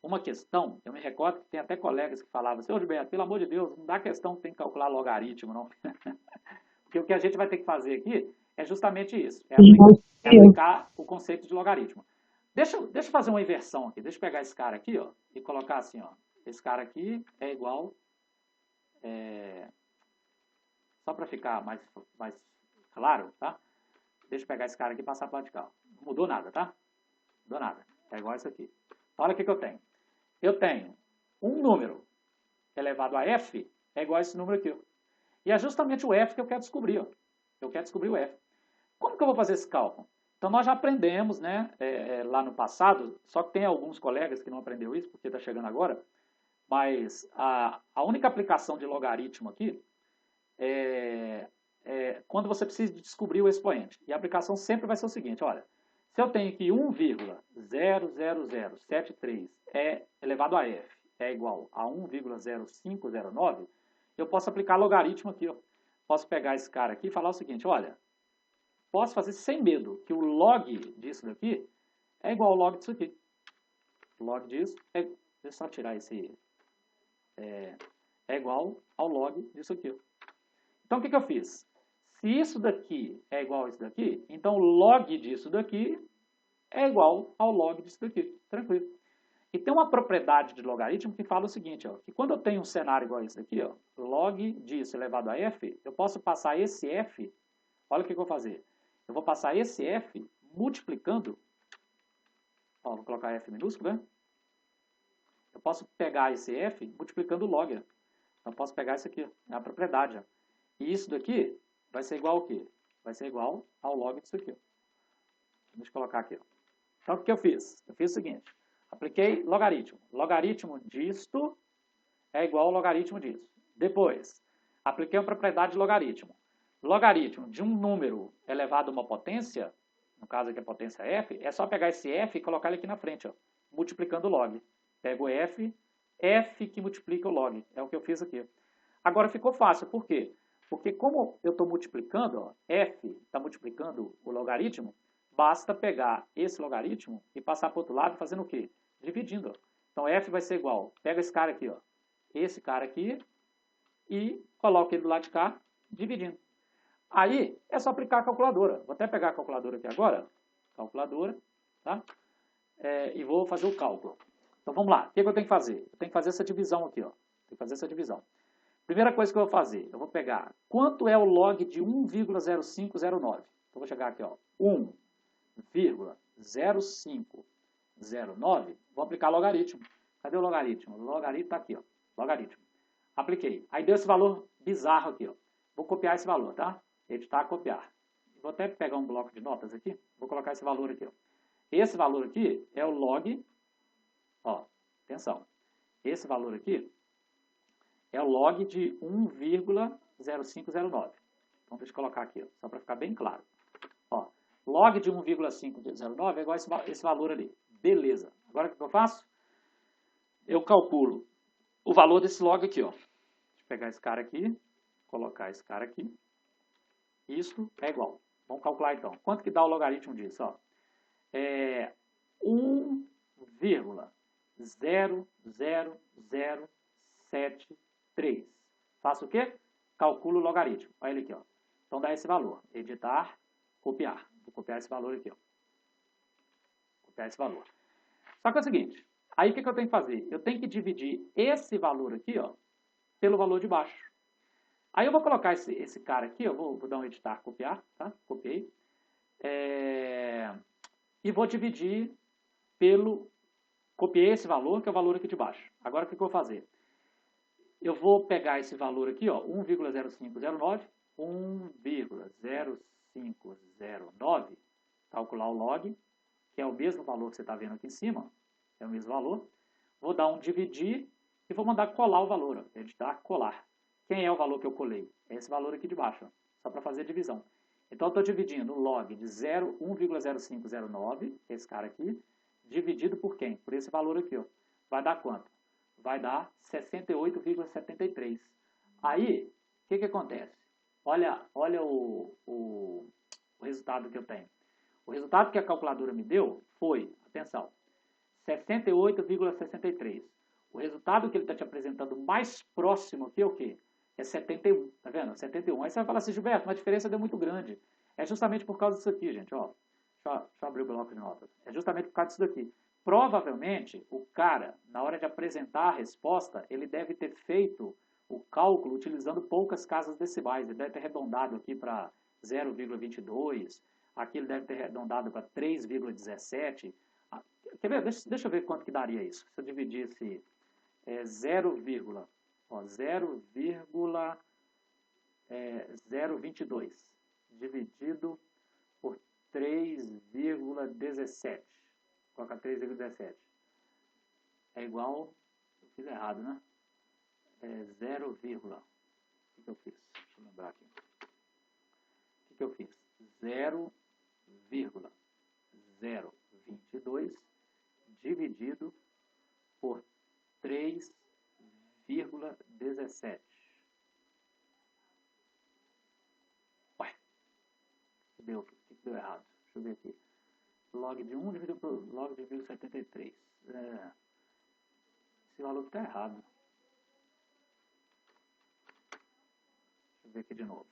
uma questão, eu me recordo que tem até colegas que falavam assim, ô Gilberto, pelo amor de Deus, não dá questão que tem que calcular logaritmo, não. Porque o que a gente vai ter que fazer aqui é justamente isso, é aplicar o conceito de logaritmo. Deixa eu fazer uma inversão aqui, deixa eu pegar esse cara aqui, ó, e colocar assim, ó, esse cara aqui é igual... Só para ficar mais claro, tá? Deixa eu pegar esse cara aqui e passar para o lado de cá. Não mudou nada, tá? Não mudou nada. É igual isso aqui. Olha o que eu tenho. Eu tenho um número elevado a f é igual a esse número aqui. Ó. E é justamente o f que eu quero descobrir. Ó. Eu quero descobrir o f. Como que eu vou fazer esse cálculo? Então, nós já aprendemos, né, lá no passado, só que tem alguns colegas que não aprenderam isso, porque está chegando agora, mas a única aplicação de logaritmo aqui quando você precisa descobrir o expoente. E a aplicação sempre vai ser o seguinte, olha, se eu tenho que 1,00073 elevado a f é igual a 1,0509, eu posso aplicar logaritmo aqui. Ó. Posso pegar esse cara aqui e falar o seguinte, olha, posso fazer sem medo que o log disso daqui é igual ao log disso aqui. O log disso, deixa eu só tirar esse... é igual ao log disso aqui. Ó. Então, o que eu fiz? Se isso daqui é igual a isso daqui, então o log disso daqui é igual ao log disso daqui. Tranquilo. E tem uma propriedade de logaritmo que fala o seguinte, ó, que quando eu tenho um cenário igual a esse daqui, ó, log disso elevado a f, eu posso passar esse f, olha o que eu vou fazer. Eu vou passar esse f multiplicando, ó, vou colocar f minúsculo, né? Eu posso pegar esse f multiplicando o log. Ó. Então, eu posso pegar isso aqui, ó, é a propriedade. Ó. E isso daqui vai ser igual ao quê? Vai ser igual ao log disso aqui. Ó. Deixa eu colocar aqui. Ó. Então, o que eu fiz? Eu fiz o seguinte. Apliquei logaritmo. Logaritmo disto é igual ao logaritmo disso. Depois, apliquei uma propriedade de logaritmo. Logaritmo de um número elevado a uma potência, no caso aqui a potência f, é só pegar esse f e colocar ele aqui na frente, ó, multiplicando o log. Pego o f que multiplica o log. É o que eu fiz aqui. Agora ficou fácil. Por quê? Porque como eu estou multiplicando, ó, f está multiplicando o logaritmo, basta pegar esse logaritmo e passar para o outro lado fazendo o quê? Dividindo. Ó. Então, f vai ser igual. Pega esse cara aqui, ó, esse cara aqui, e coloca ele do lado de cá, dividindo. Aí, é só aplicar a calculadora. Vou até pegar a calculadora aqui agora. Calculadora, tá? E vou fazer o cálculo. Então, vamos lá. O que eu tenho que fazer? Eu tenho que fazer essa divisão aqui, ó. Tenho que fazer essa divisão. Primeira coisa que eu vou fazer, eu vou pegar quanto é o log de 1,0509. Então, vou chegar aqui, ó, 1,0509 0,9, vou aplicar logaritmo. Cadê o logaritmo? O logaritmo está aqui, ó. Logaritmo. Apliquei. Aí deu esse valor bizarro aqui, ó. Vou copiar esse valor, tá? Editar, copiar. Vou até pegar um bloco de notas aqui. Vou colocar esse valor aqui, ó. Esse valor aqui é o log, ó, atenção. Esse valor aqui é o log de 1,0509. Então, deixa eu colocar aqui, ó, só para ficar bem claro. Ó, log de 1,509 é igual a esse valor ali. Beleza. Agora, o que eu faço? Eu calculo o valor desse log aqui, ó. Deixa eu pegar esse cara aqui, colocar esse cara aqui. Isso é igual. Vamos calcular, então. Quanto que dá o logaritmo disso, ó? 1,00073. Faço o quê? Calculo o logaritmo. Olha ele aqui, ó. Então dá esse valor. Editar, copiar. Vou copiar esse valor aqui, ó. Copiar esse valor. Só que é o seguinte, aí o que eu tenho que fazer? Eu tenho que dividir esse valor aqui, ó, pelo valor de baixo. Aí eu vou colocar esse cara aqui, eu vou dar um editar, copiar, tá? Copiei. E vou dividir pelo... Copiei esse valor, que é o valor aqui de baixo. Agora o que eu vou fazer? Eu vou pegar esse valor aqui, ó, 1,0509, 1,0509, calcular o log, que é o mesmo valor que você está vendo aqui em cima, é o mesmo valor. Vou dar um dividir e vou mandar colar o valor, ó, editar, colar. Quem é o valor que eu colei? É esse valor aqui de baixo, ó, só para fazer a divisão. Então, eu estou dividindo o log de 1,0509, que é esse cara aqui, dividido por quem? Por esse valor aqui, ó. Vai dar quanto? Vai dar 68,73. Aí, o que acontece? Olha o resultado que eu tenho. O resultado que a calculadora me deu foi, atenção, 68,63. O resultado que ele está te apresentando mais próximo aqui é o quê? É 71, tá vendo? 71. Aí você vai falar assim, Gilberto, uma diferença deu muito grande. É justamente por causa disso aqui, gente, ó. Deixa eu abrir o bloco de notas. É justamente por causa disso daqui. Provavelmente, o cara, na hora de apresentar a resposta, ele deve ter feito o cálculo utilizando poucas casas decimais. Ele deve ter arredondado aqui para 0,22. Aqui ele deve ter arredondado para 3,17. Quer ver? Deixa eu ver quanto que daria isso. Se eu dividisse 0,22 dividido por 3,17. Vou colocar 3,17. É igual... Eu fiz errado, né? O que eu fiz? Deixa eu lembrar aqui. O que eu fiz? 0,022 dividido por 3,17. Ué, que deu errado? Deixa eu ver aqui. Log de 1 dividido por log de 1,73. Esse valor está errado. Deixa eu ver aqui de novo.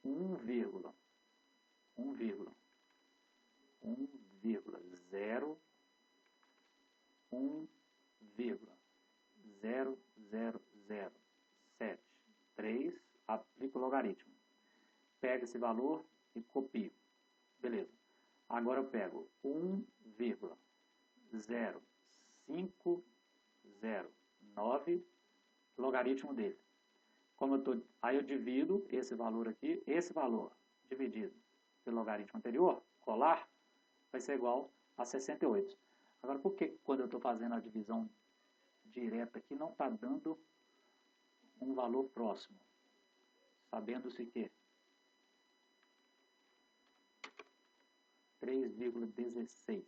1,007,3, aplico o logaritmo. Pego esse valor e copio. Beleza. Agora eu pego 1,0509, logaritmo dele. Aí eu divido esse valor aqui, esse valor dividido pelo logaritmo anterior, colar, vai ser igual a 68. Agora, por que quando eu estou fazendo a divisão direta aqui não está dando um valor próximo? Sabendo-se que 3,16,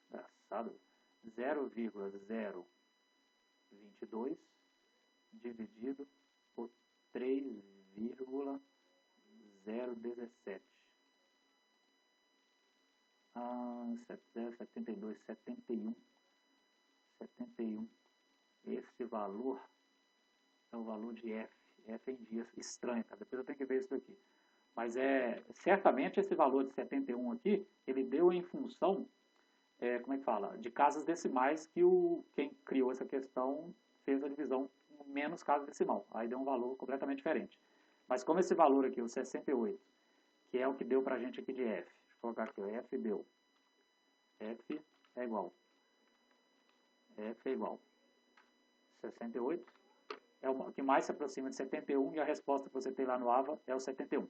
engraçado, 0,022 dividido por 3,017. 72, 71. Esse valor é o valor de F. F em dias. Estranho, tá? Depois eu tenho que ver isso daqui. Mas certamente esse valor de 71 aqui, ele deu em função, como é que fala? De casas decimais que quem criou essa questão fez a divisão com menos casa decimal. Aí deu um valor completamente diferente. Mas como esse valor aqui, o 68, que é o que deu pra gente aqui de F. Deixa eu colocar aqui, o F deu. F é igual F é igual 68. É o que mais se aproxima de 71 e a resposta que você tem lá no AVA é o 71.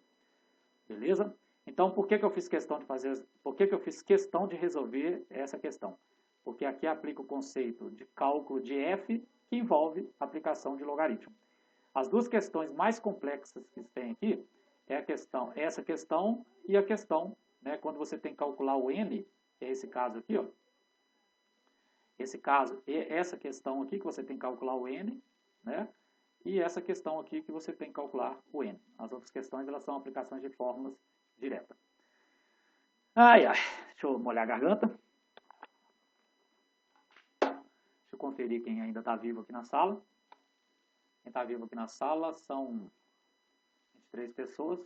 Beleza? Então, por que eu fiz questão de fazer, por que eu fiz questão de resolver essa questão? Porque aqui aplica o conceito de cálculo de f, que envolve a aplicação de logaritmo. As duas questões mais complexas que tem aqui é a questão, essa questão e a questão, né, quando você tem que calcular o n, que é esse caso aqui, ó. Esse caso, essa questão aqui que você tem que calcular o n, né? E essa questão aqui que você tem que calcular o n. As outras questões, elas são aplicações de fórmulas diretas. Ai, ai. Deixa eu molhar a garganta. Deixa eu conferir quem ainda está vivo aqui na sala. Quem está vivo aqui na sala são 23 pessoas.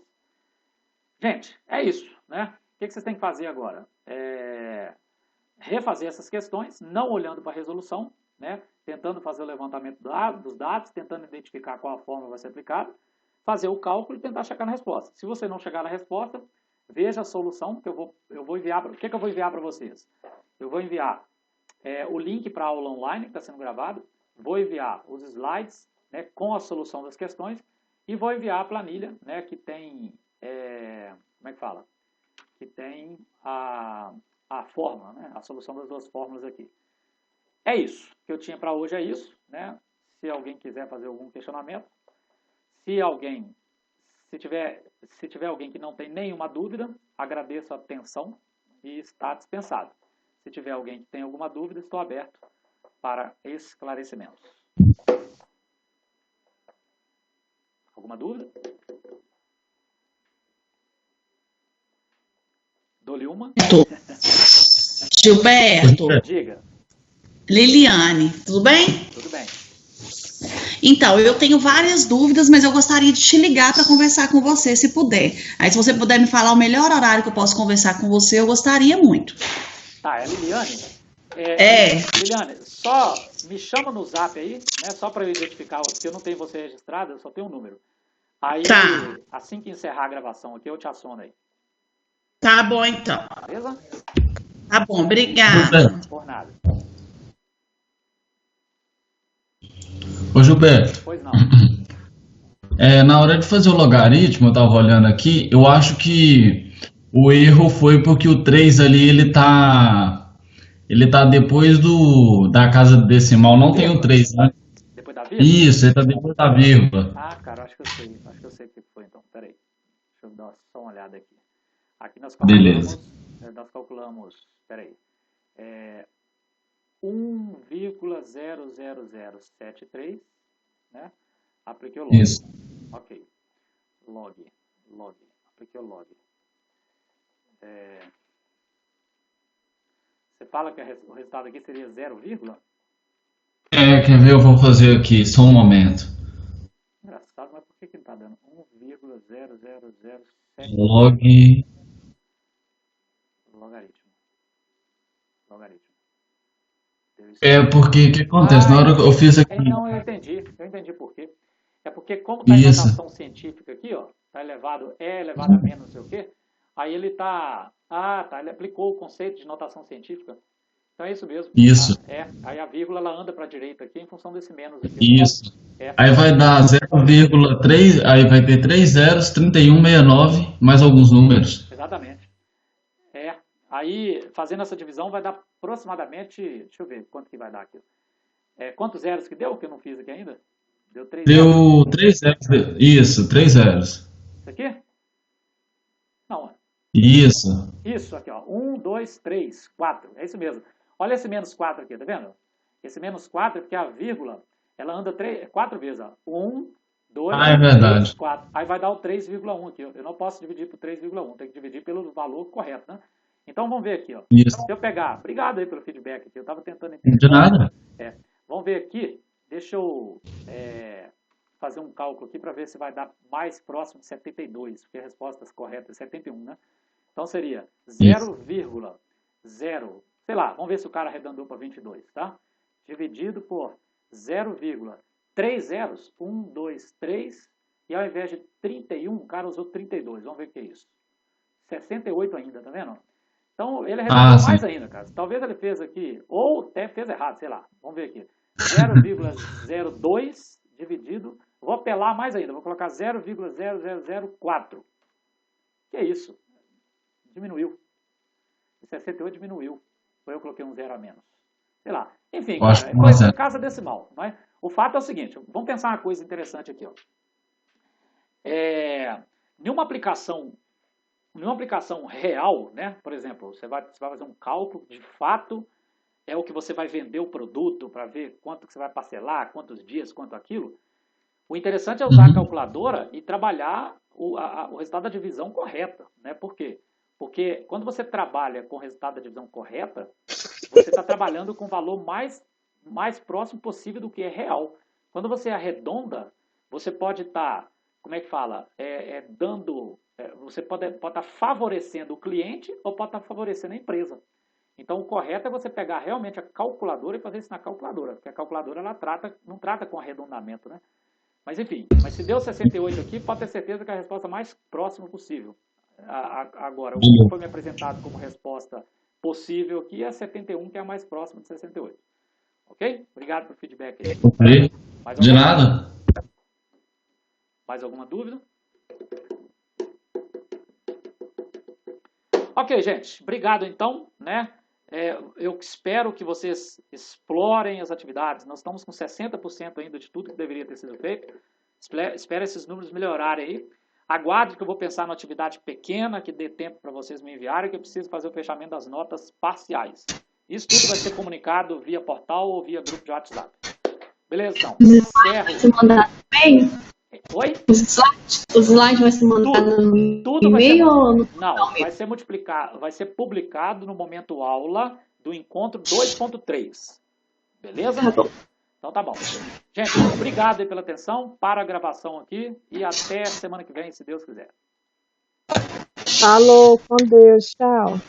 Gente, é isso, né? O que vocês têm que fazer agora? Refazer essas questões, não olhando para a resolução, né? Tentando fazer o levantamento dos dados, tentando identificar qual a fórmula vai ser aplicada, fazer o cálculo e tentar chegar na resposta. Se você não chegar na resposta, veja a solução que eu vou enviar. O que eu vou enviar para vocês? Eu vou enviar o link para a aula online que está sendo gravado, vou enviar os slides, né, com a solução das questões e vou enviar a planilha, né, que tem, como é que fala? Que tem a fórmula, né, a solução das duas fórmulas aqui. É isso. O que eu tinha para hoje é isso, né? Se alguém quiser fazer algum questionamento, se tiver alguém que não tem nenhuma dúvida, agradeço a atenção e está dispensado. Se tiver alguém que tem alguma dúvida, estou aberto para esclarecimentos. Alguma dúvida? Dou-lhe uma. Gilberto. Diga. Liliane, tudo bem? Tudo bem. Então, eu tenho várias dúvidas, mas eu gostaria de te ligar para conversar com você, se puder. Aí, se você puder me falar o melhor horário que eu posso conversar com você, eu gostaria muito. Tá, é a Liliane? Liliane, só me chama no zap aí, né? Só para eu identificar, porque eu não tenho você registrada, eu só tenho um número. Aí, tá. Assim que encerrar a gravação aqui, eu te assono aí. Tá bom, então. Beleza? Tá bom, obrigada. Por nada. Ô Gilberto, Pois não. na hora de fazer o logaritmo, eu tava olhando aqui, eu acho que o erro foi porque o 3 ali, ele tá depois da casa decimal, não tem o 3, né? Depois da vírgula? Isso, ele tá depois da vírgula. Ah, cara, acho que eu sei o que foi então. Pera aí. Deixa eu dar só uma olhada aqui. Aqui nós calculamos, pera aí, 1,00073, né? Apliquei o log. Isso. Ok. Log. Apliquei o log. Você fala que o resultado aqui seria 0, Quer ver? Eu vou fazer aqui, só um momento. engraçado, mas por que ele está dando 1,0007? Logaritmo. Porque o que acontece? Na hora que eu fiz aqui. Não, eu entendi por quê. É porque como está em notação científica aqui, ó, tá elevado a menos não sei o quê, aí ele ele aplicou o conceito de notação científica. Então é isso mesmo. Isso. Aí a vírgula ela anda para a direita aqui em função desse menos aqui. Isso. Aí vai dar 0,3, aí vai ter 3 zeros, 3169, mais alguns números. Exatamente. Aí, fazendo essa divisão, vai dar aproximadamente, deixa eu ver quanto que vai dar aqui. Quantos zeros que deu, que eu não fiz aqui ainda? Deu 3 zeros. Deu 3 zeros, isso, 3 zeros. Isso aqui? Não. Isso. Isso aqui, ó. 1, 2, 3, 4. É isso mesmo. Olha esse menos 4 aqui, tá vendo? Esse menos 4 é porque a vírgula, ela anda 4 vezes, ó. 1, 2, é verdade. 3, 4. Aí vai dar o 3,1 aqui. Eu não posso dividir por 3,1, tem que dividir pelo valor correto, né? Então vamos ver aqui, ó. Isso. Se eu pegar, obrigado aí pelo feedback aqui, eu estava tentando entender. De nada. Vamos ver aqui, deixa eu fazer um cálculo aqui para ver se vai dar mais próximo de 72, porque a resposta correta é 71, né? Então seria 0,0, sei lá, vamos ver se o cara arredondou para 22, tá? Dividido por 0,3 zeros, 1, 2, 3, e ao invés de 31, o cara usou 32, vamos ver o que é isso. 68 ainda, tá vendo? Então, ele Ah, reduziu sim. mais ainda, cara. Talvez ele fez aqui, ou até fez errado, sei lá. Vamos ver aqui. 0,02 dividido. Vou apelar mais ainda, vou colocar 0,0004. Que é isso? Diminuiu. 68 diminuiu. Ou eu coloquei um zero a menos. Sei lá. Enfim, Eu acho cara, que é um a coisa de zero. casa decimal. Mas o fato é o seguinte, vamos pensar uma coisa interessante aqui. Ó. Nenhuma aplicação real, né? Por exemplo, você vai fazer um cálculo, de fato, é o que você vai vender o produto para ver quanto que você vai parcelar, quantos dias, quanto aquilo. O interessante é usar a calculadora e trabalhar o resultado da divisão correta. Né? Por quê? Porque quando você trabalha com o resultado da divisão correta, você está trabalhando com o valor mais próximo possível do que é real. Quando você arredonda, você pode estar, como é que fala? Você pode estar favorecendo o cliente ou pode estar favorecendo a empresa. Então, o correto é você pegar realmente a calculadora e fazer isso na calculadora, porque a calculadora ela não trata com arredondamento, né? Mas enfim, se deu 68 aqui, pode ter certeza que é a resposta mais próxima possível. Agora, o que foi me apresentado como resposta possível aqui é 71, que é a mais próxima de 68. Ok? Obrigado pelo feedback aí. Ok. Mais De alguma nada. Mais alguma dúvida? Ok, gente. Obrigado, então. Né? Eu espero que vocês explorem as atividades. Nós estamos com 60% ainda de tudo que deveria ter sido feito. Espero esses números melhorarem aí. Aguarde que eu vou pensar numa atividade pequena, que dê tempo para vocês me enviarem, que eu preciso fazer o fechamento das notas parciais. Isso tudo vai ser comunicado via portal ou via grupo de WhatsApp. Beleza, então. Vai ser mandado no e-mail? Oi? Os slides vai ser mandado no Tudo vai ser, e-mail ou no não, vai ser publicado no momento aula do encontro 2.3. Beleza? Tá bom. Então tá bom. Gente, obrigado aí pela atenção. Para a gravação aqui e até semana que vem, se Deus quiser. Falou, com Deus, tchau.